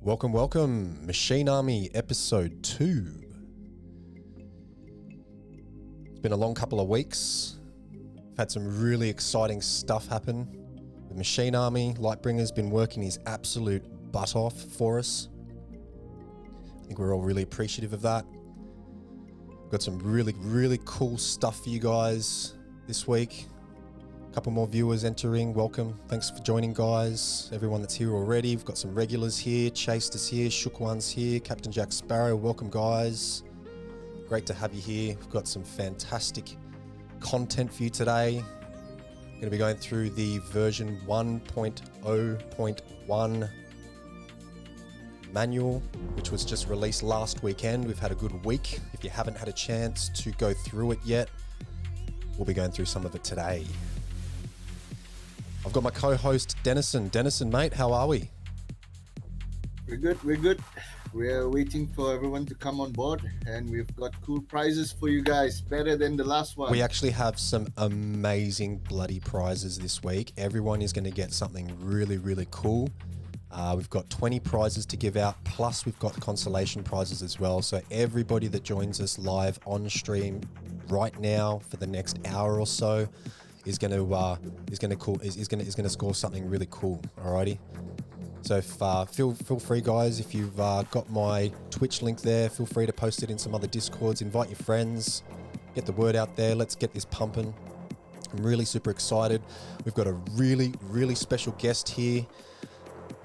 Welcome, Machine Army Episode 2. It's been a long couple of weeks. We've had some really exciting stuff happen. The Machine Army, Lightbringer's been working his absolute butt off for us. I think we're all really appreciative of that. Got some really cool stuff for you guys this week. A couple more viewers entering. Welcome. Thanks for joining, guys. Everyone that's here already. We've got some regulars here. Chased is here. Shook One's here. Captain Jack Sparrow. Welcome, guys. Great to have you here. We've got some fantastic content for you today. Going to be going through the version 1.0.1 manual, which was just released last weekend. We've had a good week. If you haven't had a chance to go through it yet, we'll be going through some of it today. I've got my co-host Dennison. Dennison, mate, how are we? We're good. We're waiting for everyone to come on board, and we've got cool prizes for you guys, better than the last one. We actually have some amazing bloody prizes this week. Everyone is going to get something really cool. We've got 20 prizes to give out, plus we've got consolation prizes as well. So everybody that joins us live on stream right now for the next hour or so is going to score something really cool. Alrighty. So if, feel free, guys. If you've got my Twitch link there, feel free to post it in some other Discords. Invite your friends. Get the word out there. Let's get this pumping. I'm really super excited. We've got a really special guest here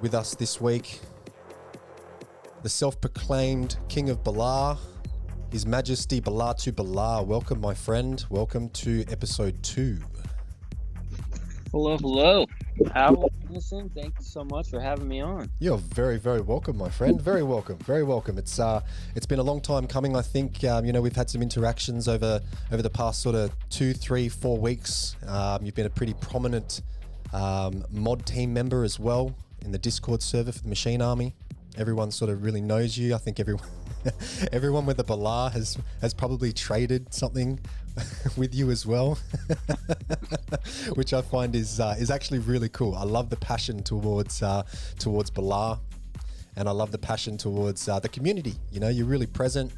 with us this week. The self-proclaimed King of Belar, His Majesty Belar to Belar. Welcome, my friend. Welcome to episode 2. Hello. How are you listening? Thank you so much for having me on. You're very welcome, my friend. Very welcome. It's been a long time coming. I think we've had some interactions over the past sort of 2, 3, 4 weeks. You've been a pretty prominent mod team member as well in the Discord server for the Machine Army. Everyone sort of really knows you. I think everyone with the Belar has probably traded something with you as well, which I find is actually really cool. I love the passion towards Belar, and I love the passion towards the community. You know, you're really present.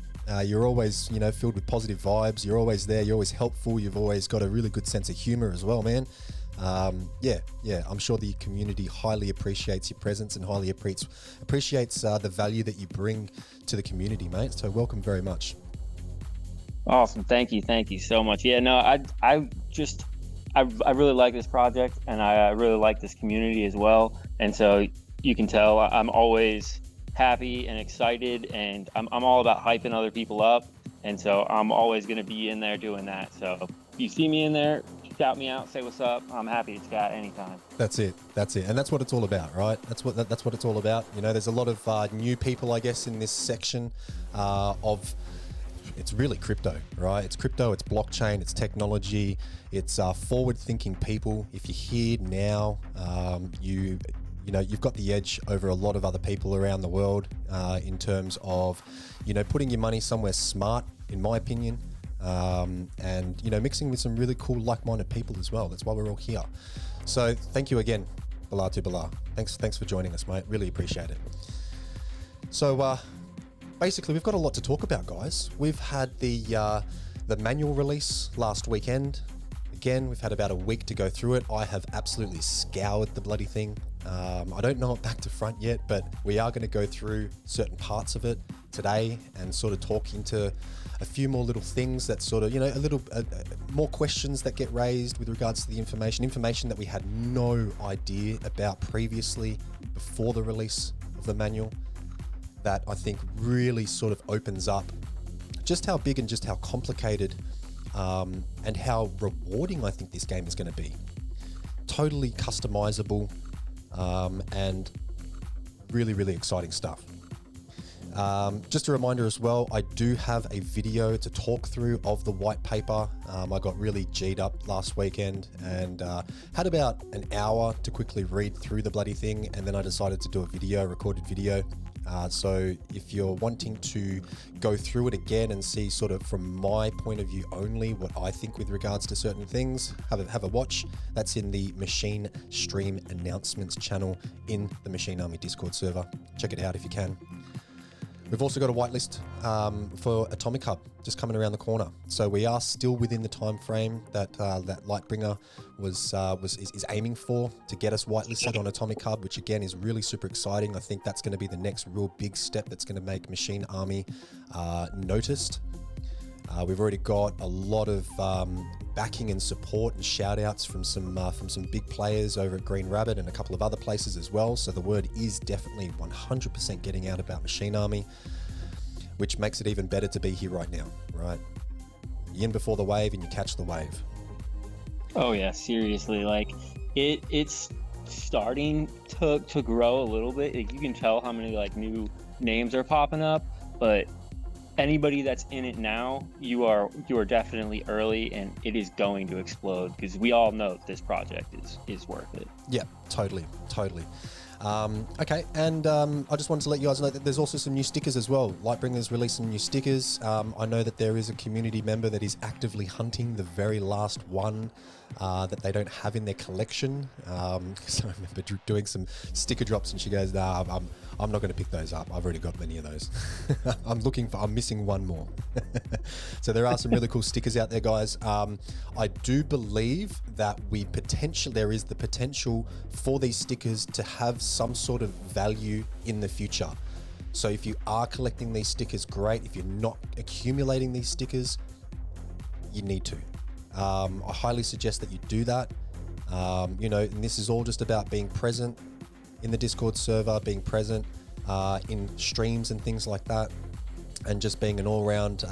You're always, filled with positive vibes. You're always there. You're always helpful. You've always got a really good sense of humor as well, man. I'm sure the community highly appreciates your presence and highly appreciates the value that you bring to the community, mate. So welcome very much. Awesome. Thank you so much. Yeah, no, I really like this project, and I really like this community as well. And so you can tell I'm always happy and excited, and I'm all about hyping other people up. And so I'm always going to be in there doing that. So if you see me in there, shout me out, say what's up. I'm happy to chat anytime. That's it. And that's what it's all about, right? That's what it's all about. There's a lot of new people, I guess, in this section of... It's really crypto, right? It's crypto, it's blockchain, it's technology, it's forward-thinking people. If you're here now, you've got the edge over a lot of other people around the world in terms of, putting your money somewhere smart, in my opinion, and mixing with some really cool, like-minded people as well. That's why we're all here. So thank you again, Belar to Belar. Thanks for joining us, mate. Really appreciate it. So basically, we've got a lot to talk about, guys. We've had the manual release last weekend. Again, we've had about a week to go through it. I have absolutely scoured the bloody thing. I don't know it back to front yet, but we are going to go through certain parts of it today and sort of talk into a few more little things that sort of, a little more questions that get raised with regards to the information that we had no idea about previously before the release of the manual, that I think really sort of opens up just how big and just how complicated and how rewarding I think this game is going to be. Totally customizable and really exciting stuff. Just a reminder as well, I do have a video to talk through of the white paper. I got really G'd up last weekend and had about an hour to quickly read through the bloody thing, and then I decided to do a recorded video So if you're wanting to go through it again and see sort of from my point of view only what I think with regards to certain things, have a watch. That's in the Machine Stream Announcements channel in the Machine Army Discord server. Check it out if you can. We've also got a whitelist for Atomic Hub just coming around the corner. So we are still within the time frame that that Lightbringer is aiming for to get us whitelisted on Atomic Hub, which again is really super exciting. I think that's going to be the next real big step that's going to make Machine Army noticed. We've already got a lot of backing and support and shout outs from some big players over at Green Rabbit and a couple of other places as well. So the word is definitely 100% getting out about Machine Army, which makes it even better to be here right now, right? You're in before the wave and you catch the wave. Oh yeah, seriously, like it's starting to grow a little bit. Like, you can tell how many like new names are popping up, but anybody that's in it now, you are definitely early, and it is going to explode because we all know this project is worth it. Yeah, totally. Okay, and I just wanted to let you guys know that there's also some new stickers as well. Lightbringer's released some new stickers. I know that there is a community member that is actively hunting the very last one that they don't have in their collection. So I remember doing some sticker drops and she goes, nah, I'm not going to pick those up. I've already got many of those. I'm missing one more. So there are some really cool stickers out there, guys. I do believe that there is the potential for these stickers to have some sort of value in the future. So if you are collecting these stickers, great. If you're not accumulating these stickers, you need to. I highly suggest that you do that. And this is all just about being present in the Discord server, being present in streams and things like that, and just being an all-round,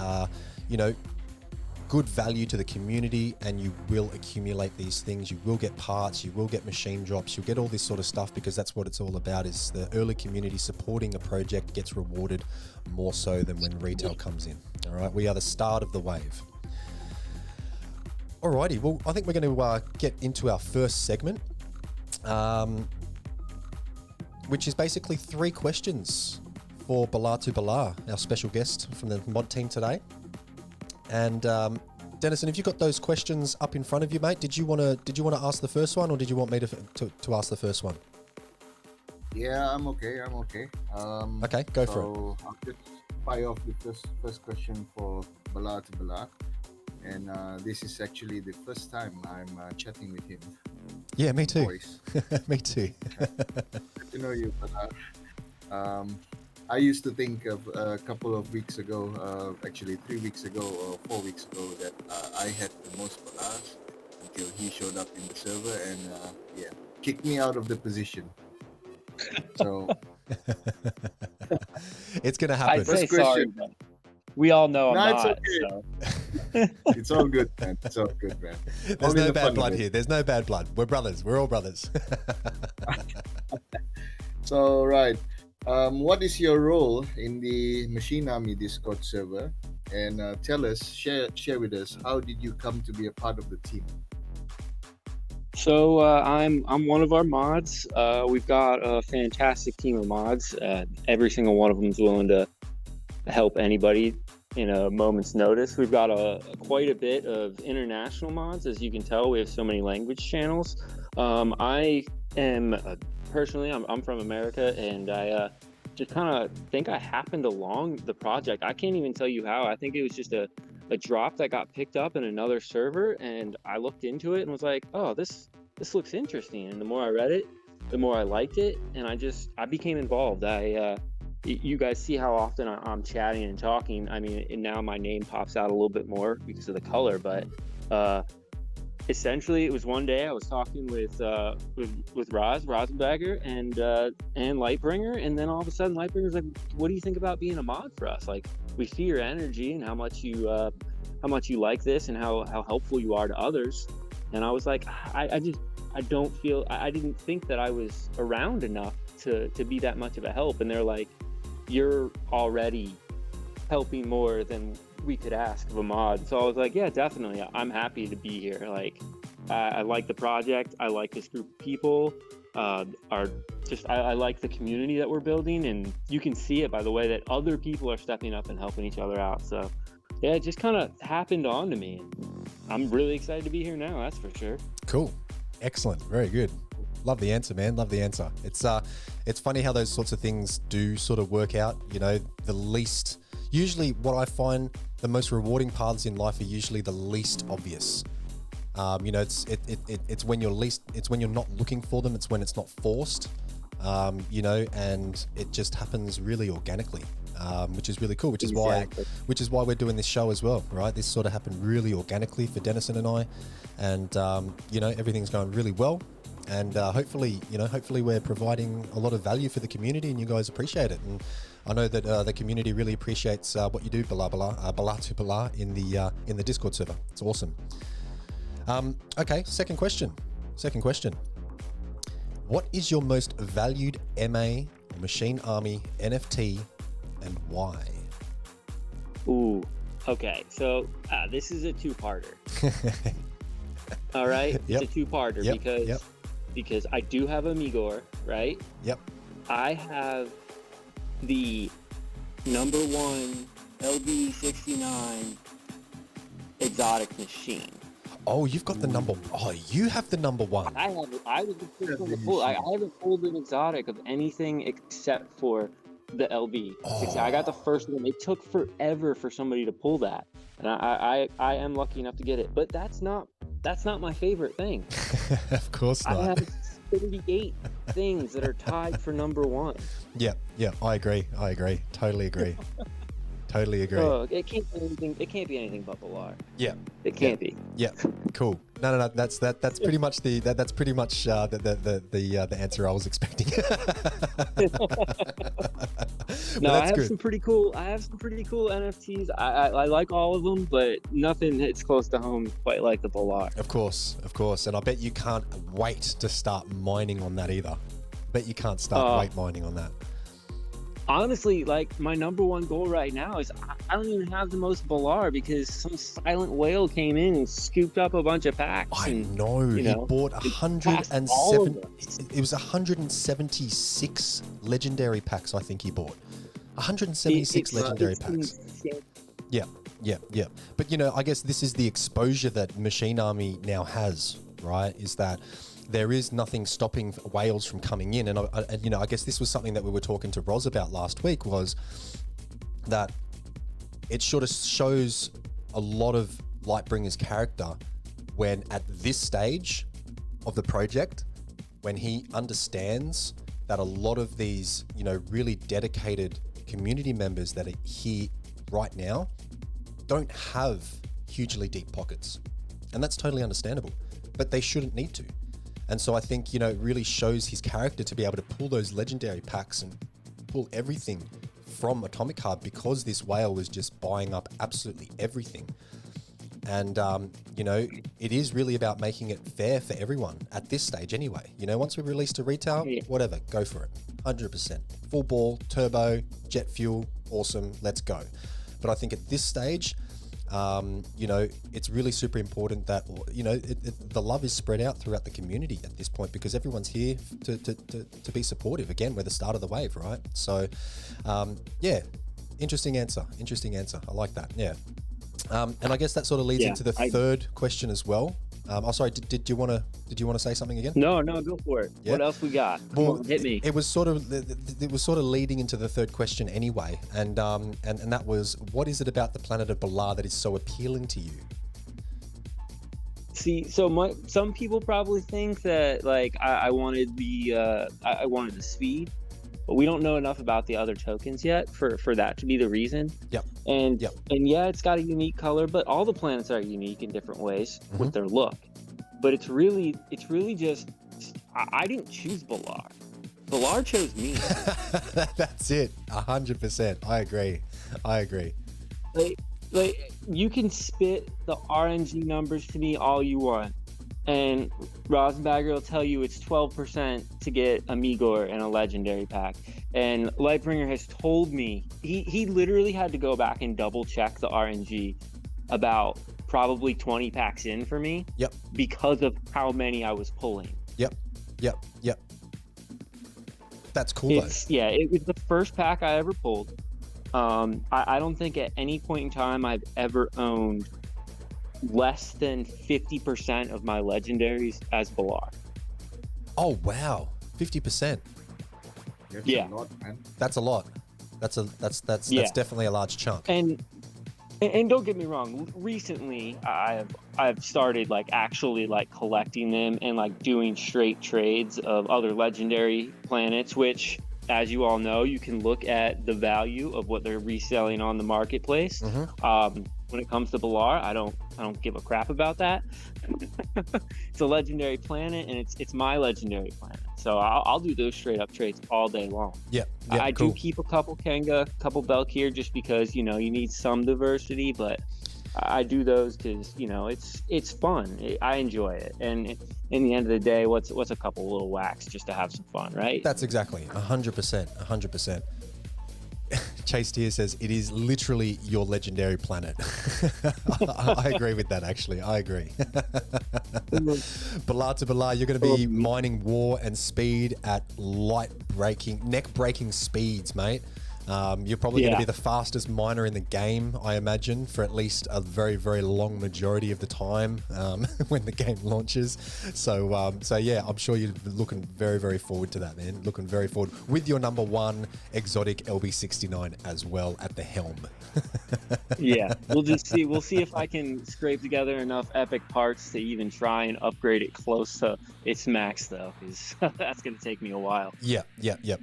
good value to the community. And you will accumulate these things. You will get parts, you will get machine drops, you'll get all this sort of stuff, because that's what it's all about, is the early community supporting a project gets rewarded more so than when retail comes in. All right, we are the start of the wave. Alrighty, well, I think we're going to get into our first segment, which is basically 3 questions for Belar to Belar, our special guest from the mod team today. And Dennison, have you got those questions up in front of you, mate? Did you want to ask the first one, or did you want me to ask the first one? Yeah, I'm okay. Okay, go for it. I'll just fire off the first question for Belar to Belar. And this is actually the first time I'm chatting with him. Yeah, me too. Voice. Me too. Good to know you, Belar. I used to think of a couple of weeks ago, actually 3 weeks ago or 4 weeks ago, that I had the most Belars until he showed up in the server and kicked me out of the position. So it's gonna happen. I'd say sorry, but we all know I'm not. It's okay. So. It's all good, man. It's all good, man. There's Only no the bad fun blood of it. here. There's no bad blood. We're brothers. We're all brothers. So, right. What is your role in the Machine Army Discord server? And share with us, how did you come to be a part of the team? So I'm one of our mods. We've got a fantastic team of mods. Every single one of them is willing to help anybody in a moment's notice. We've got quite a bit of international mods. As you can tell, we have so many language channels. I am personally, I'm from America, and I just kind of think I happened along the project. I can't even tell you how. I think it was just a drop that got picked up in another server, and I looked into it and was like, oh, this looks interesting. And the more I read it, the more I liked it, and I became involved. You guys see how often I'm chatting and talking. I mean, and now my name pops out a little bit more because of the color, but essentially it was one day I was talking with Rosenberger and Lightbringer, and then all of a sudden Lightbringer's like, what do you think about being a mod for us? Like, we see your energy and how much you like this and how helpful you are to others. And I was like, I didn't think that I was around enough to be that much of a help. And they're like, you're already helping more than we could ask of a mod. So I was like, yeah, definitely, I'm happy to be here. Like, I like the project, I like this group of people, are just, I like the community that we're building, and you can see it by the way that other people are stepping up and helping each other out. So yeah, it just kind of happened on to me. I'm really excited to be here now, that's for sure. Cool. Excellent. Very good. Love the answer, man. Love the answer. It's funny how those sorts of things do sort of work out. You know, usually what I find the most rewarding paths in life are usually the least obvious. You know, it's when you're not looking for them. It's when it's not forced. You know, and it just happens really organically, which is really cool. Which is why we're doing this show as well, right? This sort of happened really organically for Dennison and I, and you know, everything's going really well. And hopefully we're providing a lot of value for the community, and you guys appreciate it. And I know that the community really appreciates what you do, Belar to Belar, in the Discord server. It's awesome. Okay, second question. What is your most valued MA Machine Army NFT, and why? Ooh, okay. So this is a two-parter. All right, Yep. it's a two-parter because I do have a Migor, right? Yep. I have the number 1 LB69 exotic machine. Oh, you've got the number. Oh, you have the number 1. I was the first one to pull. I haven't pulled an exotic of anything except for the LB. Oh. I got the first one. It took forever for somebody to pull that, and I am lucky enough to get it. But that's not my favorite thing. Of course not. I have 38 things that are tied for number 1. Yeah, I agree. Totally agree. Oh, it can't be anything. It can't be anything but Belar. Yeah, it can't be. Yeah, cool. No. That's pretty much the answer I was expecting. No, I have good. some pretty cool. NFTs. I like all of them, but nothing hits close to home quite like the Belar. Of course, and I bet you can't wait to start mining on that either. Bet you can't start wait mining on that. Honestly, like, my number 1 goal right now is I don't even have the most Belar because some silent whale came in and scooped up a bunch of packs. I know. He bought 107. It was 176 legendary packs. I think he bought 176 legendary packs. Yeah. But you know, I guess this is the exposure that Machine Army now has, right? Is that there is nothing stopping whales from coming in, and you know, I guess this was something that we were talking to Roz about last week, was that it sort of shows a lot of Lightbringer's character when at this stage of the project, when he understands that a lot of these, you know, really dedicated community members that are here right now don't have hugely deep pockets, and that's totally understandable, but they shouldn't need to. And so I think, you know, it really shows his character to be able to pull those legendary packs and pull everything from Atomic Hub, because this whale was just buying up absolutely everything. And, you know, it is really about making it fair for everyone at this stage anyway. You know, once we release to retail, whatever, go for it. 100%. Full ball, turbo, jet fuel, awesome, let's go. But I think at this stage, you know, it's really super important that, you know, the love is spread out throughout the community at this point, because everyone's here to be supportive. Again, we're the start of the wave, right? So, yeah, interesting answer. I like that. Yeah. And I guess that sort of leads into the third question as well. Sorry, did you want to say something again? No, go for it. Yeah? What else we got? Well, hit me. It was sort of leading into the third question anyway, and that was, what is it about the planet of Belar that is so appealing to you? See, so some people probably think that, like, I wanted the speed, but we don't know enough about the other tokens yet for that to be the reason. Yep. And yeah, it's got a unique color, but all the planets are unique in different ways with their look. But it's really just, I didn't choose Belar. Belar chose me. That's it. 100%. I agree. Like, you can spit the RNG numbers to me all you want, and Rosenbagger will tell you it's 12% to get a Migor and a legendary pack. And Lightbringer has told me, he literally had to go back and double check the RNG about probably 20 packs in for me. Yep. Because of how many I was pulling. Yep. That's cool though. It was the first pack I ever pulled. I don't think at any point in time I've ever owned less than 50% of my legendaries as Belar. Oh wow, 50%. That's Yeah. a lot, man. That's a lot. That's definitely a large chunk. And don't get me wrong, recently I've started like actually like collecting them and like doing straight trades of other legendary planets, which, as you all know, you can look at the value of what they're reselling on the marketplace. When it comes to Belar, I don't give a crap about that. It's a legendary planet, and it's my legendary planet, so I'll do those straight up trades all day long. Yeah, I cool. do keep a couple Kenga, couple Belkir, just because you need some diversity, but I do those because it's fun. I enjoy it, and in the end of the day, what's a couple little whacks just to have some fun, right? That's exactly 100%. Chase Deer says it is literally your legendary planet. I agree with that, actually. I agree. Belar to Belar, you're going to be mining war and speed at neck-breaking speeds, mate. You're probably going to be the fastest miner in the game, I imagine, for at least a very, very long majority of the time when the game launches. So yeah, I'm sure you're looking very, very forward to that, man. Looking very forward with your number one exotic LB69 as well at the helm. Yeah, we'll just see. We'll see if I can scrape together enough epic parts to even try and upgrade it close to its max, though, because that's going to take me a while. Yeah,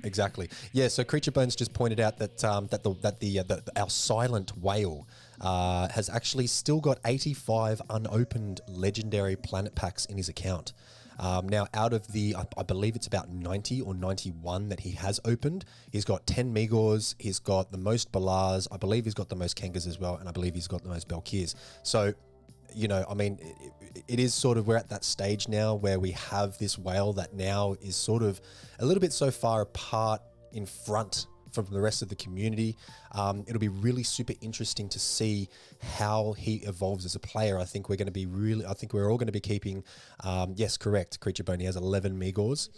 exactly. Yeah, so Creature Bones just pointed out that our silent whale has actually still got 85 unopened legendary planet packs in his account. Now, out of the, I believe it's about 90 or 91 that he has opened, he's got 10 Migors, he's got the most Belars, I believe he's got the most Kengas as well, and I believe he's got the most Belkirs. So, I mean, it is sort of, we're at that stage now where we have this whale that now is sort of a little bit so far apart in front from the rest of the community. It'll be really super interesting to see how he evolves as a player. I think we're all going to be keeping, yes, correct, Creature Bone, he has 11 Migors.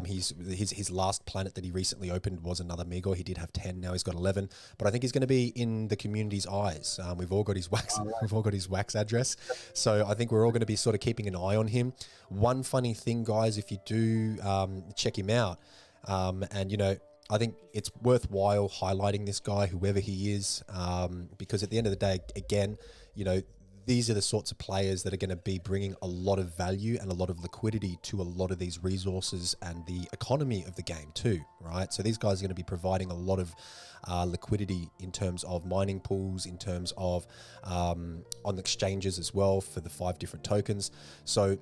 His last planet that he recently opened was another Migor. He did have 10, now he's got 11, but I think he's going to be in the community's eyes. We've all got his wax address. So I think we're all going to be sort of keeping an eye on him. One funny thing, guys, if you do check him out, and I think it's worthwhile highlighting this guy, whoever he is, because at the end of the day, again, these are the sorts of players that are going to be bringing a lot of value and a lot of liquidity to a lot of these resources and the economy of the game too, right? So these guys are going to be providing a lot of liquidity in terms of mining pools, in terms of on exchanges as well for the 5 different tokens. So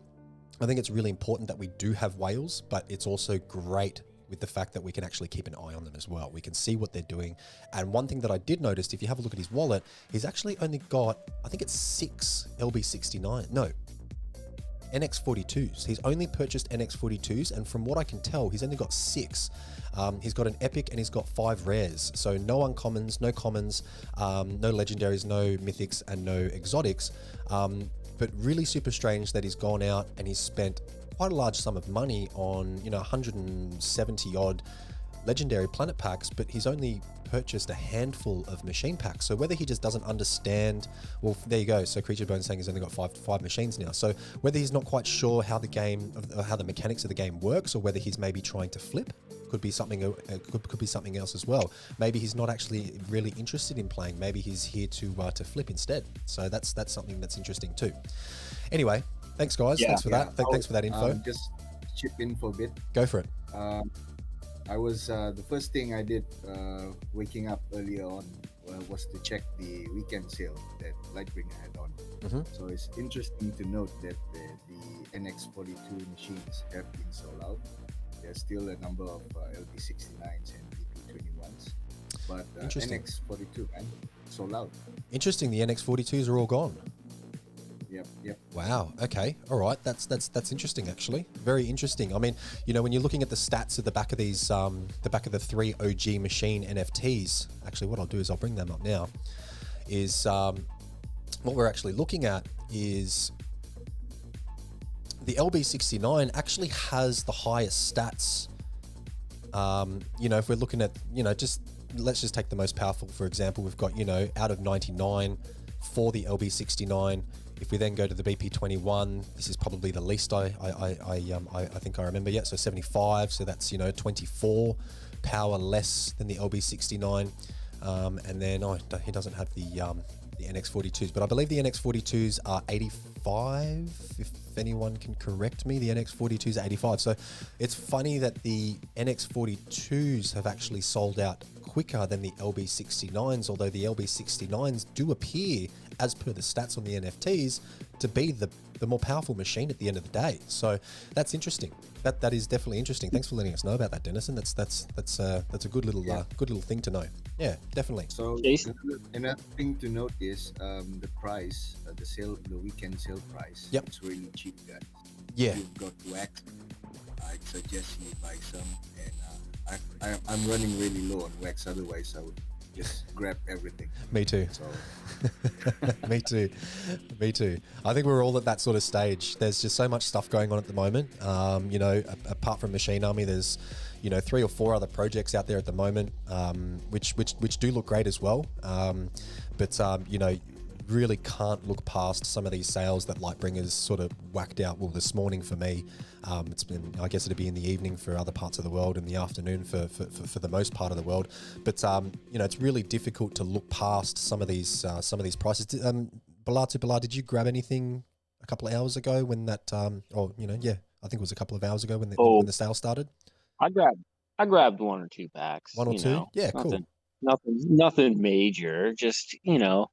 I think it's really important that we do have whales, but it's also great with the fact that we can actually keep an eye on them as well. We can see what they're doing. And one thing that I did notice, if you have a look at his wallet, he's actually only got, I think it's 6 LB69, no, NX42s. He's only purchased NX42s, and from what I can tell, he's only got 6. He's got an epic and he's got 5 rares. So no uncommons, no commons, no legendaries, no mythics, and no exotics. But really super strange that he's gone out and he's spent quite a large sum of money on 170 odd legendary planet packs, but he's only purchased a handful of machine packs. So whether he just doesn't understand, well, there you go. So Creature Bone saying he's only got five machines now. So whether he's not quite sure how the mechanics of the game works, or whether he's maybe trying to flip, could be something else as well. Maybe he's not actually really interested in playing. Maybe he's here to flip instead. So that's something that's interesting too. Anyway, thanks guys. Thanks for that. Thanks for that info. Just chip in for a bit. Go for it. I was the first thing I did waking up earlier on was to check the weekend sale that Lightbringer had on. So it's interesting to note that the NX42 machines have been sold out. There's still a number of LB69s and B221s, but NX42, man, sold out. Interesting. The NX42s are all gone. Yep. Wow. Okay. All right. That's interesting, actually. Very interesting. I mean, when you're looking at the stats at the back of these, the back of the 3 OG machine NFTs. Actually, what I'll do is I'll bring them up now. Is what we're actually looking at is the LB69 actually has the highest stats You know, if we're looking at, you know, let's just take the most powerful, for example. We've got, you know, out of 99 for the LB69. If we then go to the BP21, this is probably the least I think I remember yet. So 75, so that's, you know, 24 power less than the LB69. And then he doesn't have the NX42s, but I believe the NX42s are 85. If anyone can correct me, the NX42s are 85. So it's funny that the NX42s have actually sold out quicker than the LB69s, although the LB69s do appear, as per the stats on the NFTs, to be the more powerful machine at the end of the day. So that's interesting. That is definitely interesting. Thanks for letting us know about that, Dennison. That's a good little thing to know. Yeah, definitely. So another thing to note is the price, the weekend sale price. Yep. It's really cheap, guys. Yeah. If you've got wax, I suggest you buy some. And I'm running really low on wax. Otherwise, I would just grab everything. Me too. So Me too. I think we're all at that sort of stage. There's just so much stuff going on at the moment. You know, apart from Machine Army, there's, you know, 3 or 4 other projects out there at the moment, which do look great as well. But you know, really can't look past some of these sales that Lightbringer's sort of whacked out. Well, this morning for me, it's been, I guess it'd be in the evening for other parts of the world, in the afternoon for the most part of the world. But you know, it's really difficult to look past some of these prices. Belar, did you grab anything a couple of hours ago when that, or you know, yeah, I think it was a couple of hours ago when the sale started? I grabbed 1 or 2 packs. 1 or 2? Know, yeah, cool. Nothing major. Just, you know,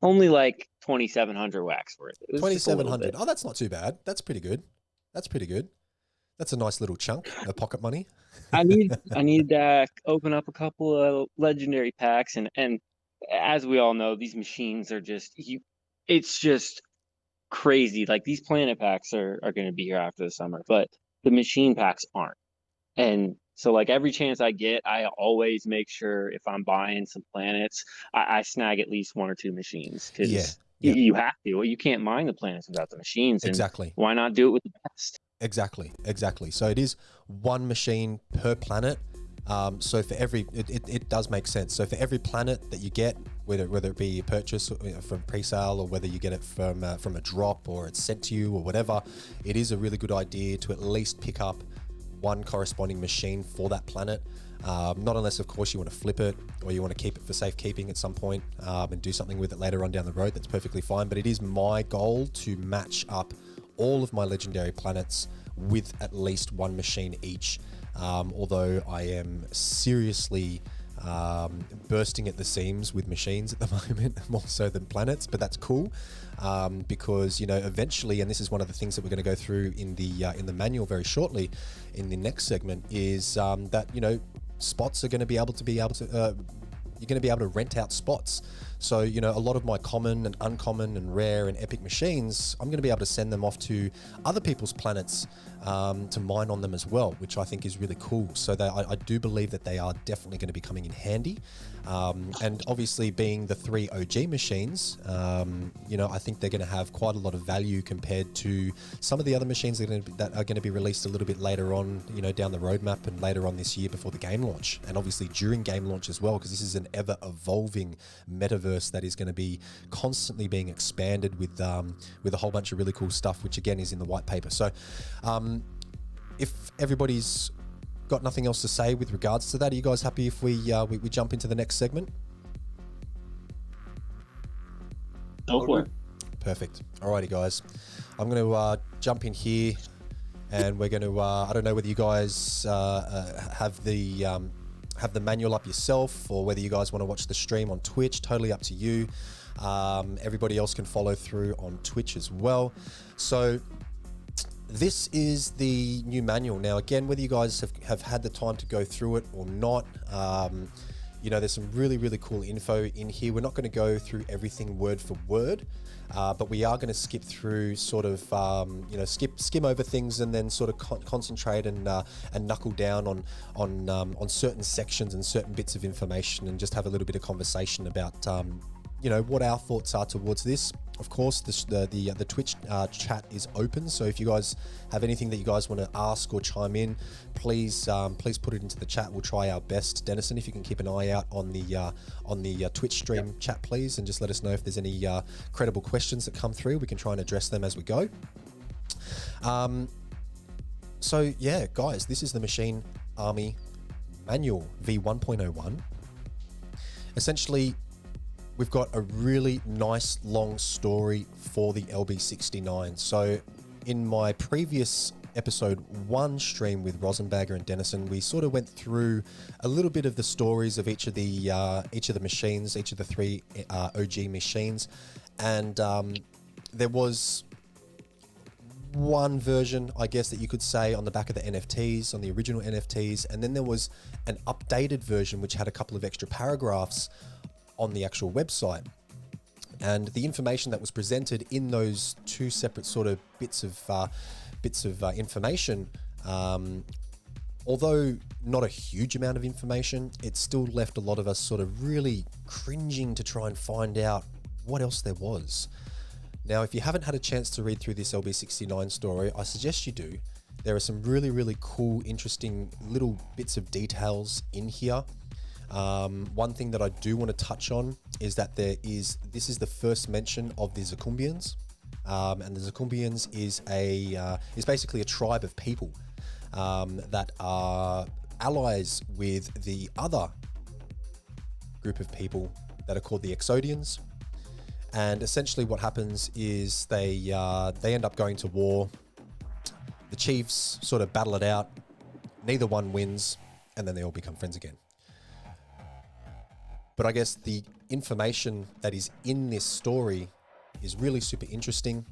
only like 2,700 wax worth. 2,700. Oh, that's not too bad. That's pretty good. That's a nice little chunk of pocket money. I need to open up a couple of legendary packs, and as we all know, these machines are just it's just crazy. Like, these planet packs are going to be here after the summer, but the machine packs aren't. And so, like, every chance I get, I always make sure, if I'm buying some planets, I snag at least 1 or 2 machines, because you have to. Well, you can't mine the planets without the machines. And exactly. why not do it with the best? Exactly. So it is 1 machine per planet. So for every, it does make sense. So for every planet that you get, whether it be a purchase from pre-sale, or whether you get it from a drop, or it's sent to you, or whatever, it is a really good idea to at least pick up 1 corresponding machine for that planet. Not unless, of course, you want to flip it, or you want to keep it for safekeeping at some point, and do something with it later on down the road. That's perfectly fine. But it is my goal to match up all of my legendary planets with at least 1 machine each. Although I am seriously bursting at the seams with machines at the moment, more so than planets, but that's cool, because, you know, eventually, and this is one of the things that we're going to go through in the manual very shortly in the next segment, is that, you know, spots are going to be able to you're going to be able to rent out spots. So, you know, a lot of my common and uncommon and rare and epic machines, I'm going to be able to send them off to other people's planets to mine on them as well, which I think is really cool. So I do believe that they are definitely going to be coming in handy. And obviously, being the 3 OG machines, you know, I think they're going to have quite a lot of value compared to some of the other machines that are going to be released a little bit later on, you know, down the roadmap, and later on this year before the game launch, and obviously during game launch as well, because this is an ever evolving metaverse that is going to be constantly being expanded with a whole bunch of really cool stuff, which again is in the white paper. So if everybody's got nothing else to say with regards to that, are you guys happy if we jump into the next segment? Go for it. Perfect. Alrighty, guys, I'm going to jump in here, and we're going to I don't know whether you guys have the manual up yourself, or whether you guys want to watch the stream on Twitch. Totally up to you. Everybody else can follow through on Twitch as well. So this is the new manual. Now, again, whether you guys have had the time to go through it or not, you know, there's some really, really cool info in here. We're not going to go through everything word for word, but we are going to skip through, sort of, you know, skim over things, and then sort of concentrate and knuckle down on certain sections and certain bits of information, and just have a little bit of conversation about what our thoughts are towards this. Of course, the Twitch chat is open, so if you guys have anything that you guys want to ask or chime in, please put it into the chat. We'll try our best. Dennison, if you can keep an eye out on the Twitch stream chat, please, and just let us know if there's any credible questions that come through. We can try and address them as we go. So yeah, guys, this is the Machine Army Manual V1.01. Essentially, we've got a really nice long story for the LB69. So in my previous episode 1 stream with Rosenbagger and Dennison, we sort of went through a little bit of the stories of each of the machines, each of the 3 OG machines, and there was one version, I guess, that you could say on the back of the NFTs, on the original NFTs, and then there was an updated version which had a couple of extra paragraphs on the actual website. And the information that was presented in those 2 separate sort of bits of information, although not a huge amount of information, it still left a lot of us sort of really cringing to try and find out what else there was. Now, if you haven't had a chance to read through this LB69 story, I suggest you do. There are some really, really cool, interesting little bits of details in here. One thing that I do want to touch on is that this is the first mention of the Zakumbians, and the Zakumbians is basically a tribe of people that are allies with the other group of people that are called the Exodians. And essentially what happens is they end up going to war. The chiefs sort of battle it out. Neither one wins, and then they all become friends again. But I guess the information that is in this story is really super interesting.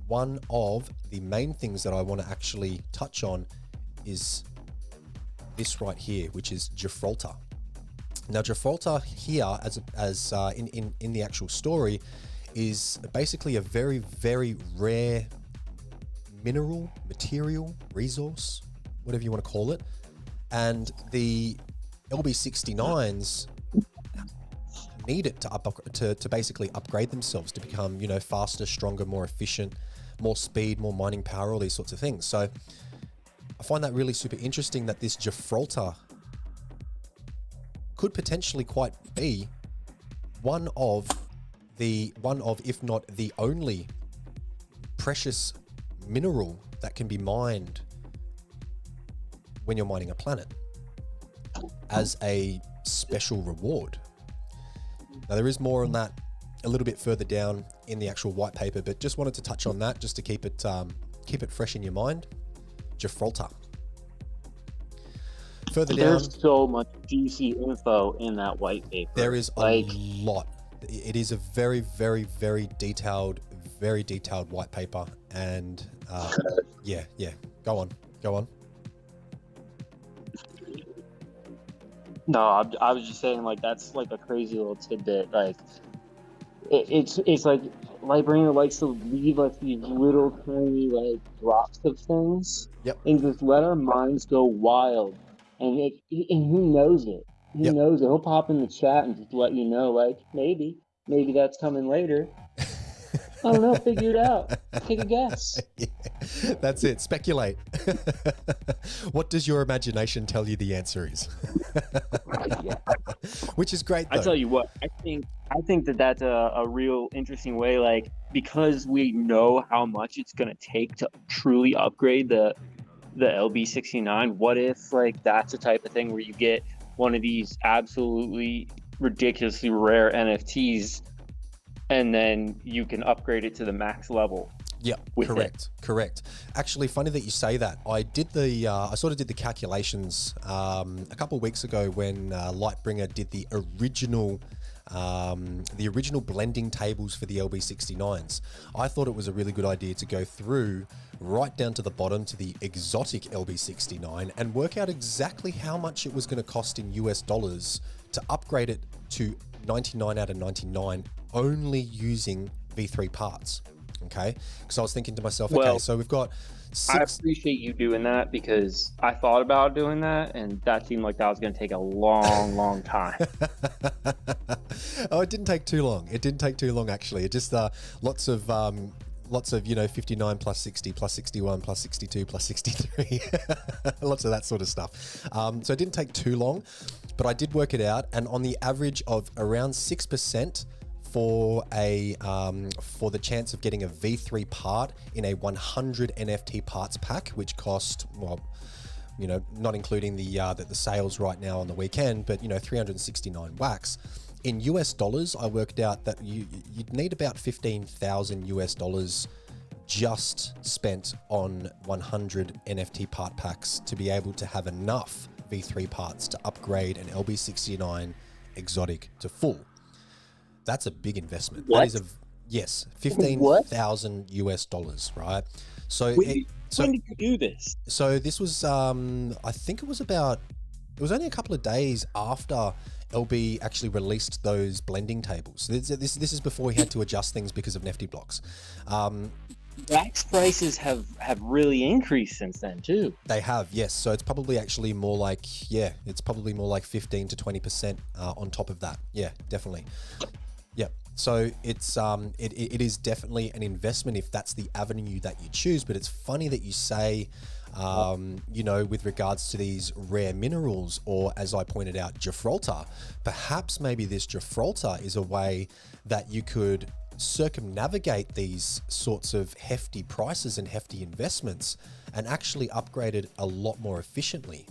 One of the main things that I want to actually touch on is this right here, which is Gibraltar. Now, Gibraltar here, in the actual story, is basically a very, very rare material, resource, whatever you want to call it. And the LB69s need it to basically upgrade themselves to become, faster, stronger, more efficient, more speed, more mining power, all these sorts of things. So I find that really super interesting that this Gibraltar could potentially quite be one of, if not the only precious mineral that can be mined when you're mining a planet as a special reward. Now, there is more on that a little bit further down in the actual white paper, but just wanted to touch on that just to keep it fresh in your mind. Gibraltar. Further down, there's so much juicy info in that white paper. There is a lot. It is a very, very, very detailed white paper, and yeah. Go on. No, I was just saying, that's a crazy little tidbit. It's like Lightbringer likes to leave these little tiny drops of things, Yep. and just let our minds go wild. And he knows it. He knows it. He'll pop in the chat and just let you know, maybe that's coming later. I don't know. Figure it out. Take a guess. Yeah, that's it. Speculate. What does your imagination tell you the answer is? Yeah. Which is great, though. I tell you what, I think that's a real interesting way, because we know how much it's going to take to truly upgrade the LB69. What if that's the type of thing where you get one of these absolutely ridiculously rare NFTs and then you can upgrade it to the max level? Yeah, correct. Actually, funny that you say that. I sort of did the calculations a couple of weeks ago when Lightbringer did the original blending tables for the LB69s. I thought it was a really good idea to go through right down to the bottom to the exotic LB69 and work out exactly how much it was going to cost in US dollars to upgrade it to 99 out of 99 only using V3 parts. Okay, because I was thinking to myself, okay, so we've got I appreciate you doing that because I thought about doing that, and that seemed like that was going to take a long, long time. Oh, it didn't take too long. It didn't take too long, actually. It just lots of 59 plus 60 plus 61 plus 62 plus 63. Lots of that sort of stuff. So it didn't take too long, but I did work it out, and on the average of around 6% for the chance of getting a V3 part in a 100 NFT parts pack, which cost, well, not including the sales right now on the weekend, but 369 wax. In US dollars, I worked out that you'd need about 15,000 US dollars just spent on 100 NFT part packs to be able to have enough V3 parts to upgrade an LB69 exotic to full. That's a big investment. What? That is yes, 15,000 US dollars, right? So when did you do this? So this was, I think it was only a couple of days after LB actually released those blending tables. This is before he had to adjust things because of Nifty blocks. Wax prices have really increased since then too. They have, yes. So it's probably actually more like, 15 to 20% on top of that. Yeah, definitely. Yeah. So it's it is definitely an investment if that's the avenue that you choose. But it's funny that you say, with regards to these rare minerals, or as I pointed out, Gibraltar. Perhaps maybe this Gibraltar is a way that you could circumnavigate these sorts of hefty prices and hefty investments and actually upgrade it a lot more efficiently,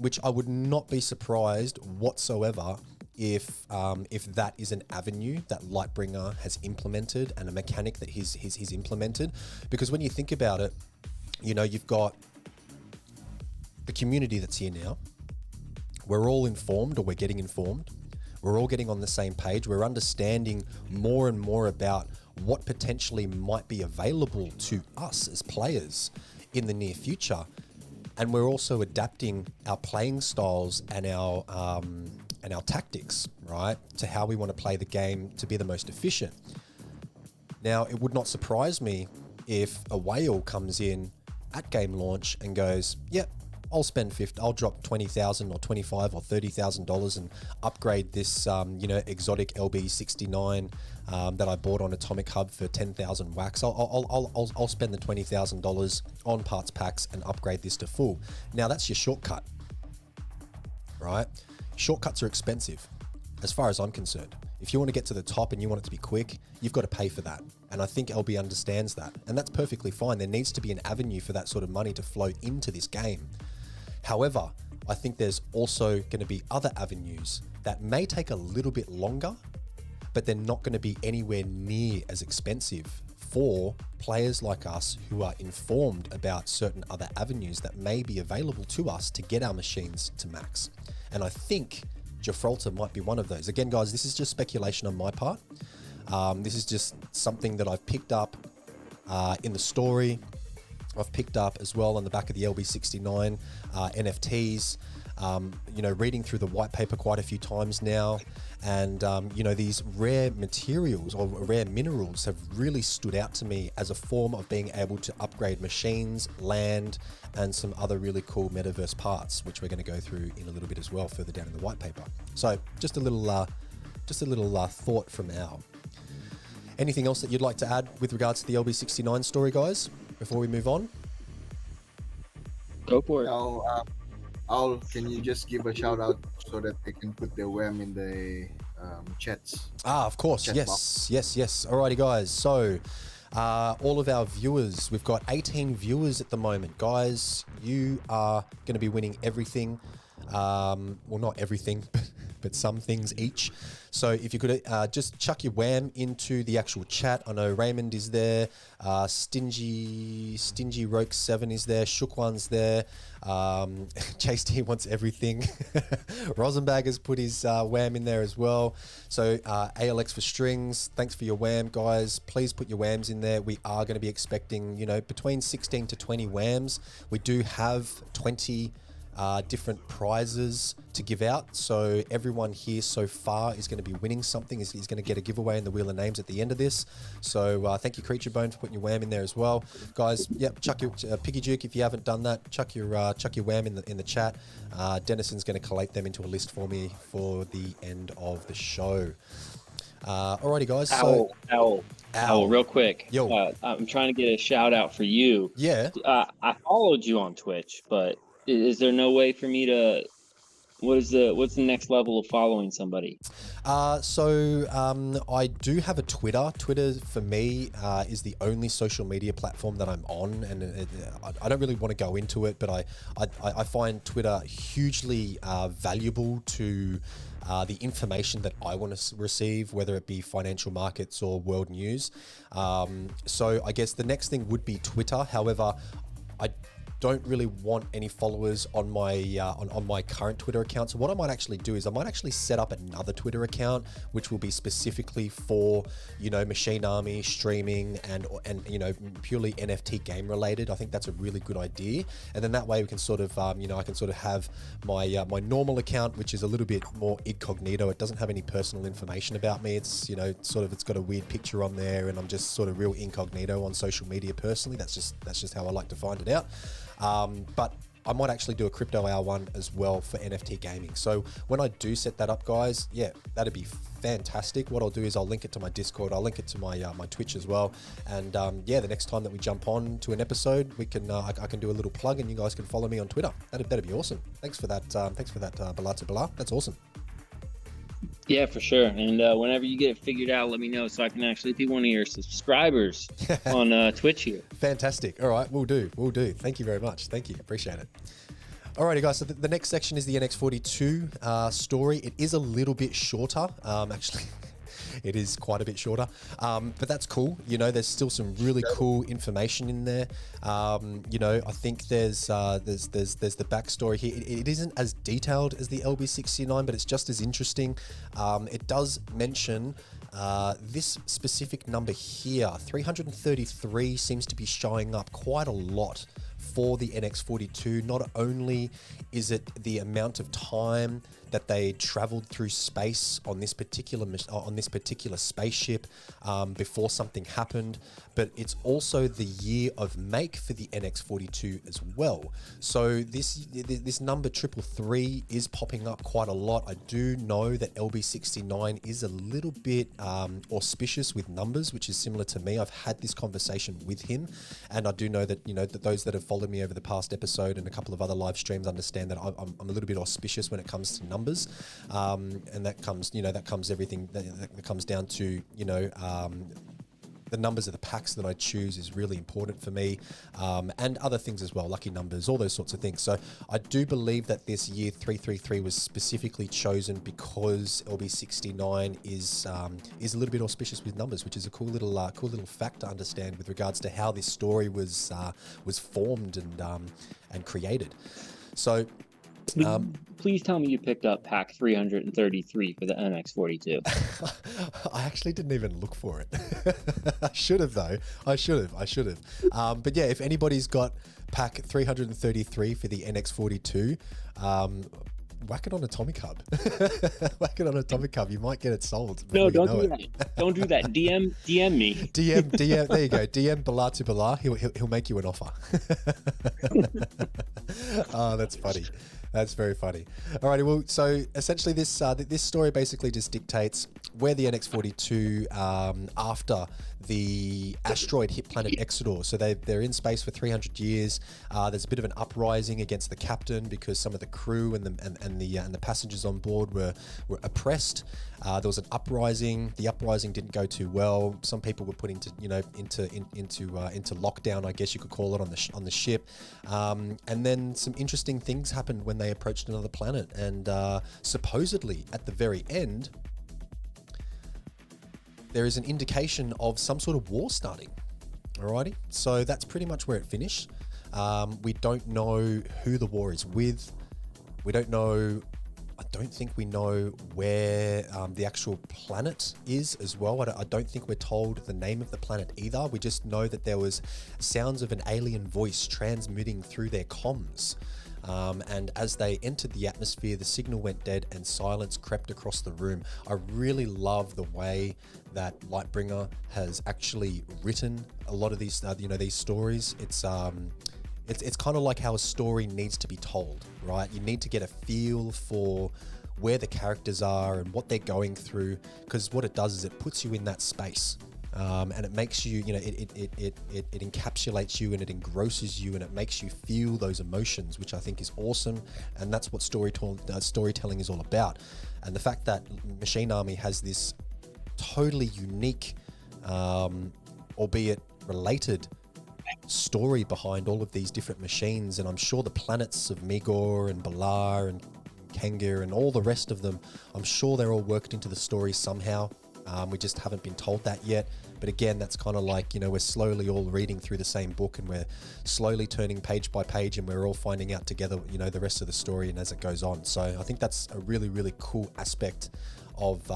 which I would not be surprised whatsoever if that is an avenue that Lightbringer has implemented and a mechanic that he's implemented. Because when you think about it, you've got the community that's here now. We're all informed, or we're getting informed. We're all getting on the same page. We're understanding more and more about what potentially might be available to us as players in the near future. And we're also adapting our playing styles and our tactics, right, to how we want to play the game to be the most efficient. Now, it would not surprise me if a whale comes in at game launch and goes, yep, I'll drop 20,000 or 25 or $30,000 and upgrade this, exotic LB69 that I bought on Atomic Hub for 10,000 wax. I'll spend the $20,000 on parts packs and upgrade this to full. Now that's your shortcut, right? Shortcuts are expensive, as far as I'm concerned. If you want to get to the top and you want it to be quick, you've got to pay for that. And I think LB understands that. And that's perfectly fine. There needs to be an avenue for that sort of money to flow into this game. However, I think there's also going to be other avenues that may take a little bit longer, but they're not going to be anywhere near as expensive for players like us who are informed about certain other avenues that may be available to us to get our machines to max. And I think Gibraltar might be one of those. Again, guys, this is just speculation on my part. This is just something that I've picked up in the story. I've picked up as well on the back of the LB69 NFTs, reading through the white paper quite a few times now. And, these rare materials or rare minerals have really stood out to me as a form of being able to upgrade machines, land, and some other really cool metaverse parts, which we're going to go through in a little bit as well further down in the white paper. So just a little thought from Al. Anything else that you'd like to add with regards to the LB69 story, guys, before we move on? Go for it. Al, can you just give a shout out so that they can put their WAM in the chats? Of course. Yes. Box. Yes. Alrighty, guys. So all of our viewers, we've got 18 viewers at the moment. Guys, you are going to be winning everything. Well, not everything, but some things each. So if you could just chuck your wham into the actual chat. I know Raymond is there, Stingy Roke 7 is there, Shook One's there, Chase T wants everything. Rosenbag has put his wham in there as well. So ALX for strings, thanks for your wham, guys. Please put your whams in there. We are going to be expecting, between 16 to 20 whams. We do have 20 different prizes to give out. So everyone here so far is going to be winning something. Is going to get a giveaway in the Wheel of Names at the end of this. So thank you, Creature Bone, for putting your wham in there as well, guys. Yep, chuck your Piggy Duke if you haven't done that. Chuck your wham in the chat. Dennison's going to collate them into a list for me for the end of the show. Alrighty, guys. Owl, real quick. Yo. I'm trying to get a shout out for you. Yeah. I followed you on Twitch, but is there no way for me to? What's the next level of following somebody? I do have a Twitter. Twitter for me is the only social media platform that I'm on, and I don't really want to go into it, but I find Twitter hugely valuable to the information that I want to receive, whether it be financial markets or world news. So I guess the next thing would be Twitter. However, I don't really want any followers on my on my current Twitter account. So what I might actually do is I might actually set up another Twitter account, which will be specifically for, you know, Machine Army streaming and you know, purely NFT game related. I think that's a really good idea. And then that way we can sort of you know, I can sort of have my my normal account, which is a little bit more incognito. It doesn't have any personal information about me. It's, you know, sort of, it's got a weird picture on there, and I'm just sort of real incognito on social media personally. That's just how I like to find it out. But I might actually do a crypto hour one as well for NFT gaming. So when I do set that up, guys, yeah, that'd be fantastic. What I'll do is I'll link it to my Discord. I'll link it to my my Twitch as well. And yeah, the next time that we jump on to an episode, we can I can do a little plug, and you guys can follow me on Twitter. That'd be awesome. Thanks for that. Thanks for that, Belar to Belar. That's awesome. Yeah, for sure. And whenever you get it figured out, let me know so I can actually be one of your subscribers on Twitch here. Fantastic. All right, we'll do. Thank you very much. Thank you. Appreciate it. Alrighty, guys. So the next section is the NX42 story. It is a little bit shorter, actually. It is quite a bit shorter, but that's cool. You know, there's still some really cool information in there. You know, I think there's the backstory here. It isn't as detailed as the LB69, but it's just as interesting. It does mention this specific number here, 333, seems to be showing up quite a lot for the NX42. Not only is it the amount of time that they traveled through space on this particular spaceship before something happened, but it's also the year of make for the NX42 as well. So this number 333 is popping up quite a lot. I do know that LB69 is a little bit auspicious with numbers, which is similar to me. I've had this conversation with him, and I do know that, you know, that those that have followed me over the past episode and a couple of other live streams understand that I'm a little bit auspicious when it comes to numbers. And that comes, you know, that comes everything that comes down to, you know, the numbers of the packs that I choose is really important for me, and other things as well, lucky numbers, all those sorts of things. So I do believe that this year 333 was specifically chosen because LB69 is a little bit auspicious with numbers, which is a cool little fact to understand with regards to how this story was formed and created. So. Please tell me you picked up pack 333 for the NX42. I actually didn't even look for it. I should have though. I should have. But yeah, if anybody's got pack 333 for the NX42, whack it on Atomic Hub. Whack it on Atomic Hub. You might get it sold. No, don't do that. Don't do that. DM me. DM. There you go. DM Belar to Belar. He'll make you an offer. Oh, that's funny. That's very funny. Alrighty, well, so essentially this story basically just dictates where the NX42 after the asteroid hit planet Exodus. So they're in space for 300 years. There's a bit of an uprising against the captain because some of the crew and the passengers on board were oppressed. There was an uprising. The uprising didn't go too well. Some people were put into lockdown, I guess you could call it, on the ship. And then some interesting things happened when they approached another planet. And supposedly at the very end, there is an indication of some sort of war starting. Alrighty, so that's pretty much where it finished. We don't know who the war is with. We don't know. I don't think we know where the actual planet is as well. I don't think we're told the name of the planet either. We just know that there was sounds of an alien voice transmitting through their comms. And as they entered the atmosphere, the signal went dead and silence crept across the room. I really love the way that Lightbringer has actually written a lot of these, these stories. It's kind of like how a story needs to be told, right? You need to get a feel for where the characters are and what they're going through, because what it does is it puts you in that space. And it makes you, it encapsulates you and it engrosses you and it makes you feel those emotions, which I think is awesome. And that's what storytelling is all about. And the fact that Machine Army has this totally unique, albeit related story behind all of these different machines. And I'm sure the planets of Migor and Belar and Kanga and all the rest of them, I'm sure they're all worked into the story somehow. We just haven't been told that yet. But again, that's kind of like, we're slowly all reading through the same book and we're slowly turning page by page and we're all finding out together, the rest of the story and as it goes on. So I think that's a really, really cool aspect of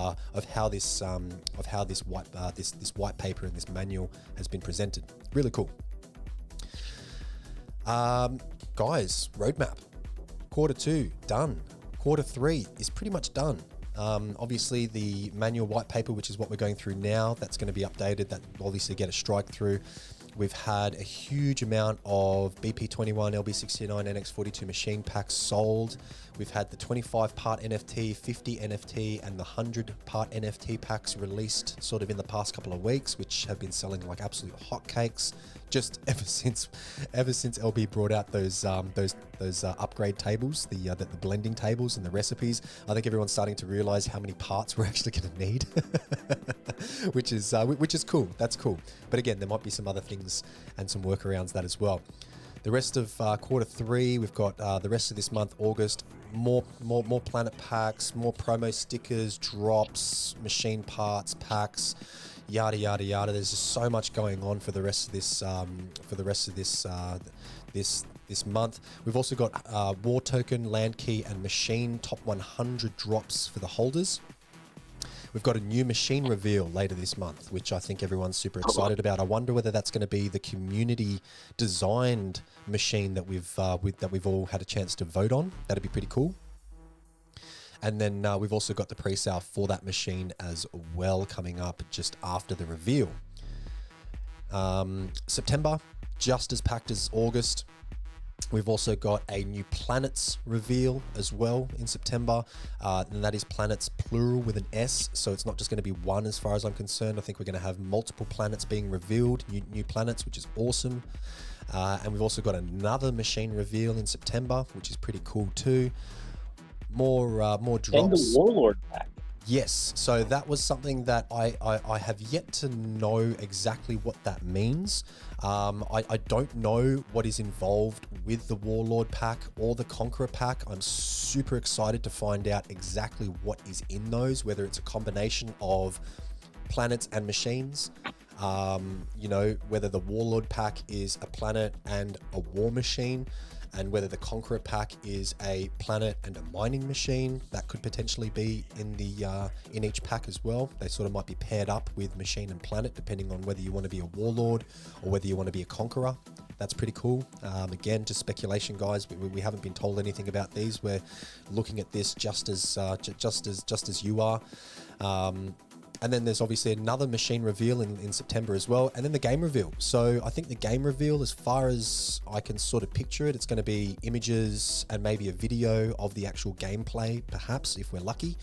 how this white paper and this manual has been presented. Really cool. Guys, roadmap. Q2 done. Q3 is pretty much done. Obviously the manual white paper, which is what we're going through now, that's going to be updated. That will obviously get a strike through. We've had a huge amount of BP21, LB69, NX42 machine packs sold. We've had the 25 part NFT, 50 NFT, and the 100 part NFT packs released sort of in the past couple of weeks, which have been selling like absolute hotcakes. Just ever since LB brought out those upgrade tables, the blending tables and the recipes, I think everyone's starting to realize how many parts we're actually going to need, which is cool. That's cool. But again, there might be some other things and some workarounds that as well. The rest of Q3, we've got the rest of this month, August, more planet packs, more promo stickers, drops, machine parts, packs, yada yada yada. There's just so much going on for the rest of this month. We've also got War Token, Land Key, and Machine top 100 drops for the holders. We've got a new machine reveal later this month, which I think everyone's super excited about. I wonder whether that's going to be the community designed machine that we've all had a chance to vote on. That'd be pretty cool. And then we've also got the pre-sale for that machine as well coming up just after the reveal. September, just as packed as August. We've also got a new planets reveal as well in September, and that is planets plural with an S, so it's not just going to be one as far as I'm concerned. I think we're going to have multiple planets being revealed, new planets, which is awesome. And we've also got another machine reveal in September, which is pretty cool too. More drops. And the Warlord pack. Yes, so that was something that I have yet to know exactly what that means. I don't know what is involved with the Warlord pack or the Conqueror pack. I'm super excited to find out exactly what is in those, whether it's a combination of planets and machines. Whether the Warlord pack is a planet and a war machine, and whether the Conqueror pack is a planet and a mining machine. That could potentially be in each pack as well. They sort of might be paired up with machine and planet, depending on whether you want to be a warlord or whether you want to be a conqueror. That's pretty cool. Again, just speculation, guys. We haven't been told anything about these. We're looking at this just as you are. And then there's obviously another machine reveal in September as well. And then the game reveal. So I think the game reveal, as far as I can sort of picture it, it's going to be images and maybe a video of the actual gameplay, perhaps, if we're lucky,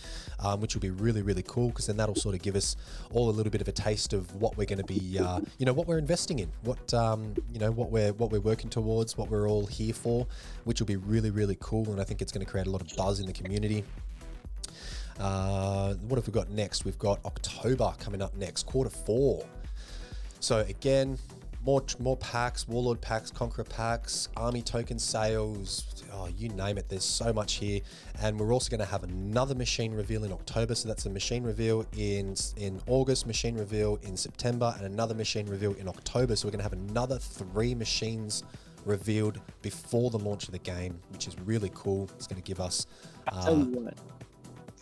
which will be really, really cool, because then that'll sort of give us all a little bit of a taste of what we're going to be, what we're investing in, what we're working towards, what we're all here for, which will be really, really cool. And I think it's going to create a lot of buzz in the community. What have we got next? We've got October coming up next, Q4. So again, more packs, Warlord packs, Conqueror packs, Army token sales, you name it. There's so much here. And we're also going to have another machine reveal in October. So that's a machine reveal in August, machine reveal in September, and another machine reveal in October. So we're going to have another 3 machines revealed before the launch of the game, which is really cool. It's going to give us...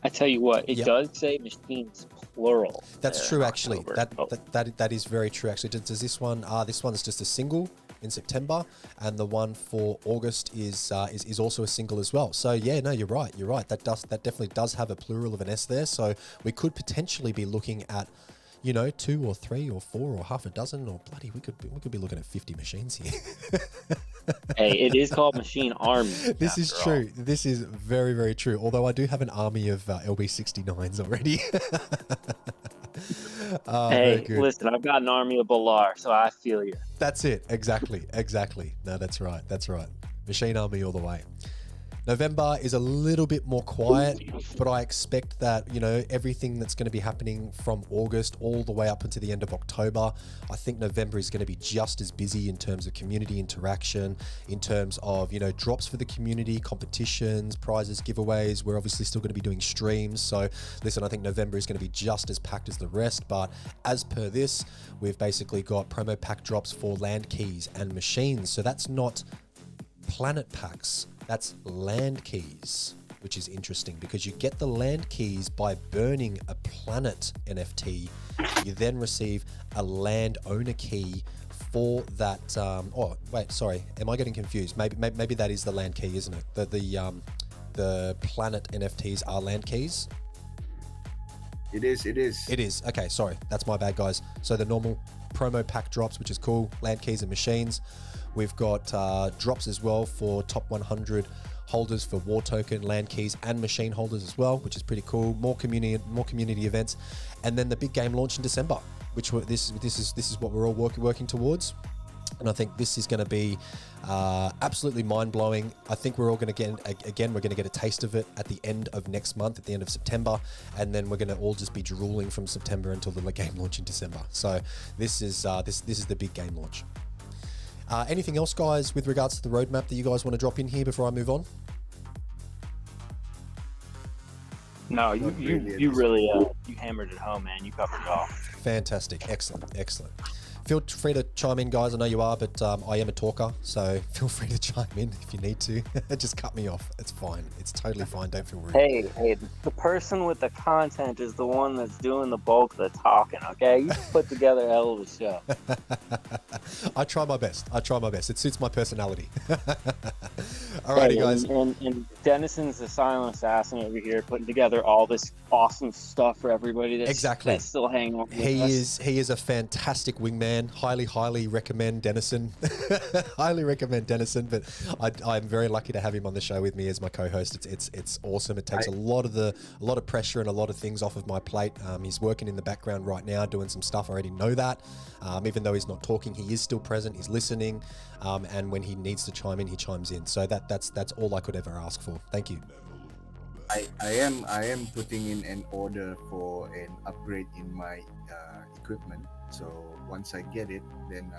I tell you what, it does say machines plural. That's true, actually. That is very true, actually. Does this one? This one's just a single in September, and the one for August is also a single as well. So yeah, no, you're right. That definitely does have a plural of an S there. So we could potentially be looking at, 2 or 3 or 4 or half a dozen, or bloody, we could be looking at 50 machines here. Hey, it is called Machine Army. This is true. This is very, very true. Although I do have an army of LB69s already. Hey, listen, I've got an army of Belar, so I feel you. That's it. Exactly. No, that's right. Machine army all the way. November is a little bit more quiet, but I expect that, everything that's going to be happening from August all the way up into the end of October, I think November is going to be just as busy in terms of community interaction, in terms of, drops for the community, competitions, prizes, giveaways. We're obviously still going to be doing streams. So listen, I think November is going to be just as packed as the rest, but as per this, we've basically got promo pack drops for land keys and machines. So that's not planet packs. That's land keys, which is interesting because you get the land keys by burning a planet NFT. You then receive a land owner key for that. Oh, wait, sorry. Am I getting confused? Maybe that is the land key, isn't it? The planet NFTs are land keys. It is. Okay, sorry. That's my bad, guys. So the normal promo pack drops, which is cool, land keys and machines. We've got drops as well for top 100 holders for war token, land keys, and machine holders as well, which is pretty cool. More community events, and then the big game launch in December, which this is what we're all working towards. And I think this is going to be absolutely mind-blowing. I think we're all going to get a taste of it at the end of next month, at the end of September, and then we're going to all just be drooling from September until the game launch in December. So this is the big game launch. Anything else, guys, with regards to the roadmap that you guys want to drop in here before I move on? No, you really you hammered it home, man. You covered it all. Fantastic. Excellent. Feel free to chime in, guys. I know you are, but I am a talker, so feel free to chime in if you need to. Just cut me off. It's fine. It's totally fine. Don't feel rude. Hey, the person with the content is the one that's doing the bulk of the talking, okay? You put together a hell of a show. I try my best. It suits my personality. Alrighty, guys. And Dennison's the silent assassin over here, putting together all this awesome stuff for everybody that's still hanging on. He is a fantastic wingman. Highly recommend Dennison. Highly recommend Dennison, but I'm very lucky to have him on the show with me as my co-host. It's awesome. It takes a lot of pressure and a lot of things off of my plate. He's working in the background right now doing some stuff. I already know that. Even though he's not talking, he is still present. He's listening, and when he needs to chime in, he chimes in. So that's all I could ever ask for. Thank you. I am putting in an order for an upgrade in my equipment. So once I get it, then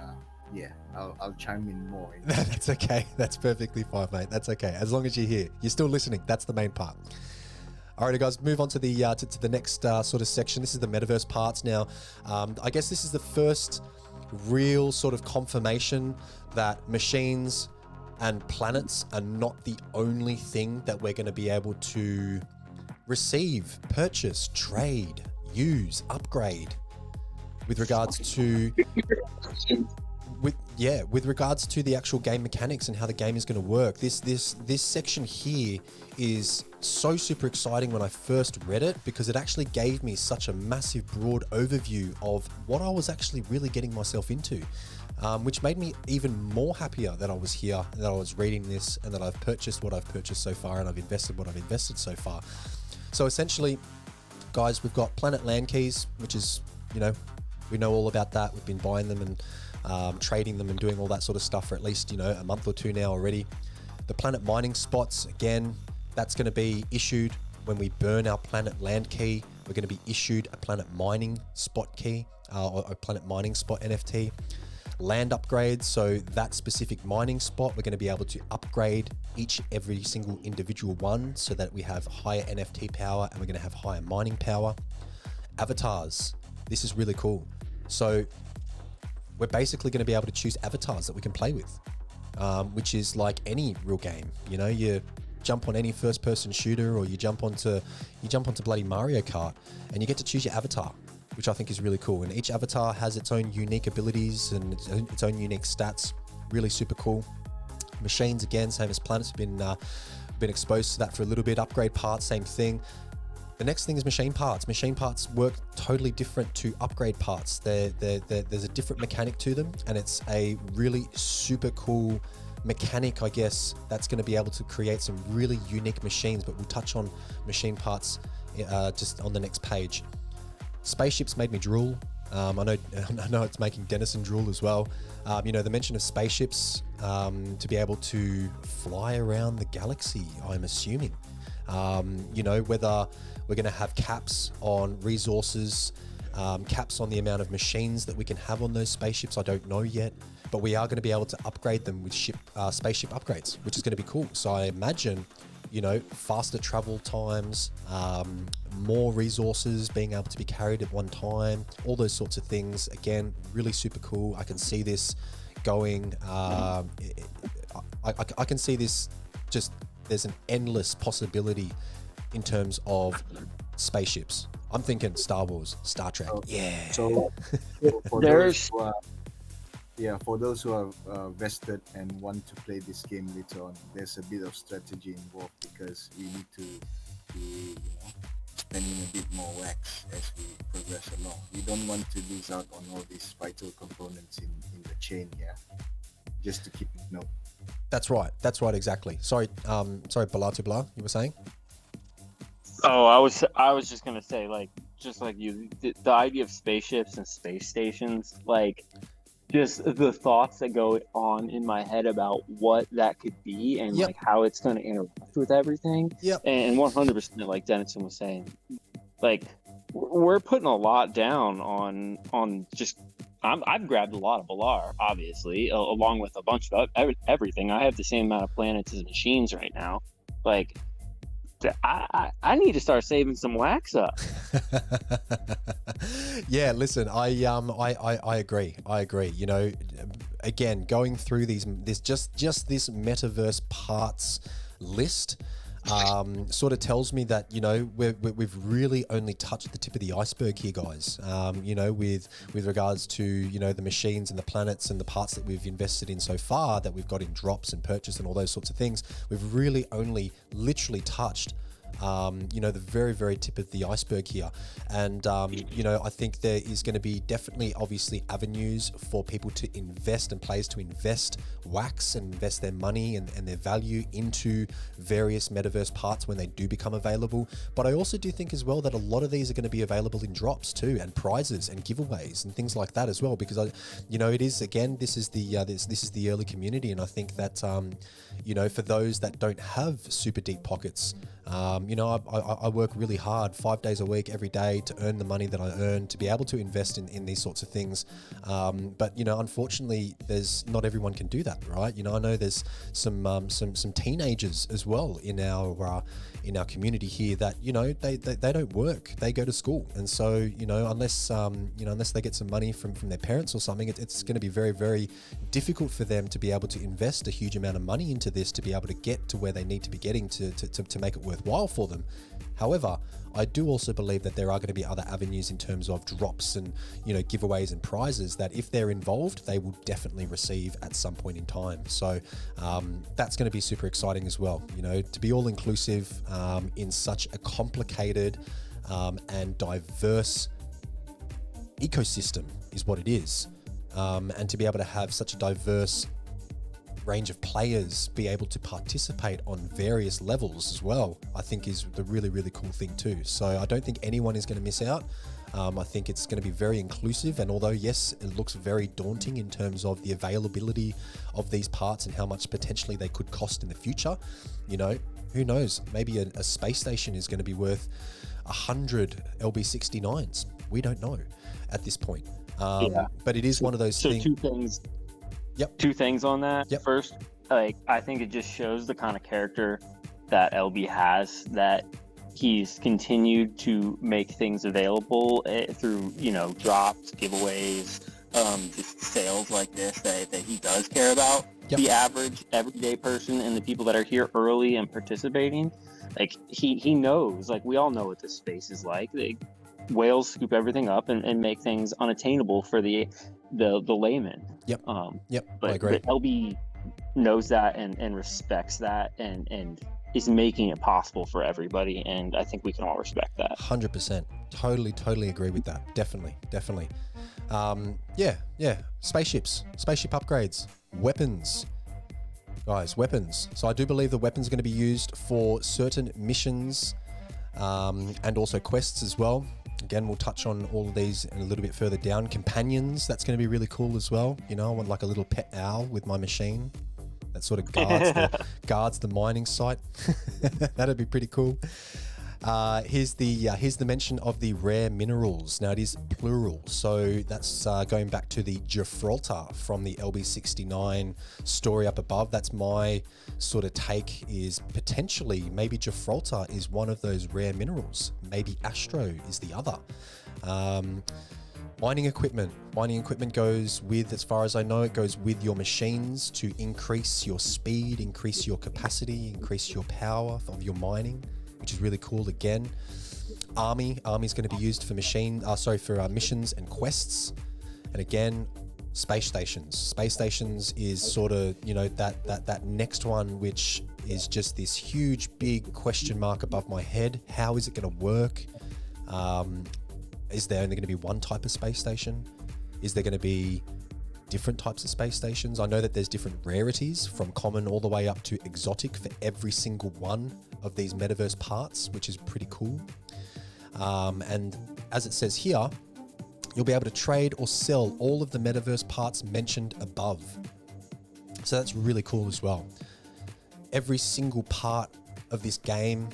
I'll chime in more. That's okay. That's perfectly fine, mate. That's okay. As long as you're here, you're still listening. That's the main part. All right, guys, move on to the to the next sort of section. This is the metaverse parts now. I guess this is the first real sort of confirmation that machines and planets are not the only thing that we're going to be able to receive, purchase, trade, use, upgrade with regards to with regards to the actual game mechanics and how the game is going to work. This section here is so super exciting when I first read it, because it actually gave me such a massive broad overview of what I was actually really getting myself into, which made me even more happier that I was here and that I was reading this and that I've purchased what I've purchased so far and I've invested what I've invested so far. So essentially, guys, we've got planet land keys, which is, we know all about that. We've been buying them and trading them and doing all that sort of stuff for at least, a month or two now already. The planet mining spots, again, that's going to be issued when we burn our planet land key. We're going to be issued a planet mining spot key or a planet mining spot NFT. Land upgrades, so that specific mining spot, we're going to be able to upgrade every single individual one so that we have higher NFT power and we're going to have higher mining power. Avatars, this is really cool. So we're basically going to be able to choose avatars that we can play with, which is like any real game. You jump on any first-person shooter, or you jump onto bloody Mario Kart, and you get to choose your avatar, which I think is really cool. And each avatar has its own unique abilities and its own unique stats really super cool. Machines, again, same as planets, been exposed to that for a little bit. Upgrade parts, same thing. The next thing is machine parts. Machine parts work totally different to upgrade parts. There's a different mechanic to them, and it's a really super cool mechanic, I guess, that's going to be able to create some really unique machines. But we'll touch on machine parts just on the next page. Spaceships made me drool. I know it's making Dennison drool as well. The mention of spaceships to be able to fly around the galaxy, I'm assuming. Whether we're going to have caps on resources, caps on the amount of machines that we can have on those spaceships, I don't know yet. But we are going to be able to upgrade them with spaceship upgrades, which is going to be cool. So I imagine, faster travel times, more resources being able to be carried at one time, all those sorts of things. Again, really super cool. I can see this going, I can see this just, there's an endless possibility in terms of spaceships. I'm thinking Star Wars, Star Trek. Yeah. So for those for those who are vested and want to play this game later on, there's a bit of strategy involved because we need to be, spending a bit more wax as we progress along. We don't want to lose out on all these vital components in the chain here. Just to keep it note. That's right, exactly. Sorry, Belar to Belar, you were saying? Oh, I was just gonna say, just like you, the idea of spaceships and space stations, just the thoughts that go on in my head about what that could be and how it's going to interact with everything. Yep. And 100%, like Dennison was saying, we're putting a lot down on just. I've grabbed a lot of Belar, obviously, along with a bunch of everything. I have the same amount of planets as machines right now. I need to start saving some wax up. Yeah, listen, I agree. Again, going through this metaverse parts list sort of tells me that we've really only touched the tip of the iceberg here, guys. With regards to the machines and the planets and the parts that we've invested in so far, that we've got in drops and purchase and all those sorts of things, we've really only literally touched the very, very tip of the iceberg here. And, I think there is going to be definitely, obviously, avenues for people to invest and players to invest wax and invest their money and their value into various metaverse parts when they do become available. But I also do think as well that a lot of these are going to be available in drops too, and prizes and giveaways and things like that as well, because it is, again, this is the early community. And I think that, for those that don't have super deep pockets, I work really hard 5 days a week, every day, to earn the money that I earn, to be able to invest in these sorts of things. But unfortunately, not everyone can do that, right? I know there's some teenagers as well in our community here that they don't work, they go to school, and so unless they get some money from their parents or something, it's going to be very, very difficult for them to be able to invest a huge amount of money into this to be able to get to where they need to be getting to make it worthwhile for them. However, I do also believe that there are going to be other avenues in terms of drops and giveaways and prizes that, if they're involved, they will definitely receive at some point in time. So that's going to be super exciting as well. To be all inclusive in such a complicated and diverse ecosystem is what it is, and to be able to have such a diverse range of players be able to participate on various levels as well, I think is the really, really cool thing too. So I don't think anyone is going to miss out. I think it's going to be very inclusive, and although yes, it looks very daunting in terms of the availability of these parts and how much potentially they could cost in the future, who knows, maybe a space station is going to be worth 100 LB69s. We don't know at this point. But it is one of those things. Two things. Yep. Two things on that. Yep. First, I think it just shows the kind of character that LB has, that he's continued to make things available through, drops, giveaways, just sales like this that he does care about. Yep. The average everyday person and the people that are here early and participating, he knows, we all know what this space is like. whales scoop everything up and make things unattainable for the layman. Yep. Yep. I But agree. LB knows that and respects that and is making it possible for everybody, and I think we can all respect that. 100%. Totally agree with that. Definitely. Yeah. Spaceship upgrades, weapons. Guys, weapons. So I do believe the weapons are going to be used for certain missions and also quests as well. Again, we'll touch on all of these a little bit further down. Companions, that's going to be really cool as well. You know, I want like a little pet owl with my machine that sort of guards the mining site. That'd be pretty cool. Here's the mention of the rare minerals. Now it is plural, so that's going back to the Gibraltar from the LB69 story up above. That's my sort of take, is potentially maybe Gibraltar is one of those rare minerals. Maybe Astro is the other. Mining equipment goes with, as far as I know, it goes with your machines to increase your speed, increase your capacity, increase your power of your mining, which is really cool. Again, army's going to be used for missions and quests. And again, space stations is sort of, you know, that next one, which is just this huge big question mark above my head. How is it going to work? Is there only going to be one type of space station? Is there going to be different types of space stations? I know that there's different rarities from common all the way up to exotic for every single one of these metaverse parts, which is pretty cool. And as it says here, you'll be able to trade or sell all of the metaverse parts mentioned above. So that's really cool as well. Every single part of this game,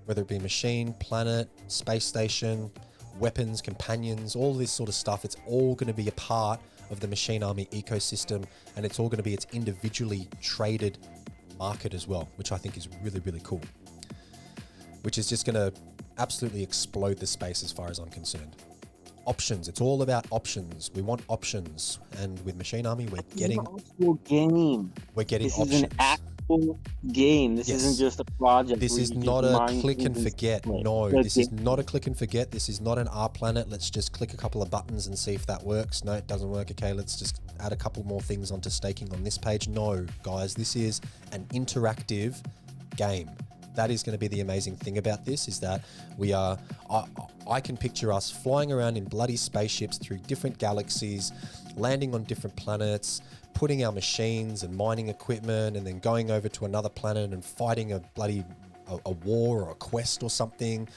whether it be machine, planet, space station, weapons, companions, all this sort of stuff, it's all going to be a part of the Machine Army ecosystem, and it's all going to be its individually traded market as well, which I think is really, really cool. Which is just going to absolutely explode the space as far as I'm concerned. Options. It's all about options. We want options. And with Machine Army, we're getting game. We're getting this options. Is an actual game. This isn't just a project. This is not a click and forget. No, this is not a click and forget. This is not an R planet. Let's just click a couple of buttons and see if that works. No, it doesn't work. Okay, let's just add a couple more things onto staking on this page. No, guys, this is an interactive game. That is going to be the amazing thing about this, is that we are, I can picture us flying around in bloody spaceships through different galaxies, landing on different planets, putting our machines and mining equipment, and then going over to another planet and fighting a bloody a war or a quest or something,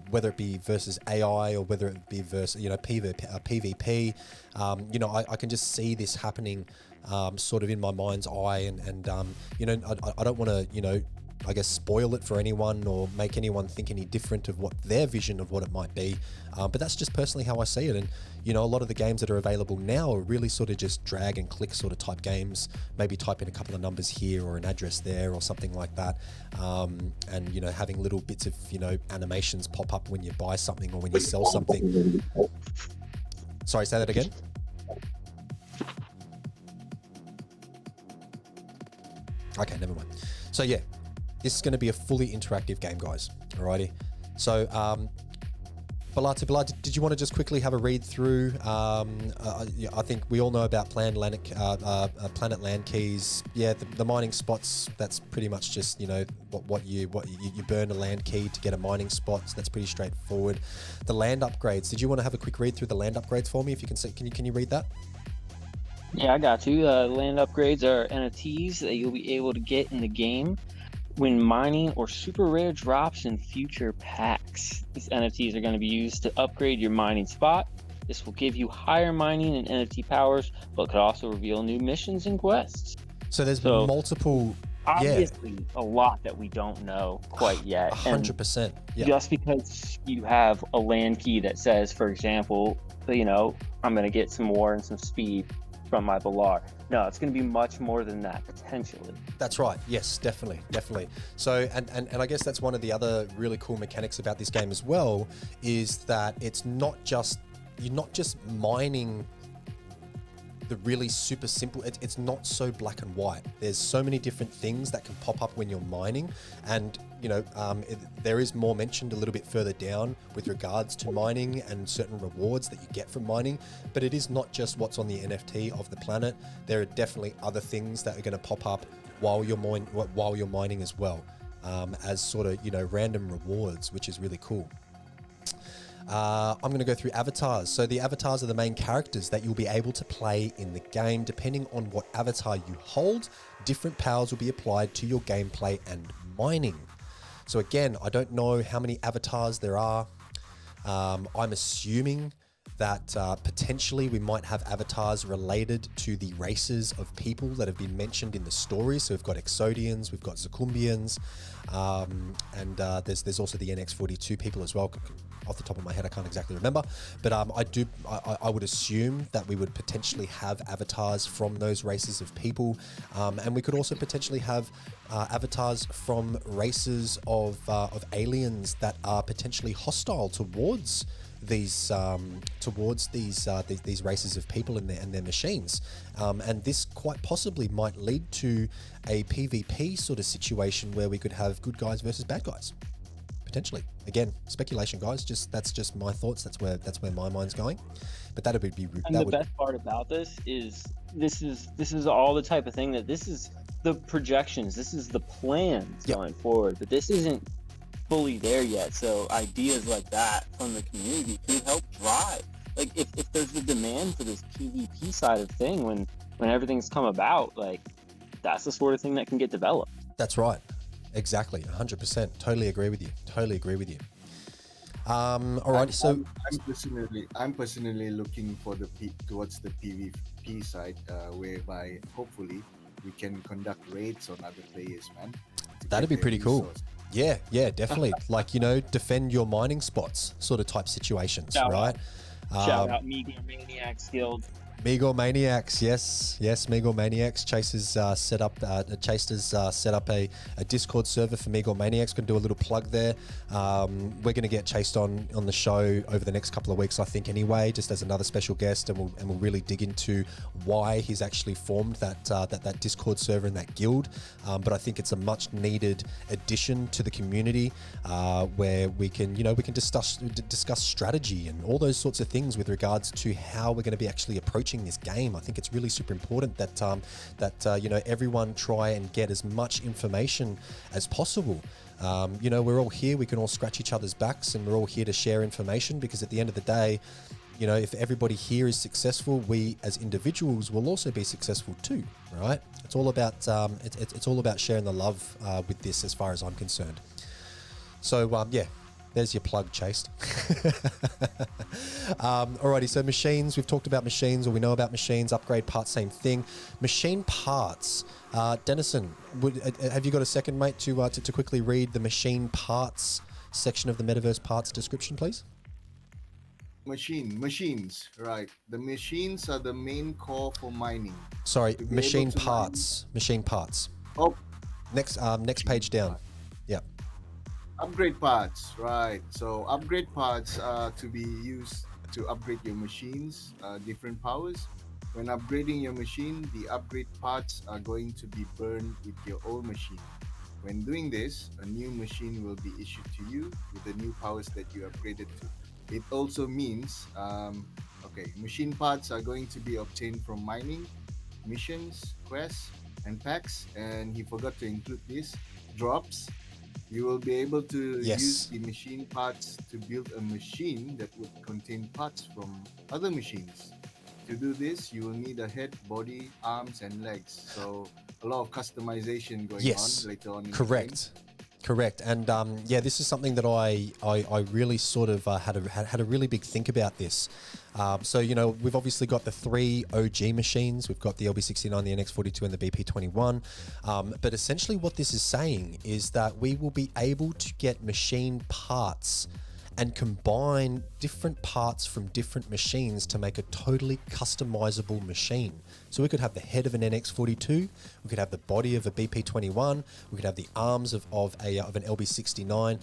whether it be versus AI or whether it be versus, you know, PvP. You know, I can just see this happening sort of in my mind's eye, and you know, I don't want to, you know, I guess spoil it for anyone or make anyone think any different of what their vision of what it might be. But that's just personally how I see it. And, you know, a lot of the games that are available now are really sort of just drag and click sort of type games. Maybe type in a couple of numbers here or an address there or something like that. And, you know, having little bits of, you know, animations pop up when you buy something or when you sell something. Sorry, say that again. Okay, never mind. So yeah, this is going to be a fully interactive game, guys. Alrighty. So, Belar, did you want to just quickly have a read through? I think we all know about planet land keys. Yeah, the mining spots. That's pretty much just, you know, what you burn a land key to get a mining spot. So that's pretty straightforward. The land upgrades. Did you want to have a quick read through the land upgrades for me? If you can see, can you read that? Yeah, I got you. Land upgrades are NFTs that you'll be able to get in the game when mining or super rare drops in future packs. These NFTs are going to be used to upgrade your mining spot. This will give you higher mining and NFT powers, but could also reveal new missions and quests. So there's multiple... Obviously, a lot that we don't know quite yet. 100%. Yeah. Just because you have a land key that says, for example, you know, I'm going to get some more and some speed from my Belar. No, it's going to be much more than that, potentially. That's right. Yes, definitely. So, and I guess that's one of the other really cool mechanics about this game as well, is that it's not just, you're not just mining the really super simple, it's not so black and white. There's so many different things that can pop up when you're mining, and there is more mentioned a little bit further down with regards to mining and certain rewards that you get from mining. But it is not just what's on the NFT of the planet. There are definitely other things that are going to pop up while you're mining as well, as sort of random rewards, which is really cool. I'm going to go through avatars. So the avatars are the main characters that you'll be able to play in the game. Depending on what avatar you hold, different powers will be applied to your gameplay and mining. So again, I don't know how many avatars there are. I'm assuming that potentially we might have avatars related to the races of people that have been mentioned in the story. So we've got Exodians, we've got Zacumbians, and there's also the NX42 people as well. Off the top of my head, I can't exactly remember, but I would assume that we would potentially have avatars from those races of people, and we could also potentially have avatars from races of aliens that are potentially hostile towards these races of people and their machines, and this quite possibly might lead to a PvP sort of situation where we could have good guys versus bad guys. Potentially. Again, speculation, guys. That's just my thoughts. That's where my mind's going. But that would be. And the best part about this is this is all the type of thing that this is the projections. This is the plans going forward. But this isn't fully there yet. So ideas like that from the community could help drive. Like if there's the demand for this PvP side of thing when everything's come about, like that's the sort of thing that can get developed. That's right. Exactly, 100%. Totally agree with you. All right, so I'm personally looking for towards the PvP side, whereby hopefully we can conduct raids on other players, man. That'd be pretty cool. Yeah, definitely. Like defend your mining spots, sort of type situations, right? Shout out Megalomaniacs Guild. Megalomaniacs, yes, Megalomaniacs. Chase has set up a Discord server for Megalomaniacs. Going to do a little plug there. We're going to get Chased on the show over the next couple of weeks, I think. Anyway, just as another special guest, and we'll really dig into why he's actually formed that Discord server and that guild. But I think it's a much needed addition to the community, where we can discuss strategy and all those sorts of things with regards to how we're going to be actually approaching this game. I think it's really super important that everyone try and get as much information as possible. We're all here, we can all scratch each other's backs, and we're all here to share information, because at the end of the day, if everybody here is successful, we as individuals will also be successful too, right? It's all about it's all about sharing the love with this, as far as I'm concerned. So there's your plug, Chased. Alrighty, so machines, we've talked about machines, or we know about machines. Upgrade parts, same thing. Machine parts. Dennison, have you got a second, mate, to quickly read the machine parts section of the Metaverse parts description, please? Machines, right. The machines are the main core for mining. Sorry, machine parts. Machine parts. Oh. Next page down. Yeah. Upgrade parts, right. So upgrade parts are to be used to upgrade your machines, different powers. When upgrading your machine, the upgrade parts are going to be burned with your old machine. When doing this, a new machine will be issued to you with the new powers that you upgraded to. It also means, machine parts are going to be obtained from mining, missions, quests, and packs. And he forgot to include this, drops. You will be able to use the machine parts to build a machine that would contain parts from other machines. To do this, you will need a head, body, arms, and legs. So a lot of customization going on later on in the game. Correct. And this is something that I really sort of had a really big think about this. So we've obviously got the 3 OG machines. We've got the LB69, the NX42, and the BP21. But essentially what this is saying is that we will be able to get machine parts and combine different parts from different machines to make a totally customizable machine. So we could have the head of an NX42, we could have the body of a BP21, we could have the arms of an LB69,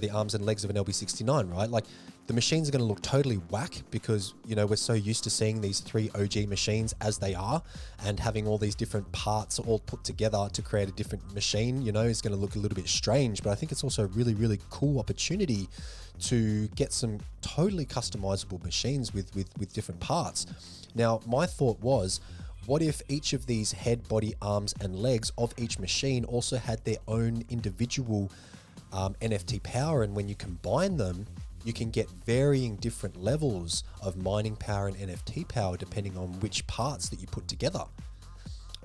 the arms and legs of an LB69, right? Like The machines are going to look totally whack because, you know, we're so used to seeing these 3 OG machines as they are, and having all these different parts all put together to create a different machine, you know, is going to look a little bit strange. But I think it's also a really, really cool opportunity to get some totally customizable machines with different parts. Now, my thought was, what if each of these head, body, arms, and legs of each machine also had their own individual NFT power, and when you combine them, you can get varying different levels of mining power and NFT power depending on which parts that you put together,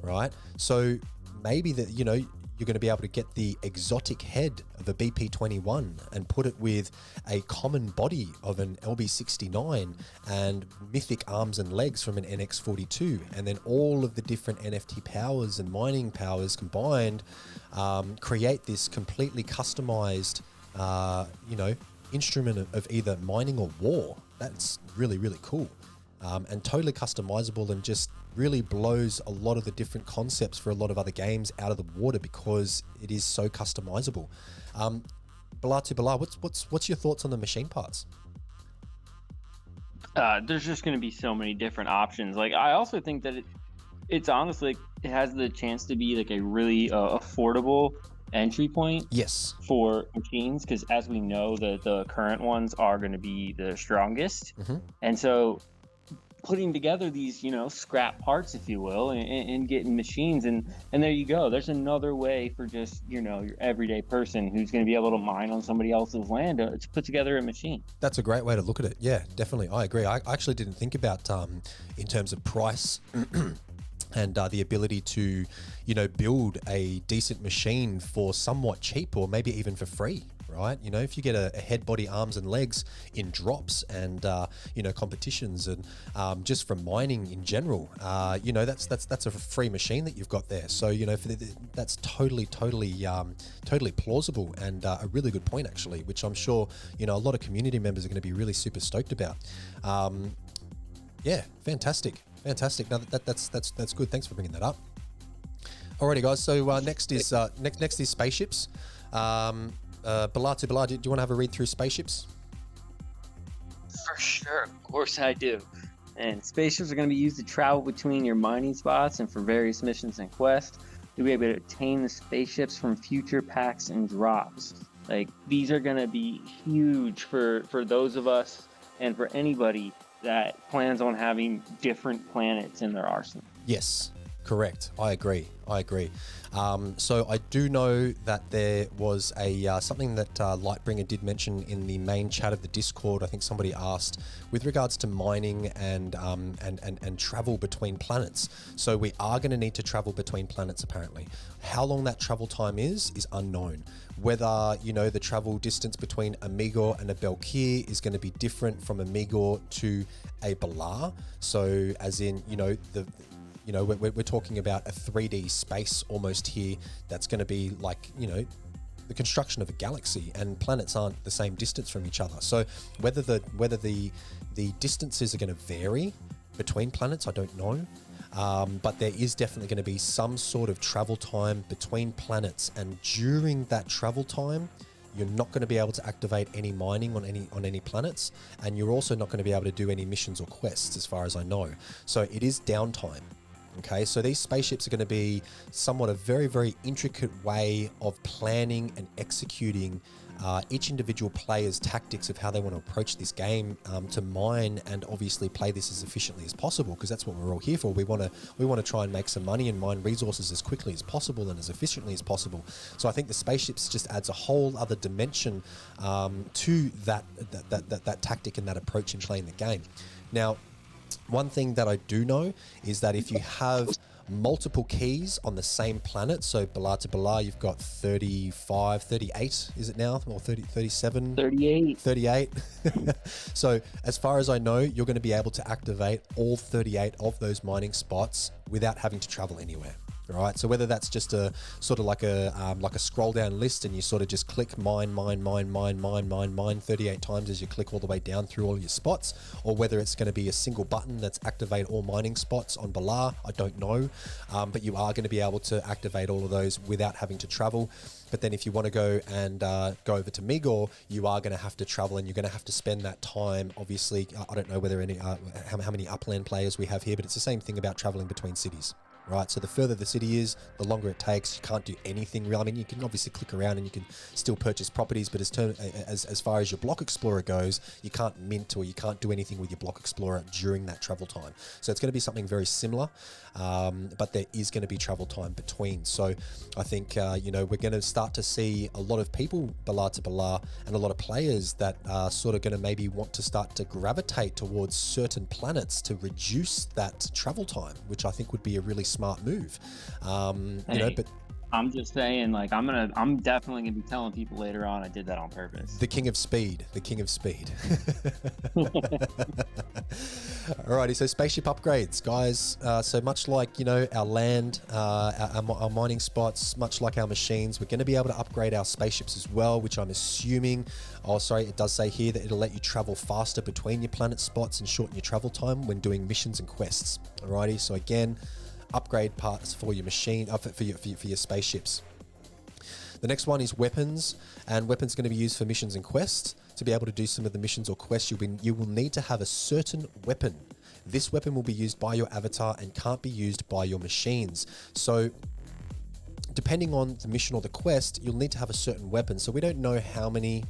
right? So maybe that, you know, you're going to be able to get the exotic head of a BP21 and put it with a common body of an LB69 and mythic arms and legs from an NX42, and then all of the different NFT powers and mining powers combined create this completely customized, you know, instrument of either mining or war. That's really, really cool, and totally customizable, and just really blows a lot of the different concepts for a lot of other games out of the water because it is so customizable. Belar to Belar, what's your thoughts on the machine parts? There's just going to be so many different options. Like, I also think that it's honestly, it has the chance to be like a really affordable entry point, yes, for machines, because as we know, the current ones are going to be the strongest. And so putting together these, you know, scrap parts, if you will, and getting machines, and there you go. There's another way for just, you know, your everyday person who's going to be able to mine on somebody else's land to put together a machine. That's a great way to look at it. Yeah, definitely. I agree. I actually didn't think about in terms of price and the ability to, you know, build a decent machine for somewhat cheap, or maybe even for free, right? You know, if you get a head, body, arms, and legs in drops and you know, competitions, and just from mining in general, you know, that's a free machine that you've got there. So, you know, that's totally plausible, and a really good point actually, which I'm sure, you know, a lot of community members are going to be really super stoked about. Yeah, fantastic. Now that's good. Thanks for bringing that up. Alrighty, guys. So next is spaceships. Belar to Belar, do you want to have a read through spaceships? For sure, of course I do. And spaceships are going to be used to travel between your mining spots and for various missions and quests. You'll be able to obtain the spaceships from future packs and drops. Like, these are going to be huge for those of us and for anybody that plans on having different planets in their arsenal. Yes, correct. I agree. So I do know that there was a something that Lightbringer did mention in the main chat of the Discord. I think somebody asked with regards to mining and travel between planets. So we are going to need to travel between planets apparently. How long that travel time is unknown. Whether, you know, the travel distance between a Migor and a Belkir is going to be different from a Migor to a Belar. So as in, you know, you know, we're talking about a 3D space almost here. That's going to be like, you know, the construction of a galaxy, and planets aren't the same distance from each other. So whether the distances are going to vary between planets, I don't know. But there is definitely going to be some sort of travel time between planets, and during that travel time, you're not going to be able to activate any mining on any planets, and you're also not going to be able to do any missions or quests, as far as I know. So it is downtime. Okay, so these spaceships are going to be somewhat a very, very intricate way of planning and executing each individual player's tactics of how they want to approach this game to mine and obviously play this as efficiently as possible, because that's what we're all here for. We want to try and make some money and mine resources as quickly as possible and as efficiently as possible. So I think the spaceships just adds a whole other dimension to that tactic and that approach in playing the game. Now, one thing that I do know is that if you have multiple keys on the same planet, so Belar to Belar, you've got 35, 38, is it now? Or 30, 37? 38. 38. So as far as I know, you're going to be able to activate all 38 of those mining spots without having to travel anywhere. Right, so whether that's just a sort of like a scroll down list, and you sort of just click mine 38 times as you click all the way down through all your spots, or whether it's going to be a single button that's activate all mining spots on Belar, I don't know, but you are going to be able to activate all of those without having to travel. But then if you want to go and go over to Migor, you are going to have to travel, and you're going to have to spend that time. Obviously, I don't know whether any how many upland players we have here, but it's the same thing about traveling between cities. Right, so the further the city is, the longer it takes. You can't do anything real. I mean, you can obviously click around and you can still purchase properties, but as far as your block explorer goes, you can't mint or you can't do anything with your block explorer during that travel time. So it's going to be something very similar, but there is going to be travel time between. So I think we're going to start to see a lot of people Belar to Belar, and a lot of players that are sort of going to maybe want to start to gravitate towards certain planets to reduce that travel time, which I think would be a really smart move. But I'm just saying, like, I'm definitely gonna be telling people later on I did that on purpose. The king of speed. Alrighty, so spaceship upgrades, guys. So much like our land, our mining spots, much like our machines, we're going to be able to upgrade our spaceships as well, which I'm assuming. Oh, sorry, it does say here that it'll let you travel faster between your planet spots and shorten your travel time when doing missions and quests. Alrighty, so again, upgrade parts for your machine, for your spaceships. The next one is weapons, and weapons are going to be used for missions and quests. To be able to do some of the missions or quests, you will need to have a certain weapon. This weapon will be used by your avatar and can't be used by your machines. So depending on the mission or the quest, you'll need to have a certain weapon. So we don't know how many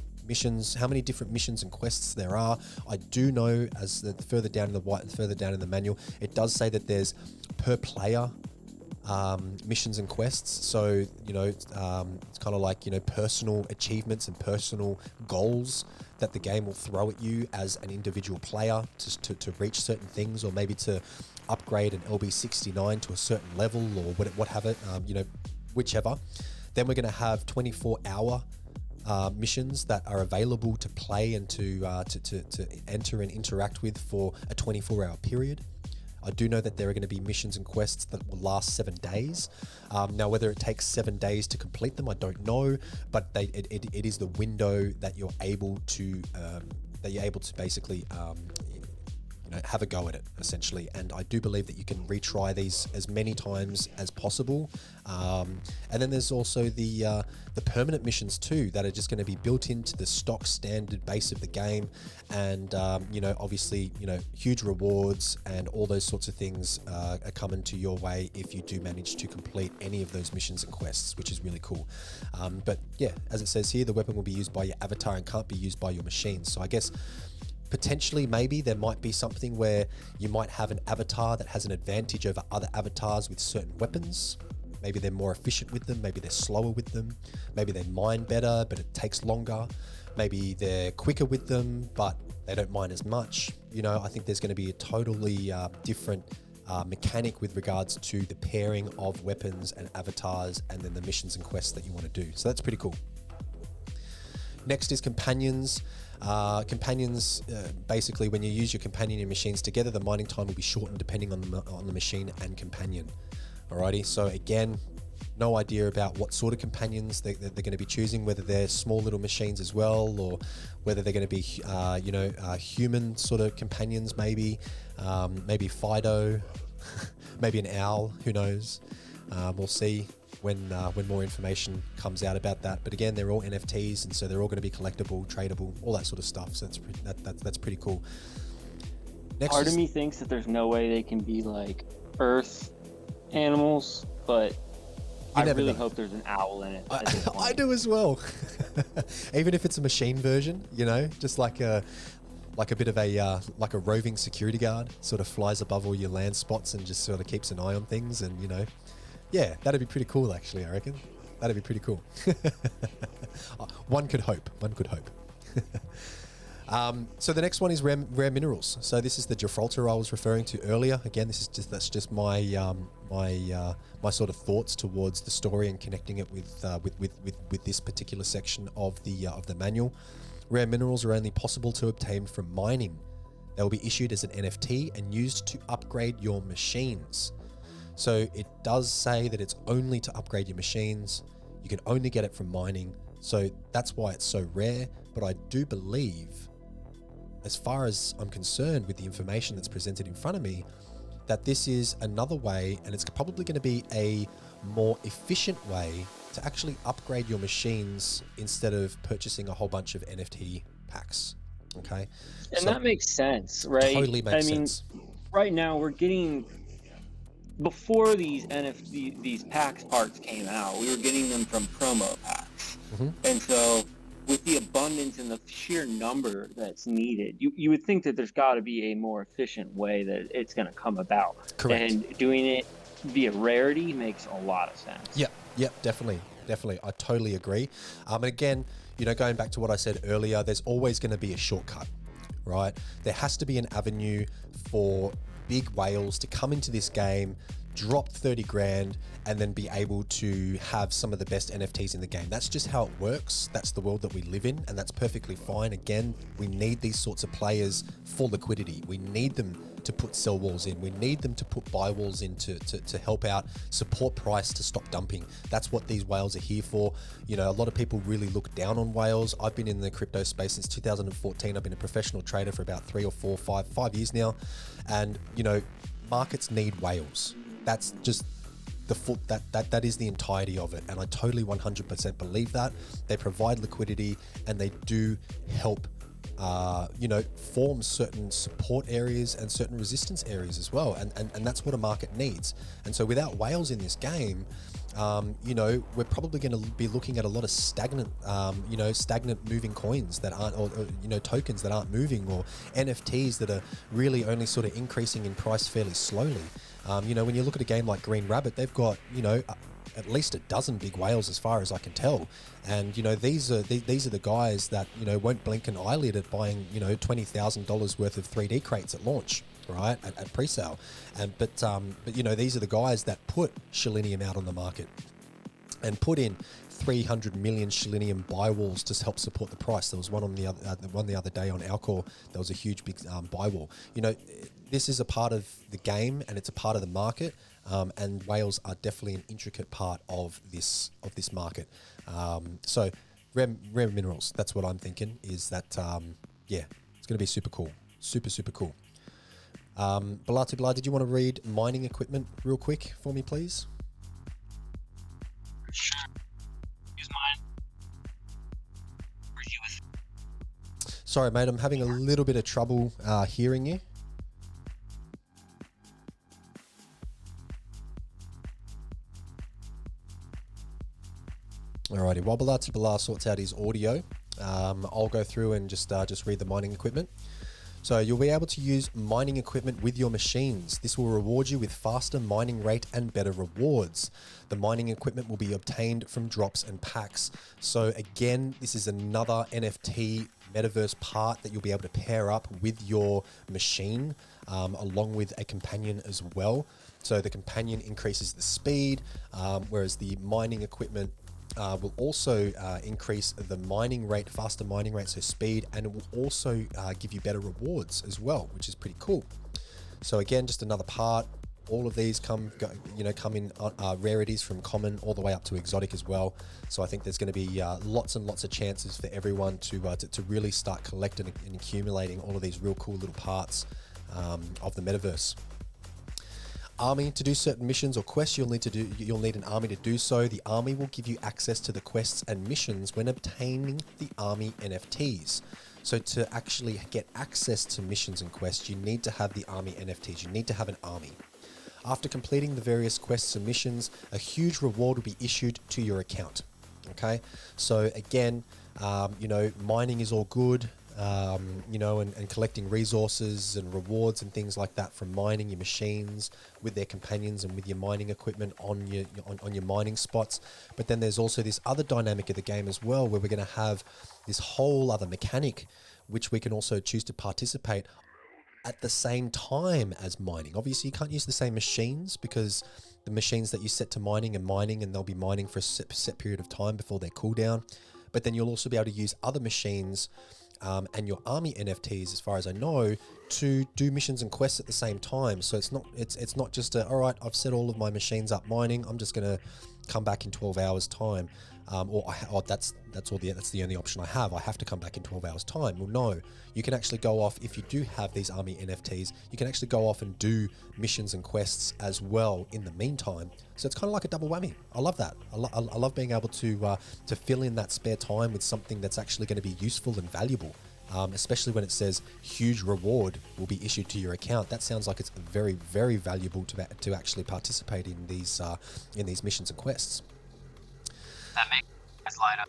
different missions and quests there are. I do know, as further down in the manual, it does say that there's per player missions and quests. So it's kind of like personal achievements and personal goals that the game will throw at you as an individual player to reach certain things, or maybe to upgrade an LB69 to a certain level, or what have it, whichever. Then we're going to have 24-hour missions that are available to play and to enter and interact with for a 24-hour period. I do know that there are going to be missions and quests that will last 7 days. Now, whether it takes 7 days to complete them, I don't know, but it is the window that you're able to basically have a go at it, essentially. And I do believe that you can retry these as many times as possible. And then there's also the permanent missions too, that are just going to be built into the stock standard base of the game. And obviously, huge rewards and all those sorts of things are coming to your way if you do manage to complete any of those missions and quests, which is really cool. But yeah, as it says here, the weapon will be used by your avatar and can't be used by your machine. So I guess potentially, maybe there might be something where you might have an avatar that has an advantage over other avatars with certain weapons. Maybe they're more efficient with them, maybe they're slower with them, maybe they mine better but it takes longer, maybe they're quicker with them but they don't mine as much. I think there's going to be a totally different mechanic with regards to the pairing of weapons and avatars, and then the missions and quests that you want to do. So that's pretty cool. Next is companions. Basically, when you use your companion and machines together, the mining time will be shortened depending on the machine and companion. Alrighty, so again, no idea about what sort of companions they're going to be choosing, whether they're small little machines as well, or whether they're going to be human sort of companions, maybe Fido, maybe an owl, who knows. We'll see when more information comes out about that. But again, they're all NFTs, and so they're all going to be collectible, tradable, all that sort of stuff. So that's pretty cool. Next, part of me thinks that there's no way they can be like Earth animals, but I really hope there's an owl in it. I do as well. Even if it's a machine version, just like a bit of a roving security guard, sort of flies above all your land spots and just sort of keeps an eye on things, and yeah, that'd be pretty cool, actually, I reckon. That'd be pretty cool. One could hope. So the next one is rare minerals. So this is the Gibraltar I was referring to earlier. Again, that's just my my sort of thoughts towards the story and connecting it with this particular section of the manual. Rare minerals are only possible to obtain from mining. They will be issued as an NFT and used to upgrade your machines. So it does say that it's only to upgrade your machines. You can only get it from mining. So that's why it's so rare. But I do believe, as far as I'm concerned with the information that's presented in front of me, that this is another way, and it's probably going to be a more efficient way to actually upgrade your machines instead of purchasing a whole bunch of NFT packs. Okay. And So that makes sense, right? totally makes sense. Right now we're getting, before these NFT, these packs parts came out, we were getting them from promo packs. And so with the abundance and the sheer number that's needed, you would think that there's got to be a more efficient way that it's going to come about. Correct. And doing it via rarity makes a lot of sense. Yep, definitely. I totally agree. And again, going back to what I said earlier, there's always going to be a shortcut, right? There has to be an avenue for big whales to come into this game, drop 30 grand, and then be able to have some of the best NFTs in the game. That's just how it works. That's the world that we live in, and that's perfectly fine. Again, we need these sorts of players for liquidity. We need them to put sell walls in. We need them to put buy walls in to help out, support price to stop dumping. That's what these whales are here for. A lot of people really look down on whales. I've been in the crypto space since 2014. I've been a professional trader for about 3 or 4, 5 years now. And, markets need whales. That's just that is the entirety of it, and I totally 100% believe that. They provide liquidity, and they do help form certain support areas and certain resistance areas as well, and that's what a market needs. And so without whales in this game, we're probably going to be looking at a lot of stagnant moving coins that aren't, or tokens that aren't moving, or NFTs that are really only sort of increasing in price fairly slowly. When you look at a game like Green Rabbit, they've got, at least a dozen big whales as far as I can tell. And, these are the guys that, won't blink an eyelid at buying, $20,000 worth of 3D crates at launch, right? At pre-sale. But these are the guys that put Shillinium out on the market and put in 300 million Shillinium buy walls to help support the price. There was one on the other day on Alcor. There was a huge big buy wall. This is a part of the game, and it's a part of the market. And whales are definitely an intricate part of this market. So rare minerals, that's what I'm thinking, is that, it's going to be super cool. Super cool. Belar, did you want to read mining equipment real quick for me, please? Sure. Use mine. Sorry, mate, I'm having a little bit of trouble hearing you. Alrighty, while Belar sorts out his audio, I'll go through and just read the mining equipment. So you'll be able to use mining equipment with your machines. This will reward you with faster mining rate and better rewards. The mining equipment will be obtained from drops and packs. So again, this is another NFT metaverse part that you'll be able to pair up with your machine, along with a companion as well. So the companion increases the speed, whereas the mining equipment will also increase the mining rate, faster mining rate, so speed, and it will also give you better rewards as well, which is pretty cool. So again, just another part. All of these come in rarities from common all the way up to exotic as well. So I think there's going to be lots and lots of chances for everyone to really start collecting and accumulating all of these real cool little parts of the metaverse. Army, to do certain missions or quests, you'll need an army to do so. The army will give you access to the quests and missions when obtaining the army NFTs. So to actually get access to missions and quests, you need to have the army NFTs. You need to have an army. After completing the various quests and missions, a huge reward will be issued to your account. Okay, so again, mining is all good. And collecting resources and rewards and things like that from mining your machines with their companions and with your mining equipment on your mining spots. But then there's also this other dynamic of the game as well, where we're going to have this whole other mechanic, which we can also choose to participate at the same time as mining. Obviously, you can't use the same machines, because the machines that you set to mining are mining, and they'll be mining for a set period of time before their cooldown. But then you'll also be able to use other machines and your army NFTs, as far as I know, to do missions and quests at the same time. So it's not just all right, I've set all of my machines up mining, I'm just going to come back in 12 hours time, that's the only option I have to come back in 12 hours time. Well, no, you can actually go off, if you do have these army NFTs, you can actually go off and do missions and quests as well in the meantime. So it's kind of like a double whammy. I love that. I love being able to fill in that spare time with something that's actually going to be useful and valuable. Especially when it says huge reward will be issued to your account. That sounds like it's very, very valuable to actually participate in these missions and quests. That makes us light up.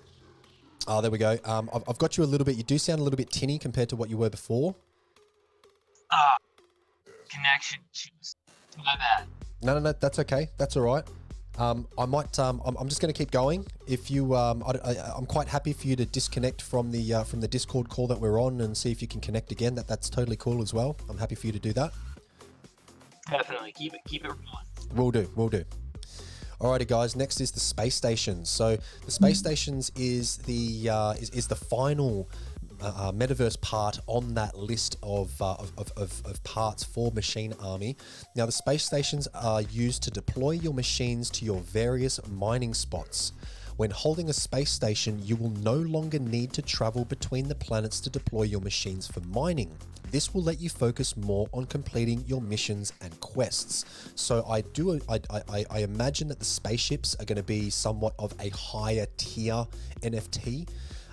Oh, there we go. I've got you a little bit. You do sound a little bit tinny compared to what you were before. Connection issues. My bad. No, that's okay. That's all right. I might. I'm just going to keep going. If you, I'm quite happy for you to disconnect from the Discord call that we're on and see if you can connect again. That's totally cool as well. I'm happy for you to do that. Definitely keep it rolling. Will do. Alrighty, guys. Next is the space stations. So the space stations is the final metaverse part on that list of parts for Machine Army. Now, the space stations are used to deploy your machines to your various mining spots. When holding a space station, you will no longer need to travel between the planets to deploy your machines for mining. This will let you focus more on completing your missions and quests. So I imagine that the spaceships are going to be somewhat of a higher tier NFT.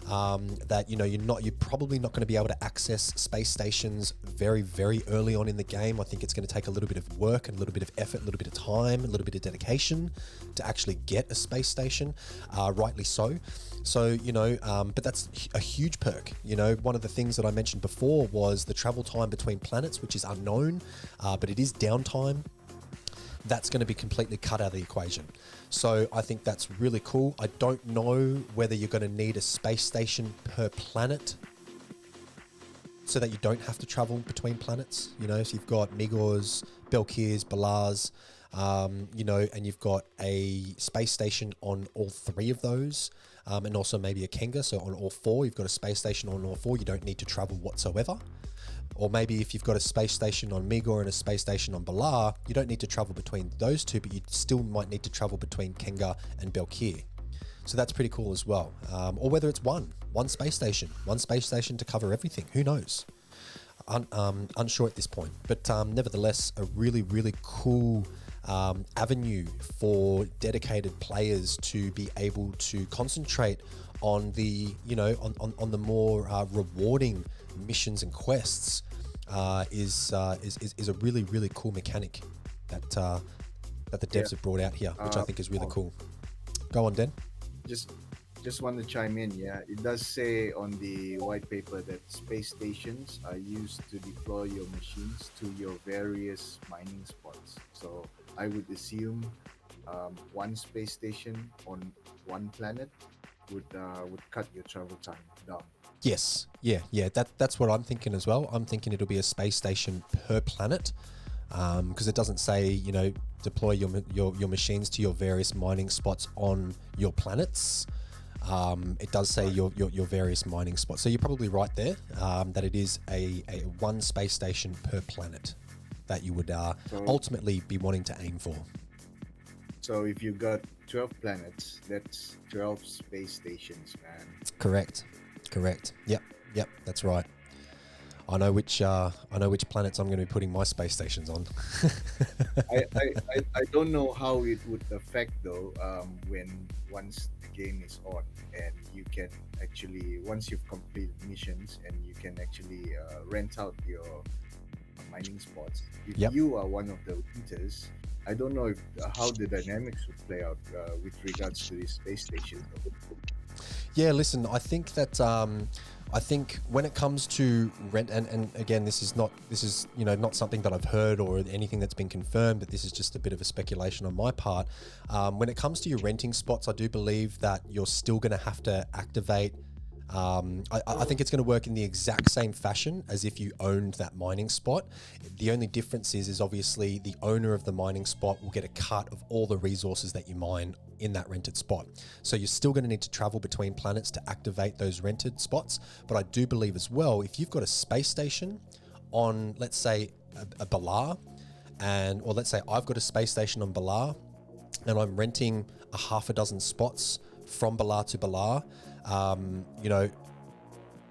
That you're probably not going to be able to access space stations very, very early on in the game. I think it's going to take a little bit of work and a little bit of effort, a little bit of time, a little bit of dedication to actually get a space station, rightly so. So, but that's a huge perk. One of the things that I mentioned before was the travel time between planets, which is unknown, but it is downtime. That's going to be completely cut out of the equation. So I think that's really cool. I don't know whether you're going to need a space station per planet so that you don't have to travel between planets. So you've got Migors, Belkirs, Belars, and you've got a space station on all three of those, and also maybe a Kenga. So on all four, you've got a space station on all four. You don't need to travel whatsoever. Or maybe if you've got a space station on Migor and a space station on Belar, you don't need to travel between those two, but you still might need to travel between Kenga and Belkir. So that's pretty cool as well. Or whether it's one space station to cover everything. Who knows? Unsure at this point. But nevertheless, a really, really cool avenue for dedicated players to be able to concentrate on the, on the more rewarding missions and quests is a really, really cool mechanic that the devs have brought out here, which I think is really cool. Go on, Den. Just want to chime in. Yeah, it does say on the white paper that space stations are used to deploy your machines to your various mining spots. So I would assume one space station on one planet would cut your travel time down. Yes, yeah. That's what I'm thinking as well. I'm thinking it'll be a space station per planet, because it doesn't say deploy your machines to your various mining spots on your planets. It does say your various mining spots. So you're probably right there, that it is a one space station per planet that you would ultimately be wanting to aim for. So if you got 12 planets, that's 12 space stations, man. Correct. Yep, that's right. I know which planets I'm going to be putting my space stations on. I don't know how it would affect though, once the game is on and you can actually, once you've completed missions and you can actually rent out your mining spots. If you are one of the hunters, I don't know how the dynamics would play out with regards to this space station. Yeah, listen, I think that I think when it comes to rent, and again, this is not something that I've heard or anything that's been confirmed, but this is just a bit of a speculation on my part. When it comes to your renting spots, I do believe that you're still going to have to activate I think it's going to work in the exact same fashion as if you owned that mining spot. The only difference is obviously the owner of the mining spot will get a cut of all the resources that you mine in that rented spot. So you're still going to need to travel between planets to activate those rented spots. But I do believe as well, if you've got a space station on, let's say, a Belar, or let's say I've got a space station on Belar, and I'm renting a half a dozen spots from Belar to Belar, you know,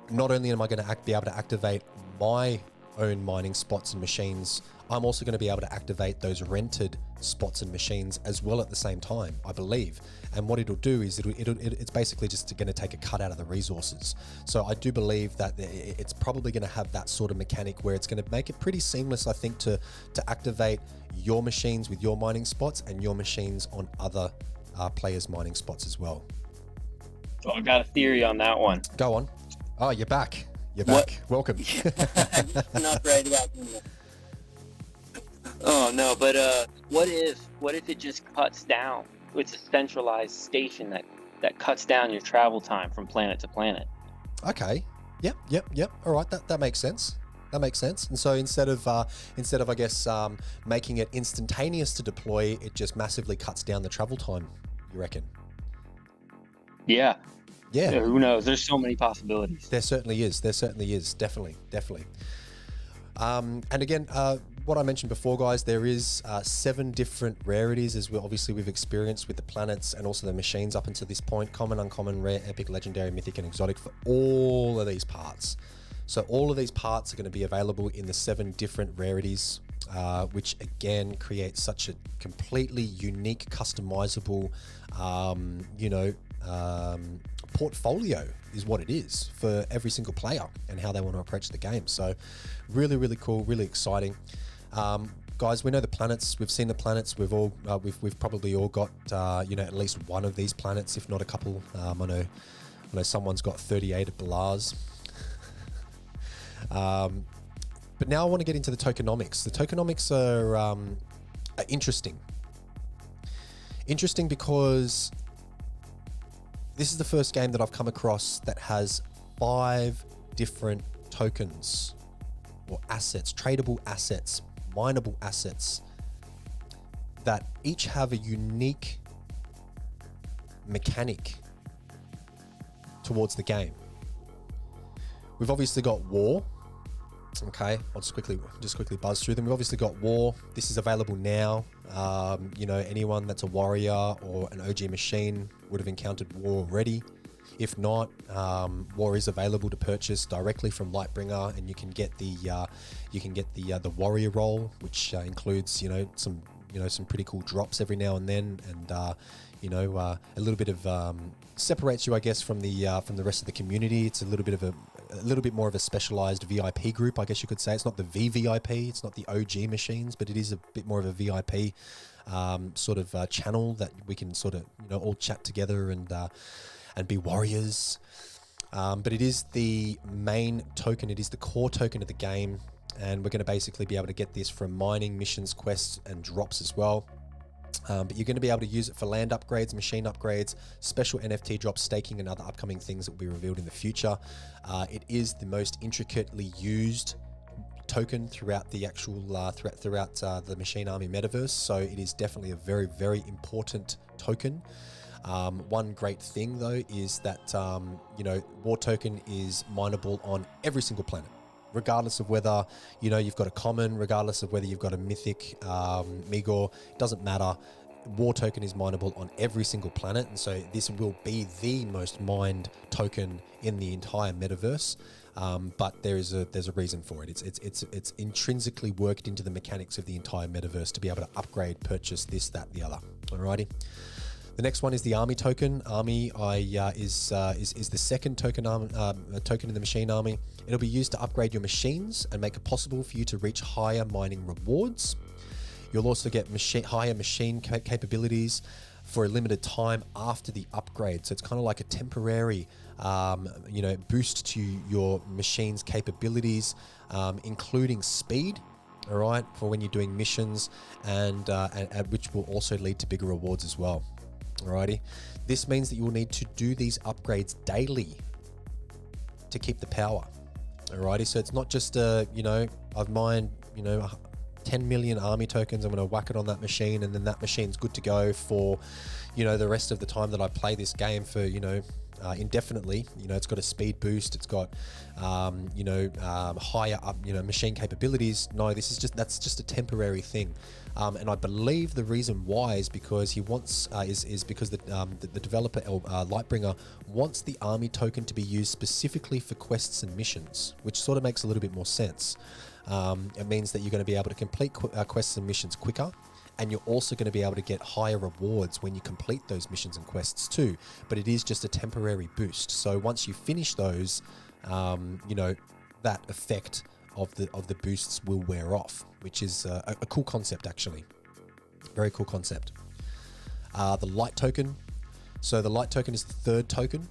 not only am I going to be able to activate my own mining spots and machines, I'm also going to be able to activate those rented spots and machines as well at the same time, I believe. And what it'll do is it's basically just going to take a cut out of the resources. So I do believe that it's probably going to have that sort of mechanic where it's going to make it pretty seamless, I think, to activate your machines with your mining spots and your machines on other players' mining spots as well. So I got a theory on that one. Go on. Oh, you're back. You're back. Welcome. Not right about Oh no, but what if it just cuts down? It's a centralized station that cuts down your travel time from planet to planet. Okay. Yep. All right, that makes sense. That makes sense. And so instead of I guess making it instantaneous to deploy, it just massively cuts down the travel time, you reckon? Yeah. Yeah. Who knows? There's so many possibilities. There certainly is. Definitely. And again, what I mentioned before, guys, there is 7 different rarities, as we've experienced with the planets and also the machines up until this point: common, uncommon, rare, epic, legendary, mythic, and exotic for all of these parts. So all of these parts are going to be available in the 7 different rarities, which again creates such a completely unique, customizable, portfolio is what it is for every single player and how they want to approach the game. So really, really cool, really exciting. Guys, we know the planets. We've seen the planets. We've probably all got at least one of these planets, if not a couple. I know someone's got 38 at Belars. But now I want to get into the tokenomics. The tokenomics are interesting. Interesting because this is the first game that I've come across that has 5 different tokens or assets, tradable assets, mineable assets, that each have a unique mechanic towards the game. We've obviously got war. Okay, I'll just quickly buzz through them. We've obviously got war. This is available now. Anyone that's a warrior or an OG machine would have encountered war already. If not, war is available to purchase directly from Lightbringer, and you can get the warrior role, which includes some pretty cool drops every now and then, and a little bit of separates you, I guess, from the rest of the community. It's a little bit more of a specialized VIP group, I guess you could say. It's not the VVIP, it's not the OG machines, but it is a bit more of a VIP channel that we can all chat together and be warriors. But it is the main token, it is the core token of the game, and we're going to basically be able to get this from mining, missions, quests, and drops as well. But you're going to be able to use it for land upgrades, machine upgrades, special NFT drops, staking, and other upcoming things that will be revealed in the future. It is the most intricately used token throughout the actual throughout the Machine Army metaverse. So it is definitely a very, very important token. One great thing though is that war token is mineable on every single planet, regardless of whether you've got a common, regardless of whether you've got a mythic, Migor, it doesn't matter. War token is mineable on every single planet, and so this will be the most mined token in the entire metaverse. But there's a reason for it. It's intrinsically worked into the mechanics of the entire metaverse to be able to upgrade, purchase this, that, the other. Alrighty. The next one is the army token. Army is the second token in the machine army. It'll be used to upgrade your machines and make it possible for you to reach higher mining rewards. You'll also get higher machine capabilities for a limited time after the upgrade. So it's kind of like a temporary boost to your machine's capabilities, including speed. All right, for when you're doing missions, and which will also lead to bigger rewards as well. Alrighty, this means that you will need to do these upgrades daily. to keep the power. Alrighty, so it's not just I've mined 10 million army tokens. I'm going to whack it on that machine, and then that machine's good to go for the rest of the time that I play this game for indefinitely. It's got a speed boost, it's got higher up machine capabilities. No, that's just a temporary thing, and I believe the reason why is because he wants is because the developer Lightbringer wants the army token to be used specifically for quests and missions, which sort of makes a little bit more sense. It means that you're going to be able to complete quests and missions quicker, and you're also going to be able to get higher rewards when you complete those missions and quests too. But it is just a temporary boost. So once you finish those, that effect of the boosts will wear off, which is a cool concept actually. Very cool concept. The light token. So the light token is the third token.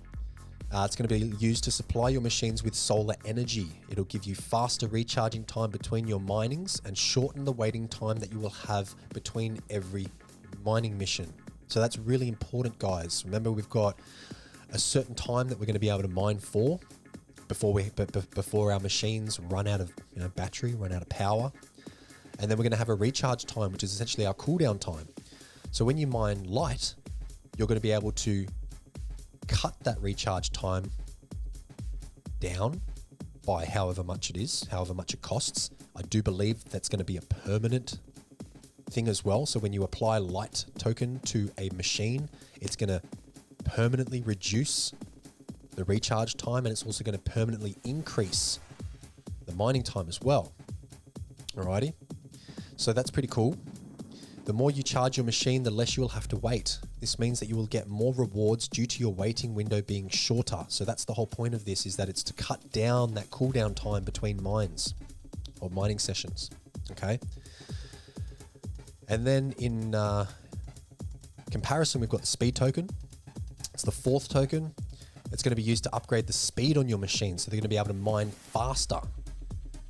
It's going to be used to supply your machines with solar energy. It'll give you faster recharging time between your minings and shorten the waiting time that you will have between every mining mission. So that's really important, guys. Remember, we've got a certain time that we're going to be able to mine for before our machines run out of battery, run out of power. And then we're going to have a recharge time, which is essentially our cooldown time. So when you mine light, you're going to be able to cut that recharge time down by however much it is, however much it costs. I do believe that's going to be a permanent thing as well. So when you apply light token to a machine, it's going to permanently reduce the recharge time, and it's also going to permanently increase the mining time as well. Alrighty. So that's pretty cool. The more you charge your machine, the less you will have to wait. This means that you will get more rewards due to your waiting window being shorter. So that's the whole point of this, is that it's to cut down that cooldown time between mines or mining sessions. Okay. And then in comparison, we've got the speed token. It's the fourth token. It's going to be used to upgrade the speed on your machine. So they're going to be able to mine faster.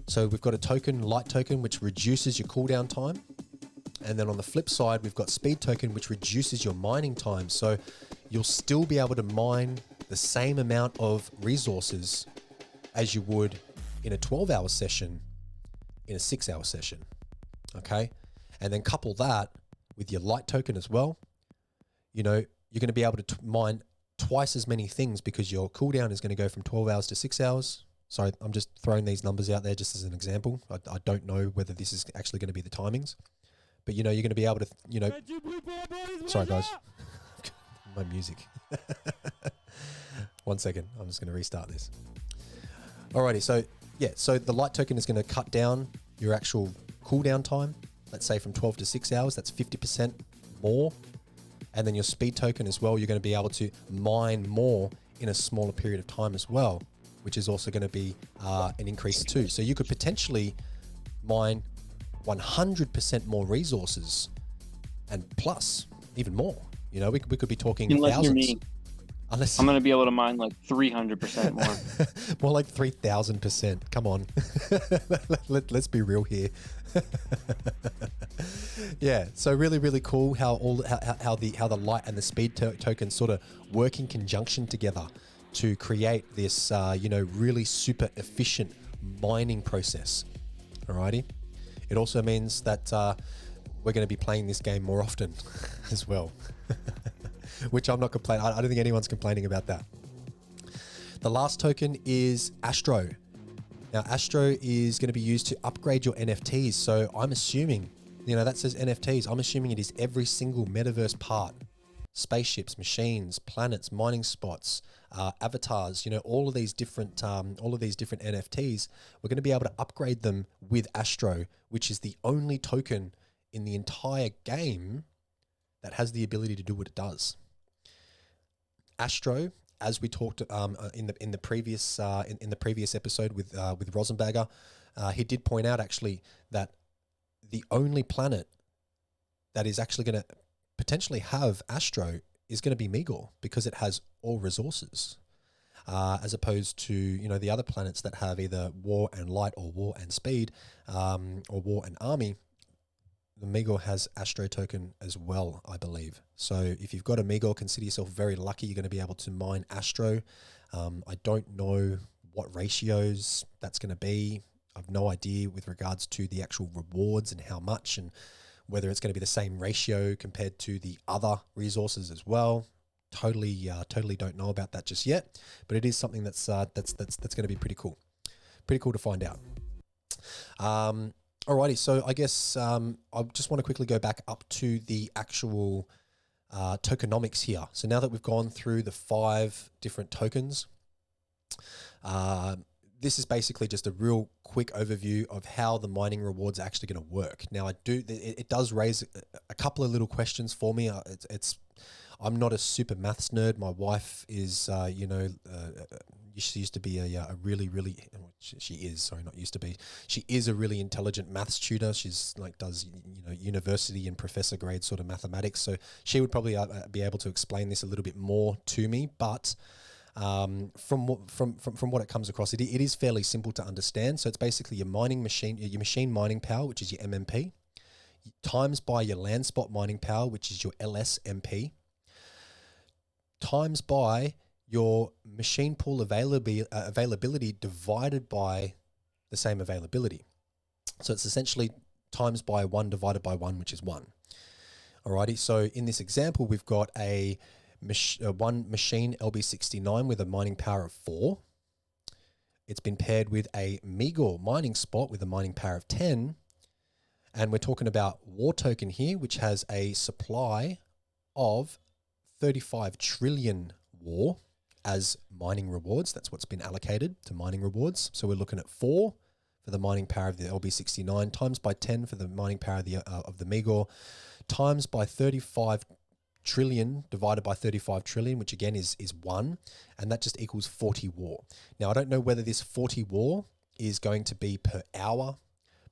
So we've got a token, light token, which reduces your cooldown time. And then on the flip side, we've got speed token, which reduces your mining time. So you'll still be able to mine the same amount of resources as you would in a 12-hour session in a 6-hour session. Okay. And then couple that with your light token as well. You're going to be able to mine twice as many things because your cooldown is going to go from 12 hours to 6 hours. Sorry, I'm just throwing these numbers out there just as an example. I don't know whether this is actually going to be the timings. But you're going to be able to, sorry guys, my music. 1 second, I'm just going to restart this. Alrighty, so the light token is going to cut down your actual cooldown time. Let's say from 12 to 6 hours, that's 50% more. And then your speed token as well, you're going to be able to mine more in a smaller period of time as well, which is also going to be an increase too. So you could potentially mine 100% more resources and plus even more. We could be talking unless thousands. You're me. Unless I'm going to be able to mine like 300% more. More like 3,000%. Come on. Let's be real here. Yeah, so really, really cool how the light and the speed token sort of work in conjunction together to create this really super efficient mining process. Alrighty. It also means that we're going to be playing this game more often as well, which I'm not complaining. I don't think anyone's complaining about that. The last token is Astro. Now, Astro is going to be used to upgrade your NFTs. So I'm assuming, that says NFTs. I'm assuming it is every single metaverse part. Spaceships, machines, planets, mining spots, avatars, all of these different NFTs. We're going to be able to upgrade them with Astro, which is the only token in the entire game that has the ability to do what it does. Astro, as we talked in the previous episode with Rosenberger, he did point out actually that the only planet that is actually going to potentially have Astro is going to be Meagor, because it has all resources, as opposed to the other planets that have either war and light or war and speed, or war and army. The Meagor has Astro token as well, I believe. So if you've got a Meagor, consider yourself very lucky. You're going to be able to mine Astro. I don't know what ratios that's going to be. I've no idea with regards to the actual rewards and how much, and whether it's going to be the same ratio compared to the other resources as well. Totally don't know about that just yet, but it is something that's going to be pretty cool. Pretty cool to find out. Alrighty, so I guess I just want to quickly go back up to the actual tokenomics here. So now that we've gone through the 5 different tokens, this is basically just a real quick overview of how the mining rewards are actually going to work. Now, it does raise a couple of little questions for me. I'm not a super maths nerd. My wife is, she used to be a really, she is, sorry, not used to be. She is a really intelligent maths tutor. She's does university and professor grade sort of mathematics. So she would probably be able to explain this a little bit more to me. But from what it comes across, it is fairly simple to understand. So it's basically your machine mining power, which is your MMP, times by your land spot mining power, which is your LSMP, times by your machine pool availability divided by the same availability. So it's essentially times by 1 divided by 1, which is 1. Alrighty, so in this example, we've got one machine LB69 with a mining power of 4. It's been paired with a Meagor mining spot with a mining power of 10. And we're talking about War Token here, which has a supply of 35 trillion War as mining rewards. That's what's been allocated to mining rewards. So we're looking at 4 for the mining power of the LB69, times by 10 for the mining power of the Meagor, times by 35 trillion divided by 35 trillion, which again is 1, and that just equals 40 War. Now, I don't know whether this 40 War is going to be per hour,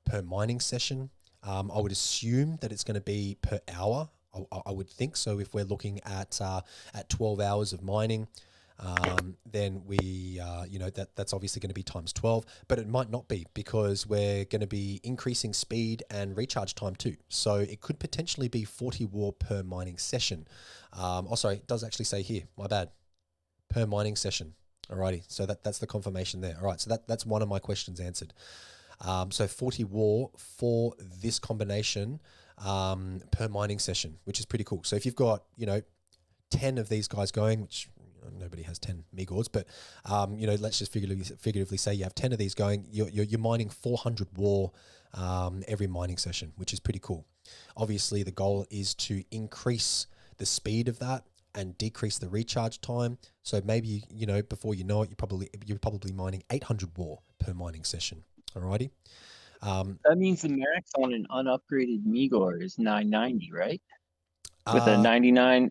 per mining session. I would assume that it's going to be per hour. I would think so. If we're looking at 12 hours of mining, then we, that's obviously going to be times 12, but it might not be, because we're going to be increasing speed and recharge time too. So it could potentially be 40 War per mining session. Sorry, it does actually say here, my bad, per mining session. Alrighty, so that's the confirmation there. All right, so that's one of my questions answered. So 40 War for this combination per mining session, which is pretty cool. So if you've got, 10 of these guys going, which nobody has 10 Meagors, but let's just figuratively say you have 10 of these going, you're mining 400 War every mining session, which is pretty cool. Obviously, the goal is to increase the speed of that and decrease the recharge time. So maybe, before you know it, you're probably mining 800 War per mining session. Alrighty. That means the max on an unupgraded Meagor is 990, right? With a 99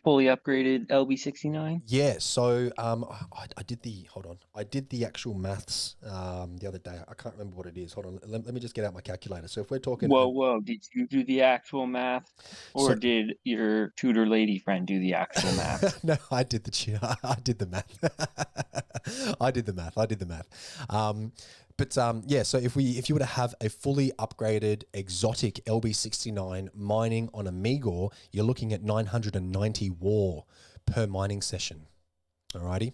fully upgraded LB69? Yeah, so I did the actual maths the other day. I can't remember what it is. Hold on, let me just get out my calculator. So if we're talking... Whoa, did you do the actual math? Or did your tutor lady friend do the actual math? No, I did the math. I did the math. Yeah, so if you were to have a fully upgraded exotic LB69 mining on a Meagor, you're looking at 990 War per mining session. Alrighty.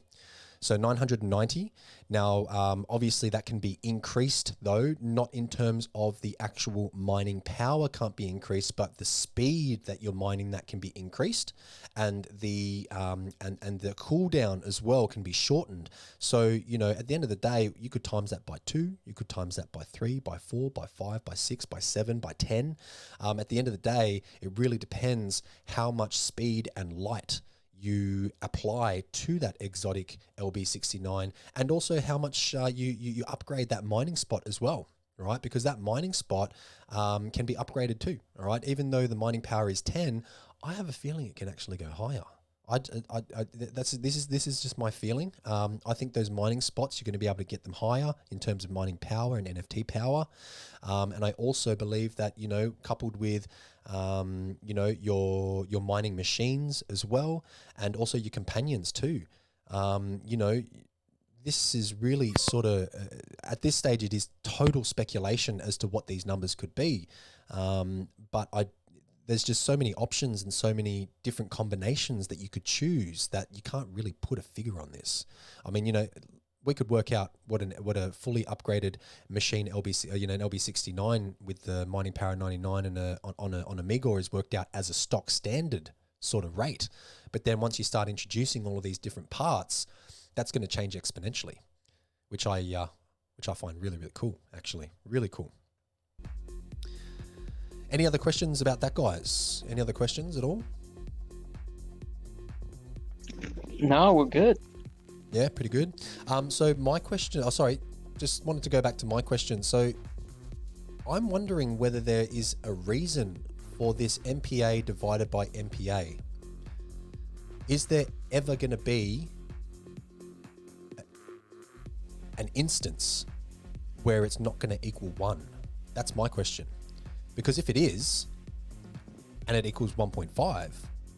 So 990. Now, obviously that can be increased though, not in terms of the actual mining power can't be increased, but the speed that you're mining that can be increased, and the cooldown as well can be shortened. So, at the end of the day, you could times that by 2, you could times that by 3, by 4, by 5, by 6, by 7, by 10. At the end of the day, it really depends how much speed and light you apply to that exotic LB69, and also how much you upgrade that mining spot as well, right? Because that mining spot can be upgraded too, all right? Even though the mining power is 10, I have a feeling it can actually go higher. This is just my feeling. I think those mining spots, you're going to be able to get them higher in terms of mining power and NFT power. And I also believe that, coupled with, your mining machines as well, and also your companions too. This is really sort of, at this stage, it is total speculation as to what these numbers could be. But there's just so many options and so many different combinations that you could choose that you can't really put a figure on this. I mean, we could work out what a fully upgraded machine LB, an LB69 with the mining power 99 and on a Megor is worked out as a stock standard sort of rate. But then once you start introducing all of these different parts, that's going to change exponentially, which I find really, really cool, actually. Really cool. Any other questions about that, guys? Any other questions at all? No, we're good. Yeah, pretty good. So my question, just wanted to go back to my question. So I'm wondering whether there is a reason for this MPA divided by MPA. Is there ever going to be an instance where it's not going to equal 1? That's my question. Because if it is, and it equals 1.5,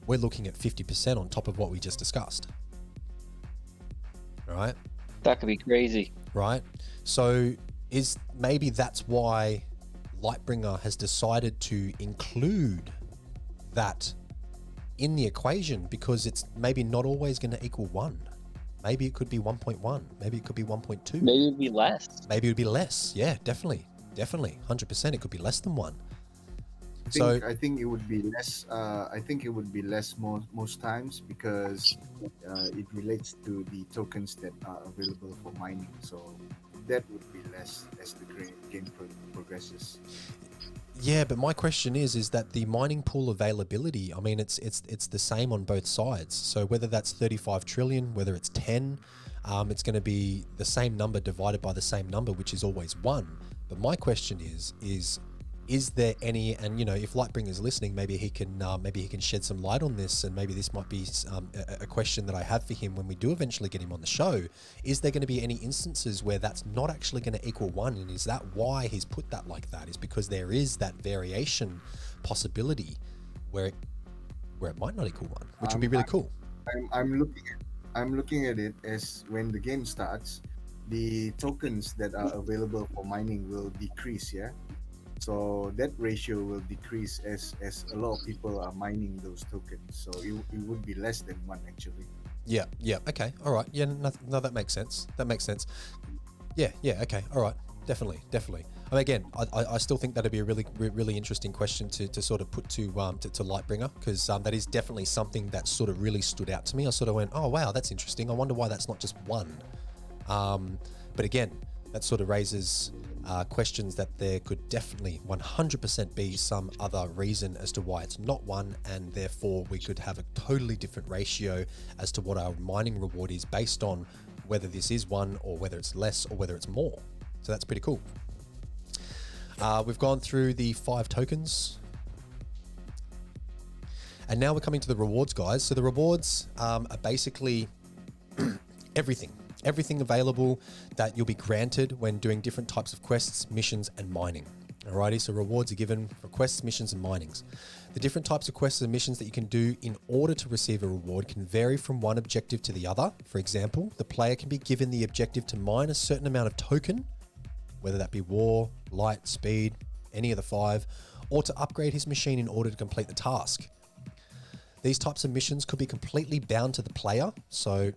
we're looking at 50% on top of what we just discussed. Right? That could be crazy. Right? So maybe that's why Lightbringer has decided to include that in the equation, because it's maybe not always going to equal 1. Maybe it could be 1.1. Maybe it could be 1.2. Maybe it'd be less. Maybe it would be less. Yeah, definitely. 100%. It could be less than 1. I think it would be less. I think it would be less most times, because it relates to the tokens that are available for mining. So that would be less as the game progresses. Yeah, but my question is that the mining pool availability, I mean, it's the same on both sides. So whether that's 35 trillion, whether it's 10, it's going to be the same number divided by the same number, which is always 1. But my question is there any, and if Lightbringer is listening, maybe he can shed some light on this, and maybe this might be a question that I have for him when we do eventually get him on the show. Is there going to be any instances where that's not actually going to equal 1, and is that why he's put that like that? Is because there is that variation possibility where it might not equal 1, which would be really cool. I'm looking at it as when the game starts, the tokens that are available for mining will decrease. Yeah. So that ratio will decrease as a lot of people are mining those tokens. So it would be less than 1 actually. Yeah. Okay. All right. Yeah. No, that makes sense. Yeah. Okay. All right. Definitely. I mean, again, I still think that'd be a really, really interesting question to sort of put to Lightbringer, because that is definitely something that sort of really stood out to me. I sort of went, oh wow, that's interesting. I wonder why that's not just 1. But again, that sort of raises questions that there could definitely 100% be some other reason as to why it's not 1, and therefore we could have a totally different ratio as to what our mining reward is based on whether this is 1 or whether it's less or whether it's more. So that's pretty cool. We've gone through the 5 tokens, and now we're coming to the rewards, guys. So the rewards are basically everything available that you'll be granted when doing different types of quests, missions, and mining. Alrighty, so rewards are given for quests, missions, and minings. The different types of quests and missions that you can do in order to receive a reward can vary from one objective to the other. For example, the player can be given the objective to mine a certain amount of token, whether that be war, light, speed, any of the 5, or to upgrade his machine in order to complete the task. These types of missions could be completely bound to the player, so,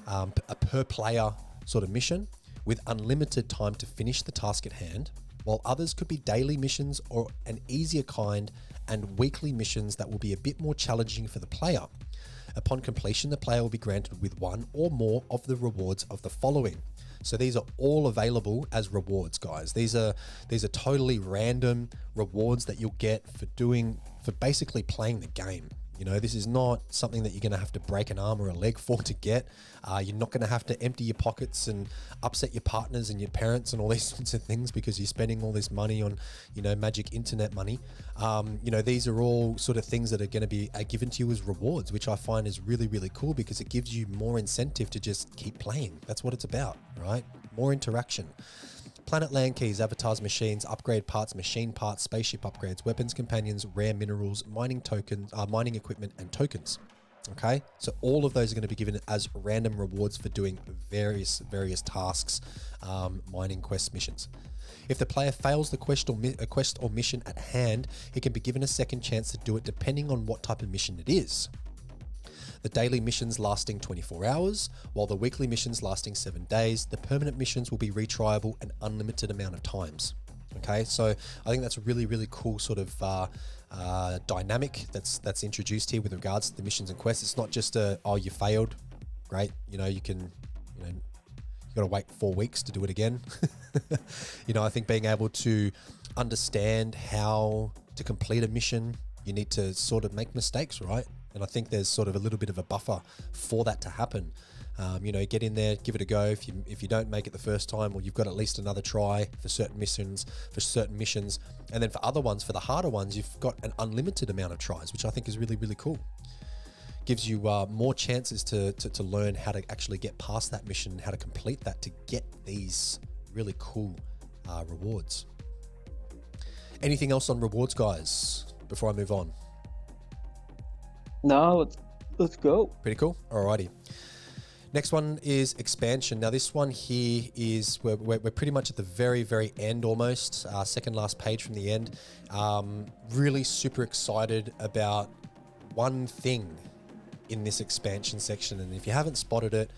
a per player sort of mission with unlimited time to finish the task at hand, while others could be daily missions or an easier kind and weekly missions that will be a bit more challenging for the player. Upon completion, the player will be granted with 1 or more of the rewards of the following. So these are all available as rewards, guys. These are totally random rewards that you'll get for basically playing the game. This is not something that you're going to have to break an arm or a leg for to get. You're not going to have to empty your pockets and upset your partners and your parents and all these sorts of things because you're spending all this money on, magic internet money. These are all sort of things that are going to be given to you as rewards, which I find is really, really cool because it gives you more incentive to just keep playing. That's what it's about, right? More interaction. Planet land keys, avatars, machines, upgrade parts, machine parts, spaceship upgrades, weapons, companions, rare minerals, mining tokens, mining equipment, and tokens. Okay, so all of those are going to be given as random rewards for doing various tasks, mining quests, missions. If the player fails the quest or mission at hand, he can be given a second chance to do it depending on what type of mission it is. The daily missions lasting 24 hours, while the weekly missions lasting 7 days. The permanent missions will be retryable an unlimited amount of times. Okay, so I think that's a really, really cool sort of dynamic that's introduced here with regards to the missions and quests. It's not just you failed, great. You got to wait 4 weeks to do it again. I think being able to understand how to complete a mission, you need to sort of make mistakes, right? And I think there's sort of a little bit of a buffer for that to happen. Get in there, give it a go. If you don't make it the first time, well, you've got at least another try for certain missions, and then for other ones, for the harder ones, you've got an unlimited amount of tries, which I think is really, really cool. Gives you more chances to learn how to actually get past that mission and how to complete that to get these really cool rewards. Anything else on rewards, guys, before I move on? No, let's go. Pretty cool. Alrighty. Next one is expansion. Now this one here is we're pretty much at the very, very end almost. Second last page from the end. Really super excited about one thing in this expansion section, and if you haven't spotted it,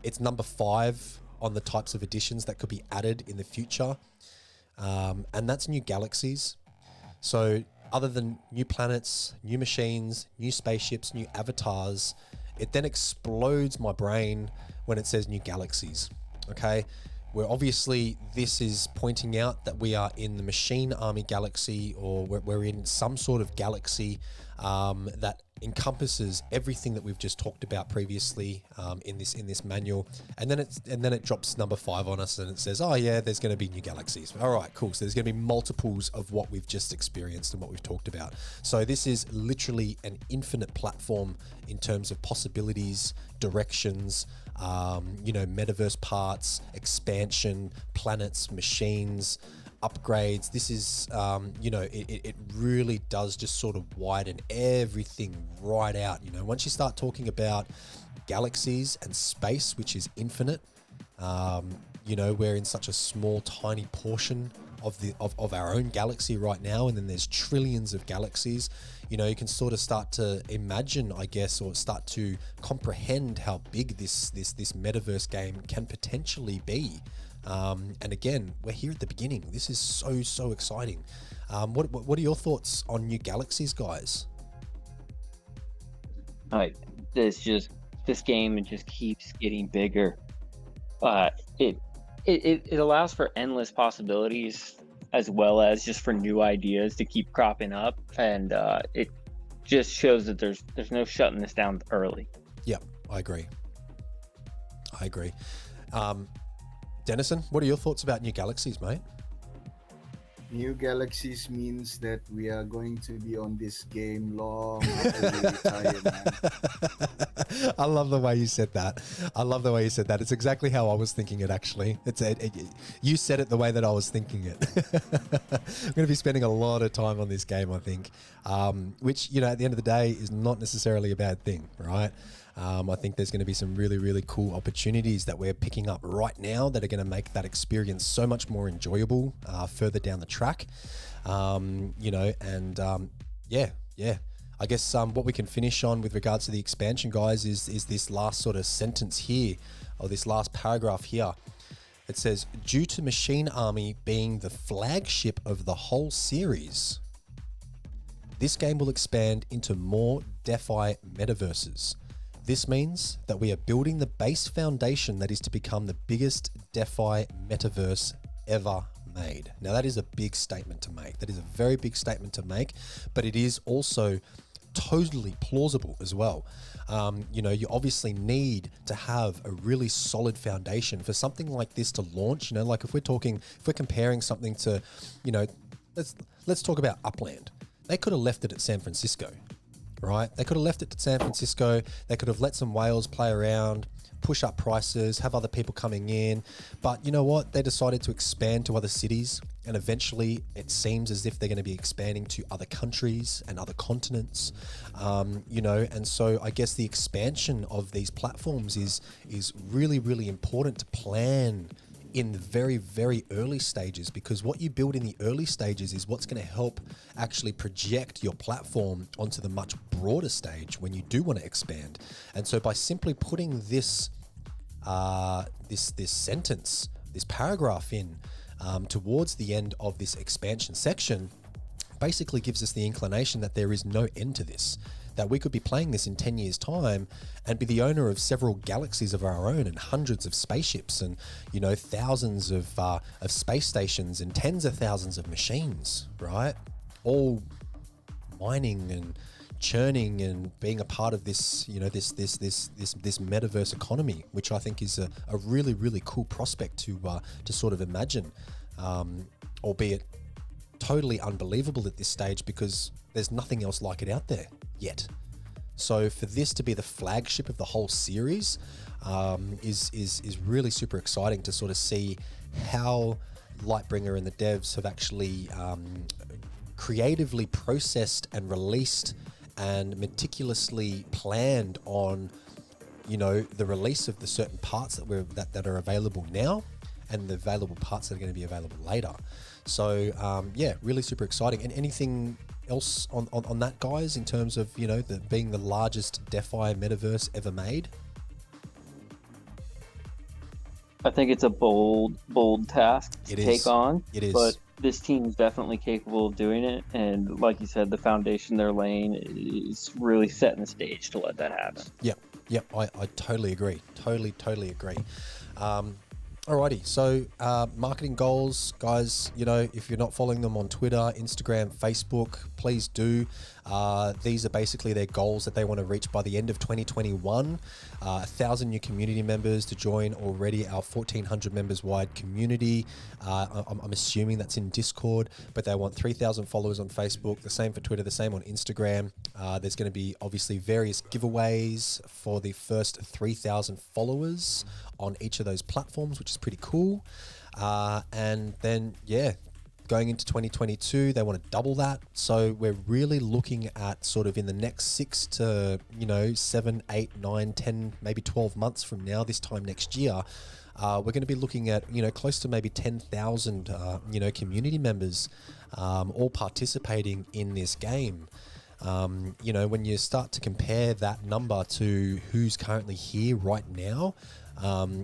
it's number 5 on the types of additions that could be added in the future, and that's new galaxies. So other than new planets, new machines, new spaceships, new avatars, it then explodes my brain when it says new galaxies. Okay, where obviously this is pointing out that we are in the Machine Army galaxy, or we're in some sort of galaxy that encompasses everything that we've just talked about previously in this manual, and then it drops number 5 on us, and it says, oh yeah, there's going to be new galaxies. All right, cool. So there's going to be multiples of what we've just experienced and what we've talked about. So this is literally an infinite platform in terms of possibilities, directions, metaverse parts, expansion, planets, machines, upgrades. This is, it really does just sort of widen everything right out. Once you start talking about galaxies and space, which is infinite, we're in such a small, tiny portion of our own galaxy right now, and then there's trillions of galaxies. You can sort of start to imagine, I guess, or start to comprehend how big this metaverse game can potentially be. And again, we're here at the beginning. This is so exciting. What are your thoughts on new galaxies, guys? All right, this game just keeps getting bigger. It allows for endless possibilities, as well as just for new ideas to keep cropping up, and it just shows that there's no shutting this down early. Yeah, I agree. Dennison, what are your thoughts about new galaxies, mate? New galaxies means that we are going to be on this game long after we retire, man. I love the way you said that. It's exactly how I was thinking it, actually. You said it the way that I was thinking it. I'm going to be spending a lot of time on this game, I think, which, at the end of the day is not necessarily a bad thing, right? I think there's going to be some really, really cool opportunities that we're picking up right now that are going to make that experience so much more enjoyable further down the track. Yeah. I guess what we can finish on with regards to the expansion, guys, is this last sort of sentence here, or this last paragraph here. It says, due to Machine Army being the flagship of the whole series, this game will expand into more DeFi metaverses. This means that we are building the base foundation that is to become the biggest DeFi metaverse ever made. Now, that is a big statement to make. That is a very big statement to make, but it is also totally plausible as well. You obviously need to have a really solid foundation for something like this to launch. Like if we're comparing something to, let's talk about Upland. They could have left it at San Francisco. Right? They could have left it to San Francisco. They could have let some whales play around, push up prices, have other people coming in. But you know what? They decided to expand to other cities, and eventually it seems as if they're going to be expanding to other countries and other continents. And so I guess the expansion of these platforms is really, really important to plan in the very, very early stages, because what you build in the early stages is what's going to help actually project your platform onto the much broader stage when you do want to expand. And so by simply putting this this sentence, this paragraph in towards the end of this expansion section, basically gives us the inclination that there is no end to this, that we could be playing this in 10 years time and be the owner of several galaxies of our own and hundreds of spaceships and, you know, thousands of space stations and tens of thousands of machines, right? All mining and churning and being a part of this, you know, this metaverse economy, which I think is a really, really cool prospect to sort of imagine, albeit totally unbelievable at this stage because there's nothing else like it out there yet. So for this to be the flagship of the whole series is really super exciting to sort of see how Lightbringer and the devs have actually creatively processed and released and meticulously planned on, you know, the release of the certain parts that are available now and the available parts that are going to be available later. So yeah, really super exciting. And anything else on that, guys, in terms of, you know, being the largest DeFi metaverse ever made? I think it's a bold task to take on. It is. But this team is definitely capable of doing it. And like you said, the foundation they're laying is really setting the stage to let that happen. Yep, I totally agree. Totally agree. Alrighty, so marketing goals, guys, you know, if you're not following them on Twitter, Instagram, Facebook, please do. These are basically their goals that they want to reach by the end of 2021. 1,000 new community members to join already our 1,400 members wide community. I'm assuming that's in Discord, but they want 3,000 followers on Facebook, the same for Twitter, the same on Instagram. There's going to be obviously various giveaways for the first 3,000 followers on each of those platforms, which is pretty cool. And then, yeah, going into 2022, they want to double that. So we're really looking at sort of in the next 6 to, you know, 7, 8, 9, 10, maybe 12 months from now, this time next year, we're going to be looking at, you know, close to maybe 10,000, you know, community members all participating in this game. You know, when you start to compare that number to who's currently here right now,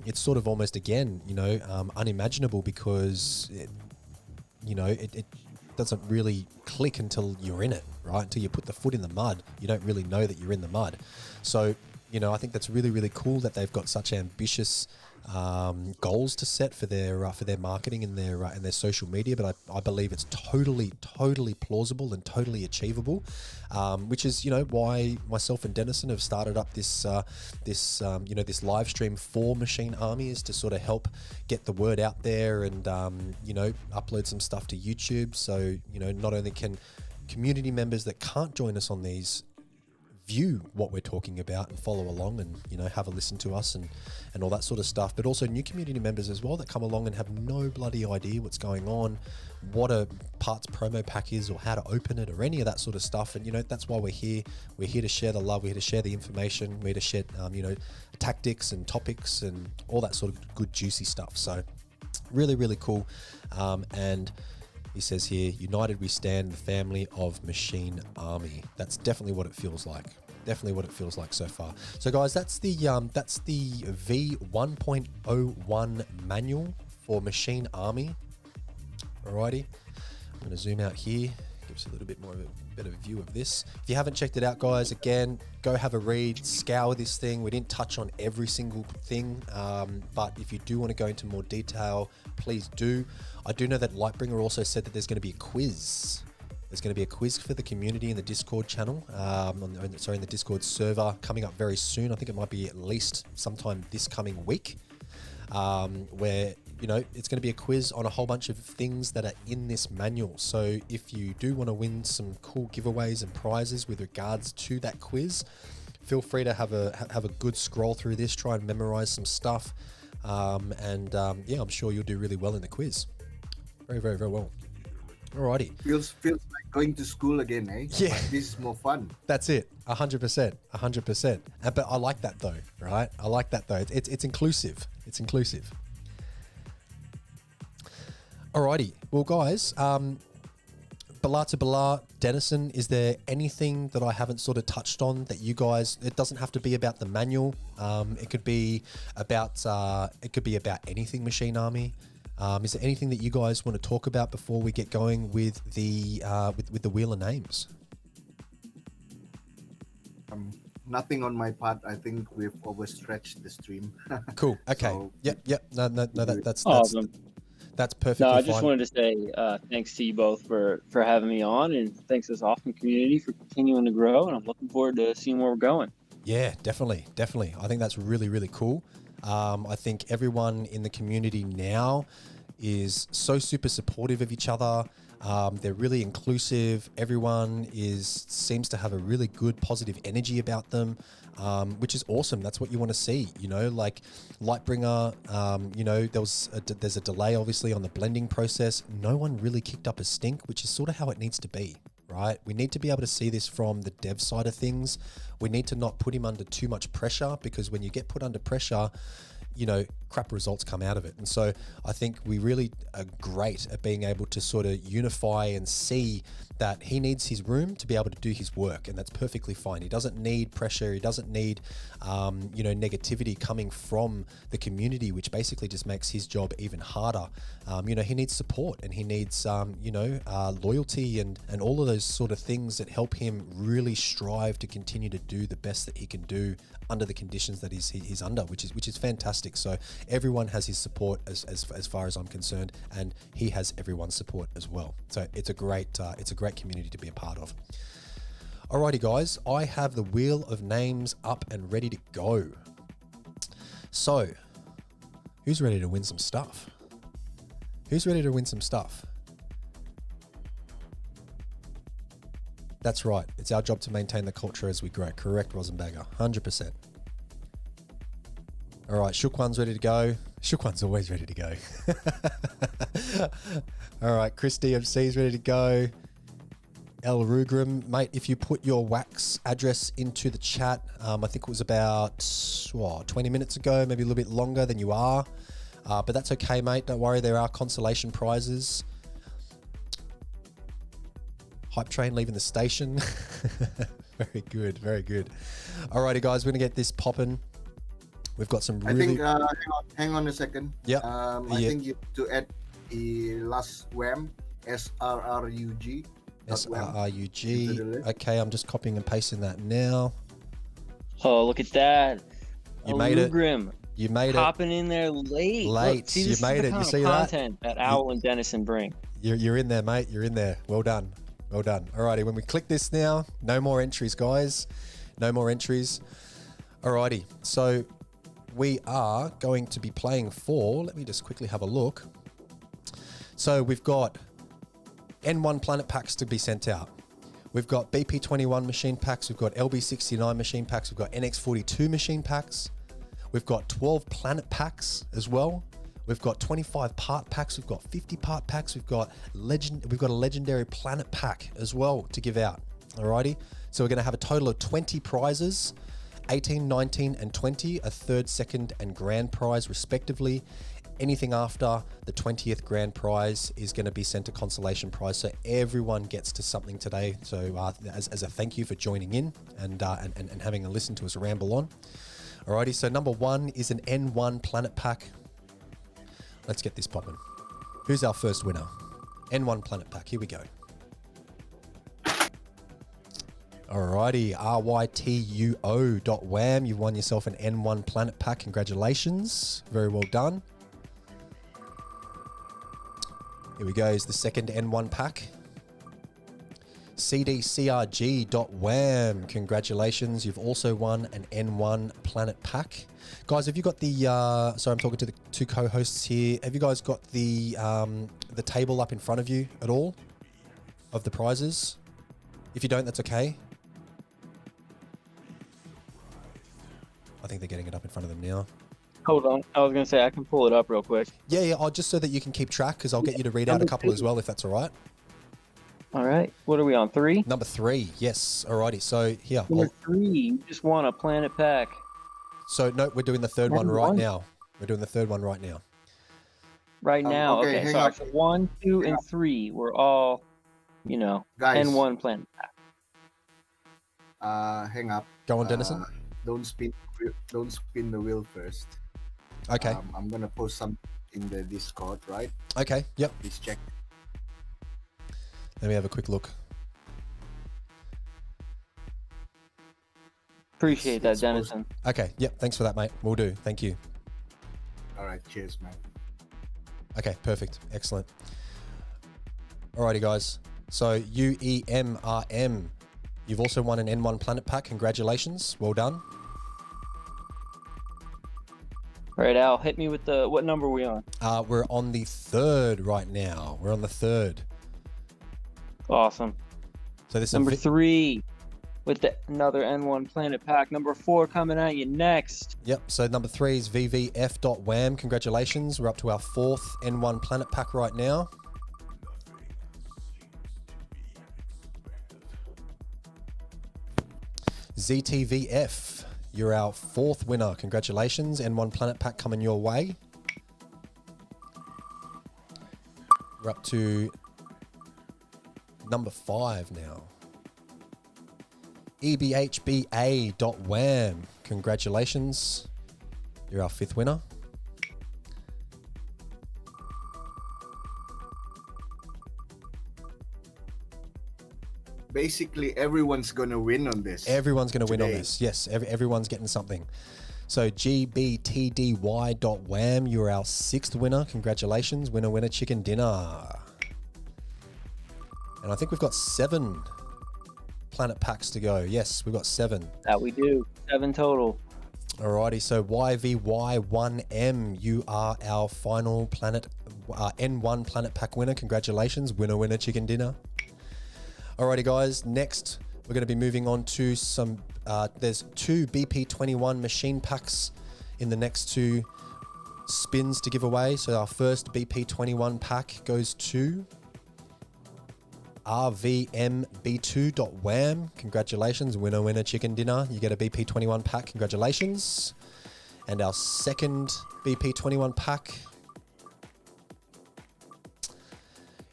it's sort of almost, again, you know, unimaginable because it doesn't really click until you're in it, right? Until you put the foot in the mud, you don't really know that you're in the mud. So, you know, I think that's really, really cool that they've got such ambitious goals to set for their marketing and their social media. But I believe it's totally plausible and totally achievable, which is, you know, why myself and Dennison have started up this live stream for Machine Army, is to sort of help get the word out there and you know, upload some stuff to YouTube. So, you know, not only can community members that can't join us on these view what we're talking about and follow along and, you know, have a listen to us and all that sort of stuff, but also new community members as well that come along and have no bloody idea what's going on, what a parts promo pack is or how to open it or any of that sort of stuff. And, you know, that's why we're here to share the love, we're here to share the information, we're here to share you know, tactics and topics and all that sort of good juicy stuff. So really, really cool. And he says here, united we stand, the family of Machine Army. That's definitely what it feels like. Definitely what it feels like so far. So guys, that's the V1.01 manual for Machine Army. Alrighty, I'm going to zoom out here, give us a little bit more of a better view of this. If you haven't checked it out, guys, again, go have a read, scour this thing. We didn't touch on every single thing, but if you do want to go into more detail, please do. I do know that Lightbringer also said that there's going to be a quiz. There's going to be a quiz for the community in the Discord channel, in the Discord server coming up very soon. I think it might be at least sometime this coming week, where, you know, it's going to be a quiz on a whole bunch of things that are in this manual. So if you do want to win some cool giveaways and prizes with regards to that quiz, feel free to have a good scroll through this, try and memorize some stuff, and yeah, I'm sure you'll do really well in the quiz. Very, very, very well. Alrighty. Feels like going to school again, eh? Yeah. But this is more fun. That's it. 100%. But I like that though, right? I like that though. It's inclusive. It's inclusive. Alrighty. Well, guys, Belar to Belar, Dennison, is there anything that I haven't sort of touched on that you guys? It doesn't have to be about the manual. It could be about anything Machine Army. Is there anything that you guys want to talk about before we get going with the with the Wheel of Names? Nothing on my part. I think we've overstretched the stream. Cool. Okay. So, Yep. No. That's Awesome. That's perfectly No, I fine. just wanted to say thanks to you both for having me on, and thanks to this awesome community for continuing to grow. And I'm looking forward to seeing where we're going. Yeah, definitely. I think that's really, really cool. I think everyone in the community now is so super supportive of each other. They're really inclusive. Everyone seems to have a really good positive energy about them, which is awesome. That's what you want to see, like Lightbringer, there's a delay obviously on the blending process. No one really kicked up a stink, which is sort of how it needs to be, right? We need to be able to see this from the dev side of things. We need to not put him under too much pressure, because when you get put under pressure, crap results come out of it. And so I think we really are great at being able to sort of unify and see that he needs his room to be able to do his work, and that's perfectly fine. He doesn't need pressure. He doesn't need, negativity coming from the community, which basically just makes his job even harder. He needs support, and he needs, loyalty and all of those sort of things that help him really strive to continue to do the best that he can do under the conditions that he's under, which is fantastic. So everyone has his support as far as I'm concerned, and he has everyone's support as well. So it's a great community to be a part of. Alrighty, guys, I have the Wheel of Names up and ready to go. So, who's ready to win some stuff? That's right. It's our job to maintain the culture as we grow. Correct, Rosenberger. 100%. All right, Shook One's ready to go. Shook One's always ready to go. All right, Chris DMC's ready to go. El Rugram, mate, if you put your wax address into the chat, I think it was about 20 minutes ago, maybe a little bit longer than you are. But that's okay, mate. Don't worry, there are consolation prizes. Hype train leaving the station. Very good, very good. Alrighty, guys, we're going to get this popping. We've got some really... I think, hang on a second. Yeah. I think you have to add the last WAM, SRRUG. SRRUG. Okay, I'm just copying and pasting that now. Oh, look at that. You made it. You made it. Hopping in there late. Look, see, you made it. You see that? Content that Owl and Dennison bring. You're in there, mate. You're in there. Well done. Well done. Alrighty, when we click this now, no more entries, guys. No more entries. Alrighty, so we are going to be playing for, let me just quickly have a look. So we've got N1 planet packs to be sent out. We've got BP21 machine packs. We've got LB69 machine packs. We've got NX42 machine packs. We've got 12 planet packs as well. We've got 25 part packs. We've got 50 part packs. We've got a legendary planet pack as well to give out. Alrighty. So we're going to have a total of 20 prizes, 18, 19, and 20, a third, second, and grand prize respectively. Anything after the 20th grand prize is going to be sent a consolation prize. So everyone gets to something today. So as a thank you for joining in and having a listen to us ramble on. Alrighty, so number one is an N1 planet pack. Let's get this popping. Who's our first winner? N1 planet pack. Here we go. Alrighty, RYTUO.WAM. You've won yourself an N1 planet pack. Congratulations. Very well done. Here we go. Is the second N1 pack. CDCRG.WAM. Congratulations. You've also won an N1 planet pack. Guys, have you got the, sorry, I'm talking to the two co-hosts here. Have you guys got the table up in front of you at all of the prizes? If you don't, that's okay. I think they're getting it up in front of them now. Hold on. I was going to say, I can pull it up real quick. Yeah. Just so that you can keep track, because I'll get you to read out a couple as well, if that's all right. All right. What are we on? 3? Number 3. Yes. Alrighty. So here. Number 3. You just won a planet pack. So no, we're doing the third one right now. We're doing the third one right now. right now. Okay, Okay, hang sorry. up. So 1, 2, Hang and up. 3 were all, Guys, N1 planet. hang up. Go on, Dennison. Don't spin the wheel first. Okay. I'm gonna post something in the Discord, right? Okay. Yep. Please check. Let me have a quick look. Appreciate that, It's supposed- Dennison. Okay. Yep. Thanks for that, mate. We'll do. Thank you. All right, cheers, man. Okay. Perfect. Excellent. Alrighty, guys. So UEMRM, you've also won an N1 Planet Pack. Congratulations. Well done. All right, Al, hit me with what number are we on? We're on the 3rd right now. We're on the 3rd. Awesome. So this Number is 3 with another N1 Planet Pack. Number 4 coming at you next. Yep. So number 3 is VVF.wham. Congratulations. We're up to our 4th N1 Planet Pack right now. ZTVF, you're our 4th winner. Congratulations. N1 Planet Pack coming your way. We're up to number 5 now. EBHBA.wham. Congratulations. You're our 5th winner. Basically, everyone's gonna win on this. Everyone's going to win on today. this. Yes, everyone's getting something. So GBTDY.wham, you're our 6th winner. Congratulations. Winner, winner, chicken dinner. And I think we've got 7 planet packs to go. Yes, we've got 7. That we do. 7 total. Alrighty, so YVY1M, you are our final planet N1 planet pack winner. Congratulations. Winner, winner, chicken dinner. Alrighty, guys. Next, we're going to be moving on to some. There's 2 BP21 machine packs in the next 2 spins to give away. So our first BP21 pack goes to RVMB2.wham. Congratulations. Winner, winner, chicken dinner. You get a BP21 pack. Congratulations. And our second BP21 pack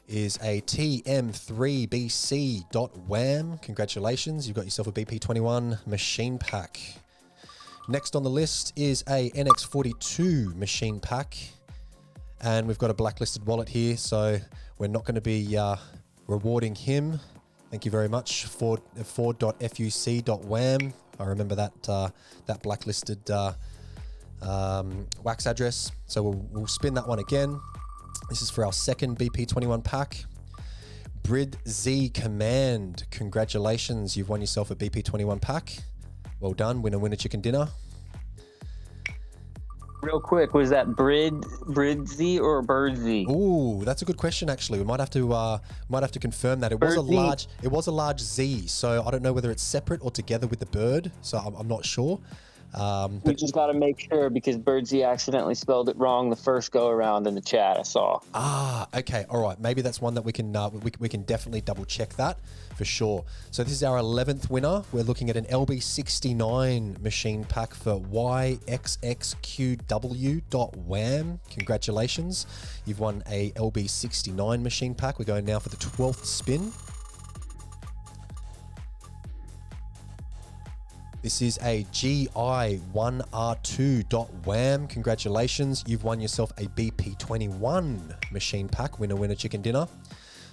is a TM3BC.wham. Congratulations, you've got yourself a BP21 machine pack. Next on the list is a NX42 machine pack. And we've got a blacklisted wallet here, so we're not going to be rewarding him. Thank you very much, Ford.fuc.wham. I remember that blacklisted wax address. So we'll spin that one again. This is for our second BP21 pack. Brid Z Command, congratulations. You've won yourself a BP21 pack. Well done. Winner, winner, chicken dinner. Real quick, was that Bridzy or Birdsy? Ooh, that's a good question. Actually, we might have to confirm that. It was a large Z, so I don't know whether it's separate or together with the bird. So I'm not sure. We just got to make sure because Birdsy accidentally spelled it wrong the first go around in the chat I saw. Okay, all right. Maybe that's one that we can definitely double check that for sure. So this is our 11th winner. We're looking at an LB69 machine pack for YXXQW.wham. Congratulations, you've won a LB69 machine pack. We're going now for the 12th spin. This is a GI1R2.wham. Congratulations, you've won yourself a BP21 machine pack. Winner, winner, chicken dinner.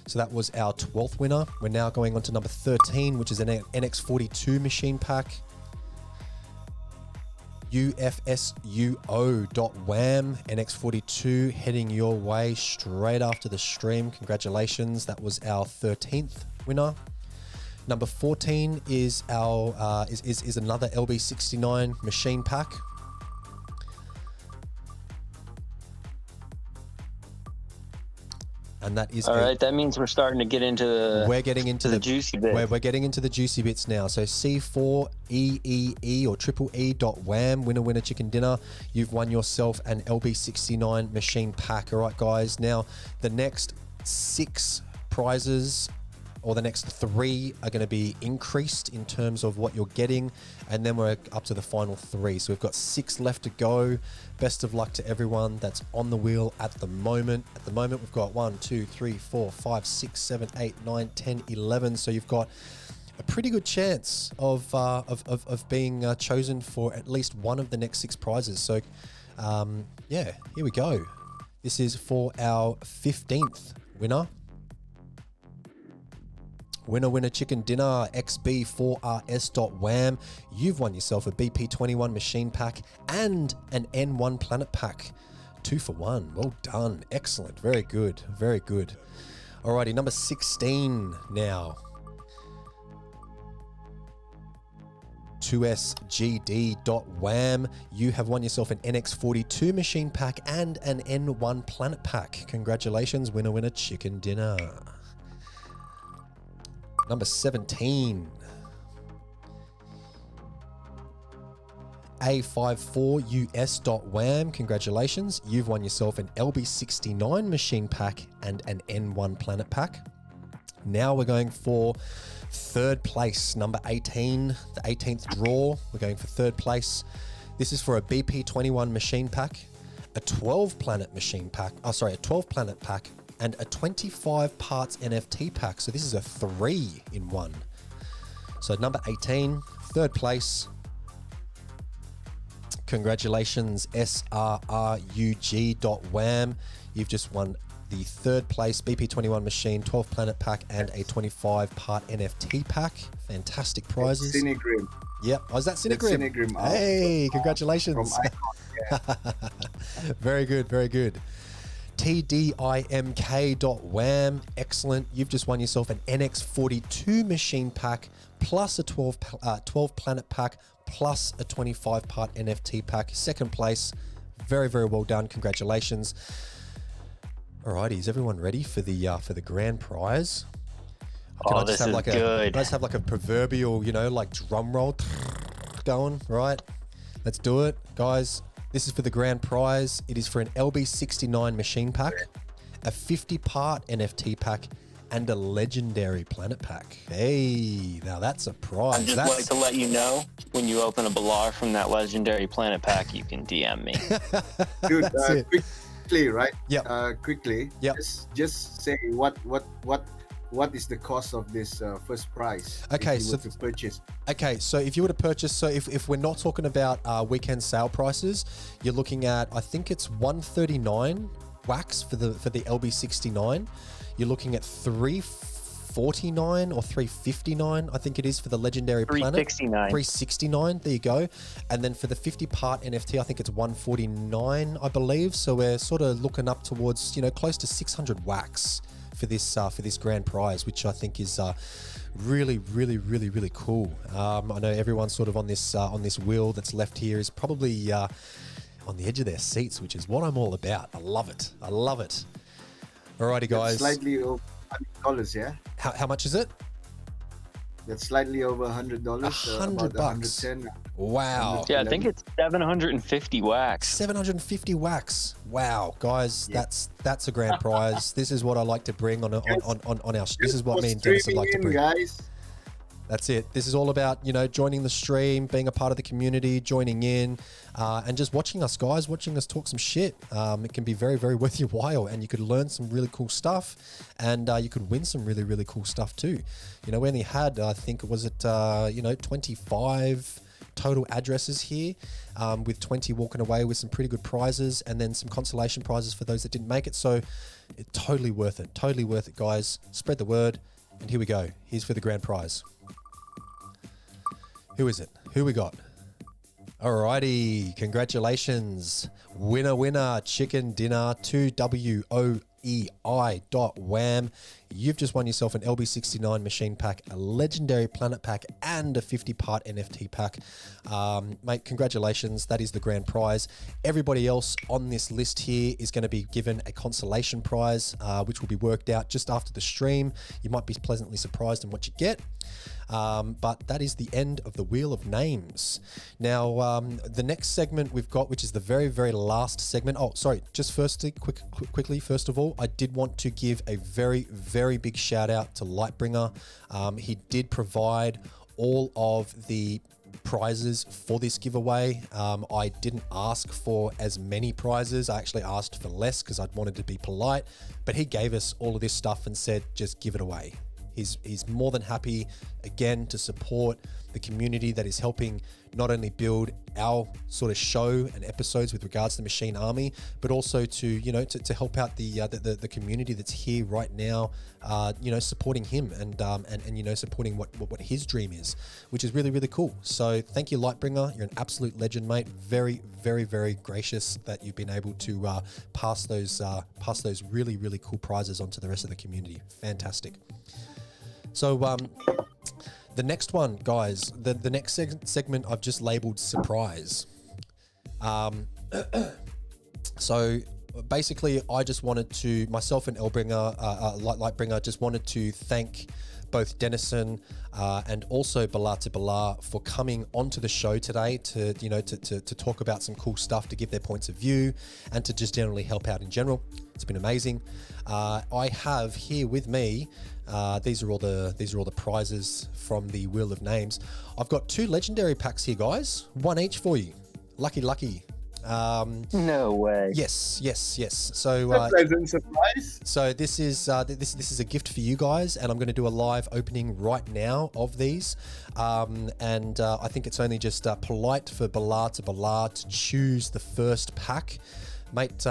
So that was our 12th winner. We're now going on to number 13, which is an NX42 machine pack. UFSUO.wham. NX42 heading your way straight after the stream. Congratulations, that was our 13th winner. Number 14 is our is another LB69 machine pack. And that is all right. That means we're starting to get into the juicy bits. We're getting into the juicy bits now. So C4EEE or triple E.wham. Winner, winner, chicken dinner. You've won yourself an LB69 machine pack. All right, guys. Now the next 6 prizes or the next 3 are going to be increased in terms of what you're getting, and then we're up to the final 3. So we've got 6 left to go. Best of luck to everyone that's on the wheel at the moment. At the moment, we've got 1, 2, 3, 4, 5, 6, 7, 8, 9, 10, 11. So you've got a pretty good chance of being chosen for at least one of the next 6 prizes. So yeah, here we go. This is for our 15th winner. Winner chicken dinner XB4RS.wham. You've won yourself a BP21 machine pack and an N1 planet pack. 2 for 1. Well done. Excellent. Very good. Very good. Alrighty, number 16 now. 2SGD.wham. You have won yourself an NX42 machine pack and an N1 planet pack. Congratulations, winner chicken dinner. Number 17. A54US.wham. Congratulations. You've won yourself an LB69 machine pack and an N1 planet pack. Now we're going for third place, number 18, the 18th draw. We're going for third place. This is for a BP21 machine pack, a 12 planet machine pack, a 12 planet pack, and a 25 parts NFT pack. So this is a 3-in-1. So number 18, third place. Congratulations, SRRUG.wham. You've just won the third place BP21 machine, 12 planet pack, and a 25 part NFT pack. Fantastic prizes. Cinegrim. Yep. Oh, is that Cinegrim? Cinegrim. Hey, congratulations. From Icon, yeah. Very good, very good. TDIMK.wham. Excellent. You've just won yourself an NX42 machine pack plus a 12 planet pack plus a 25 part NFT pack. Second place. Very, very well done. Congratulations. Alrighty, is everyone ready for the grand prize? This is good. Can I just have like a proverbial, like drum roll going, right? Let's do it, guys. This is for the grand prize. It is for an LB69 machine pack, a 50-part NFT pack, and a legendary planet pack. Hey, now that's a prize. I'd just like to let you know, when you open a Belar from that legendary planet pack, you can DM me. Dude, quickly, right? Yeah. Quickly. Yeah. Just say what is the cost of this first prize? Okay, if you were to purchase. Okay, so if you were to purchase, so if we're not talking about weekend sale prices, you're looking at, I think it's 139 wax for the LB69. You're looking at 349 or 359, I think it is, for the legendary planet. 369. There you go. And then for the 50 part NFT, I think it's 149, I believe. So we're sort of looking up towards, close to 600 wax for this grand prize, which I think is really, really, really, really cool. I know everyone sort of on this wheel that's left here is probably on the edge of their seats, which is what I'm all about. I love it. I love it. Alrighty, guys. That's slightly over $100, yeah. How much is it? That's slightly over $100. $100. 110. Wow. Yeah, I think it's 750 wax. 750 wax. Wow, guys, Yeah. that's a grand prize. This is what I like to bring on our. This is what me and Dennison like to bring. Guys. That's it. This is all about, joining the stream, being a part of the community, joining in, and just watching us, guys, watching us talk some shit. It can be very, very worth your while, and you could learn some really cool stuff, and you could win some really, really cool stuff too. We only had, I think, 25 total addresses here, with 20 walking away with some pretty good prizes, and then some consolation prizes for those that didn't make it. So it's totally worth it. Totally worth it, guys. Spread the word. And here we go. Here's for the grand prize. Who is it? Who we got? Alrighty, congratulations. Winner, chicken dinner, 2WOEI.wham. You've just won yourself an LB69 machine pack, a legendary planet pack, and a 50-part NFT pack. Mate, congratulations. That is the grand prize. Everybody else on this list here is going to be given a consolation prize, which will be worked out just after the stream. You might be pleasantly surprised in what you get. But that is the end of the Wheel of Names. Now, the next segment we've got, which is the very, very last segment. Oh, sorry. Just quickly, first of all, I did want to give a very, very big shout out to Lightbringer. He did provide all of the prizes for this giveaway. I didn't ask for as many prizes. I actually asked for less because I wanted to be polite, but he gave us all of this stuff and said, just give it away. He's more than happy, again, to support the community that is helping not only build our sort of show and episodes with regards to the Machine Army, but also to help out the community that's here right now, supporting him and supporting what his dream is, which is really, really cool. So thank you, Lightbringer. You're an absolute legend, mate. Very, very, very gracious that you've been able to pass those really, really cool prizes on to the rest of the community. Fantastic. So the next one, guys, the next segment I've just labeled surprise. So basically, I just wanted to, myself and Lightbringer, just wanted to thank both Dennison and also Belar to Belar for coming onto the show today to talk about some cool stuff, to give their points of view, and to just generally help out in general. It's been amazing. I have here with me, these are all the prizes from the Wheel of Names. I've got 2 legendary packs here, guys. One each for you. Lucky. No way. Yes. So pleasant surprise. So this is a gift for you guys, and I'm going to do a live opening right now of these. And I think it's only just polite for Belar to Belar to choose the first pack, mate.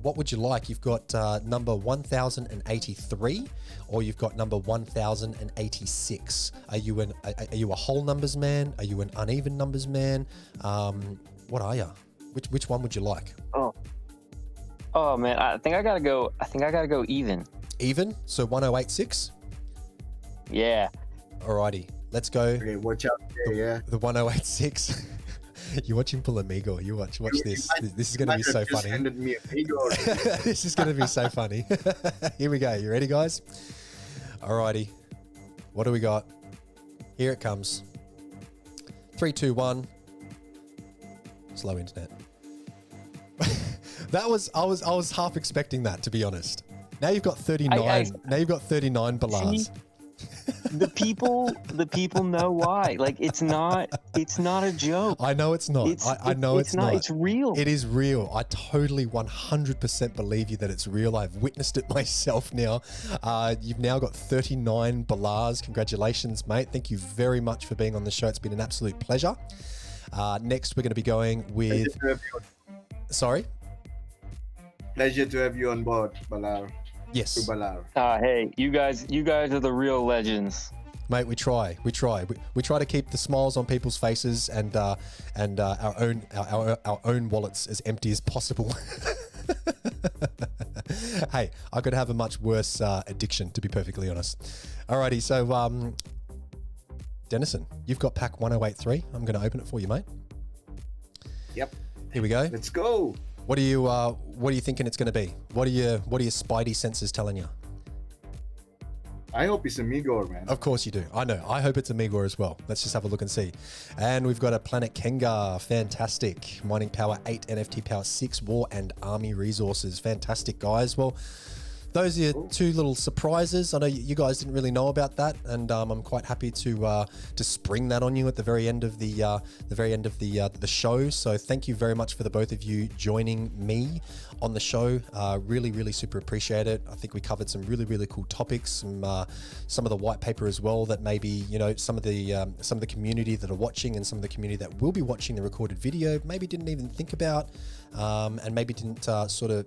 What would you like? You've got number 1083, or you've got number 1086. Are you a whole numbers man? Are you an uneven numbers man? What are you? Which one would you like? Oh man, I think I gotta go even. Even? So 1086? Yeah. Alrighty, let's go. Okay, watch out. Yeah. The 1086. You're watching Polamigo. You watch this. This is going to be so funny. Handed me a Amigo. This is going to be so funny. Here we go. You ready, guys? Alrighty. What do we got? Here it comes. 3, 2, 1. Slow internet. I was half expecting that, to be honest. Now you've got 39. Now you've got 39 Belars. The people know why. Like, it's not a joke. I know it's not. I know it's not. It's real. It is real. I totally 100% believe you that it's real. I've witnessed it myself now. You've now got 39 Belars. Congratulations, mate. Thank you very much for being on the show. It's been an absolute pleasure. Next, we're going to be going with... Sorry? Pleasure to have you on board, Belar. Yes. Hey, you guys are the real legends. Mate, we try. We try to keep the smiles on people's faces and our own wallets as empty as possible. Hey, I could have a much worse addiction, to be perfectly honest. Alrighty, so Dennison, you've got pack 1083. I'm going to open it for you, mate. Yep. Here we go. Let's go. What are you thinking it's going to be? What are your spidey senses telling you? I hope it's a Migor, man. Of course you do. I know. I hope it's a Migor as well. Let's just have a look and see. And we've got a Planet Kengar. Fantastic. Mining power 8, NFT power 6, war and army resources. Fantastic, guys. Well, those are your 2 little surprises. I know you guys didn't really know about that, and I'm quite happy to spring that on you at the very end of the show. So thank you very much for the both of you joining me on the show. Really, really super appreciate it. I think we covered some really, really cool topics, some of the white paper as well that maybe some of the community that are watching and some of the community that will be watching the recorded video maybe didn't even think about, and maybe didn't sort of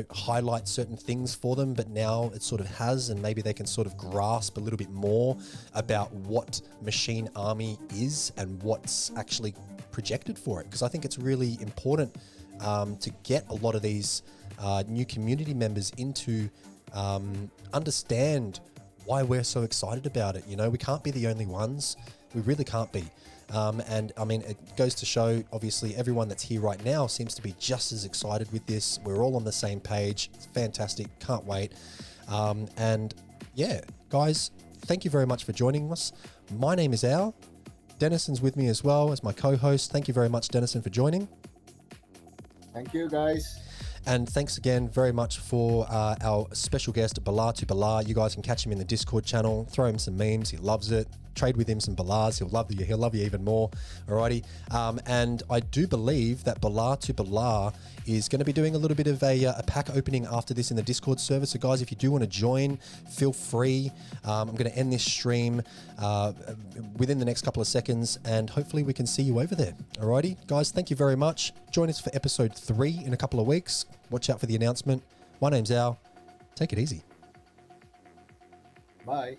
highlight certain things for them, but now it sort of has, and maybe they can sort of grasp a little bit more about what Machine Army is and what's actually projected for it. Because I think it's really important to get a lot of these new community members into understand why we're so excited about it. We can't be the only ones. We really can't be. And I mean, it goes to show, obviously, everyone that's here right now seems to be just as excited with this. We're all on the same page. It's fantastic. Can't wait. And yeah, guys, thank you very much for joining us My name is Al. Dennison's with me as well as my co-host. Thank you very much, Dennison, for joining. Thank you, guys. And thanks again very much for our special guest, Belar to Belar. You guys can catch him in the Discord channel. Throw him some memes. He loves it. Trade with him some Belars. He'll love you even more. Alrighty. And I do believe that Belar to Belar is going to be doing a little bit of a pack opening after this in the Discord server. So guys, if you do want to join, feel free. I'm going to end this stream within the next couple of seconds, and hopefully we can see you over there. Alrighty, guys, thank you very much. Join us for episode 3 in a couple of weeks. Watch out for the announcement. My name's Al. Take it easy. Bye.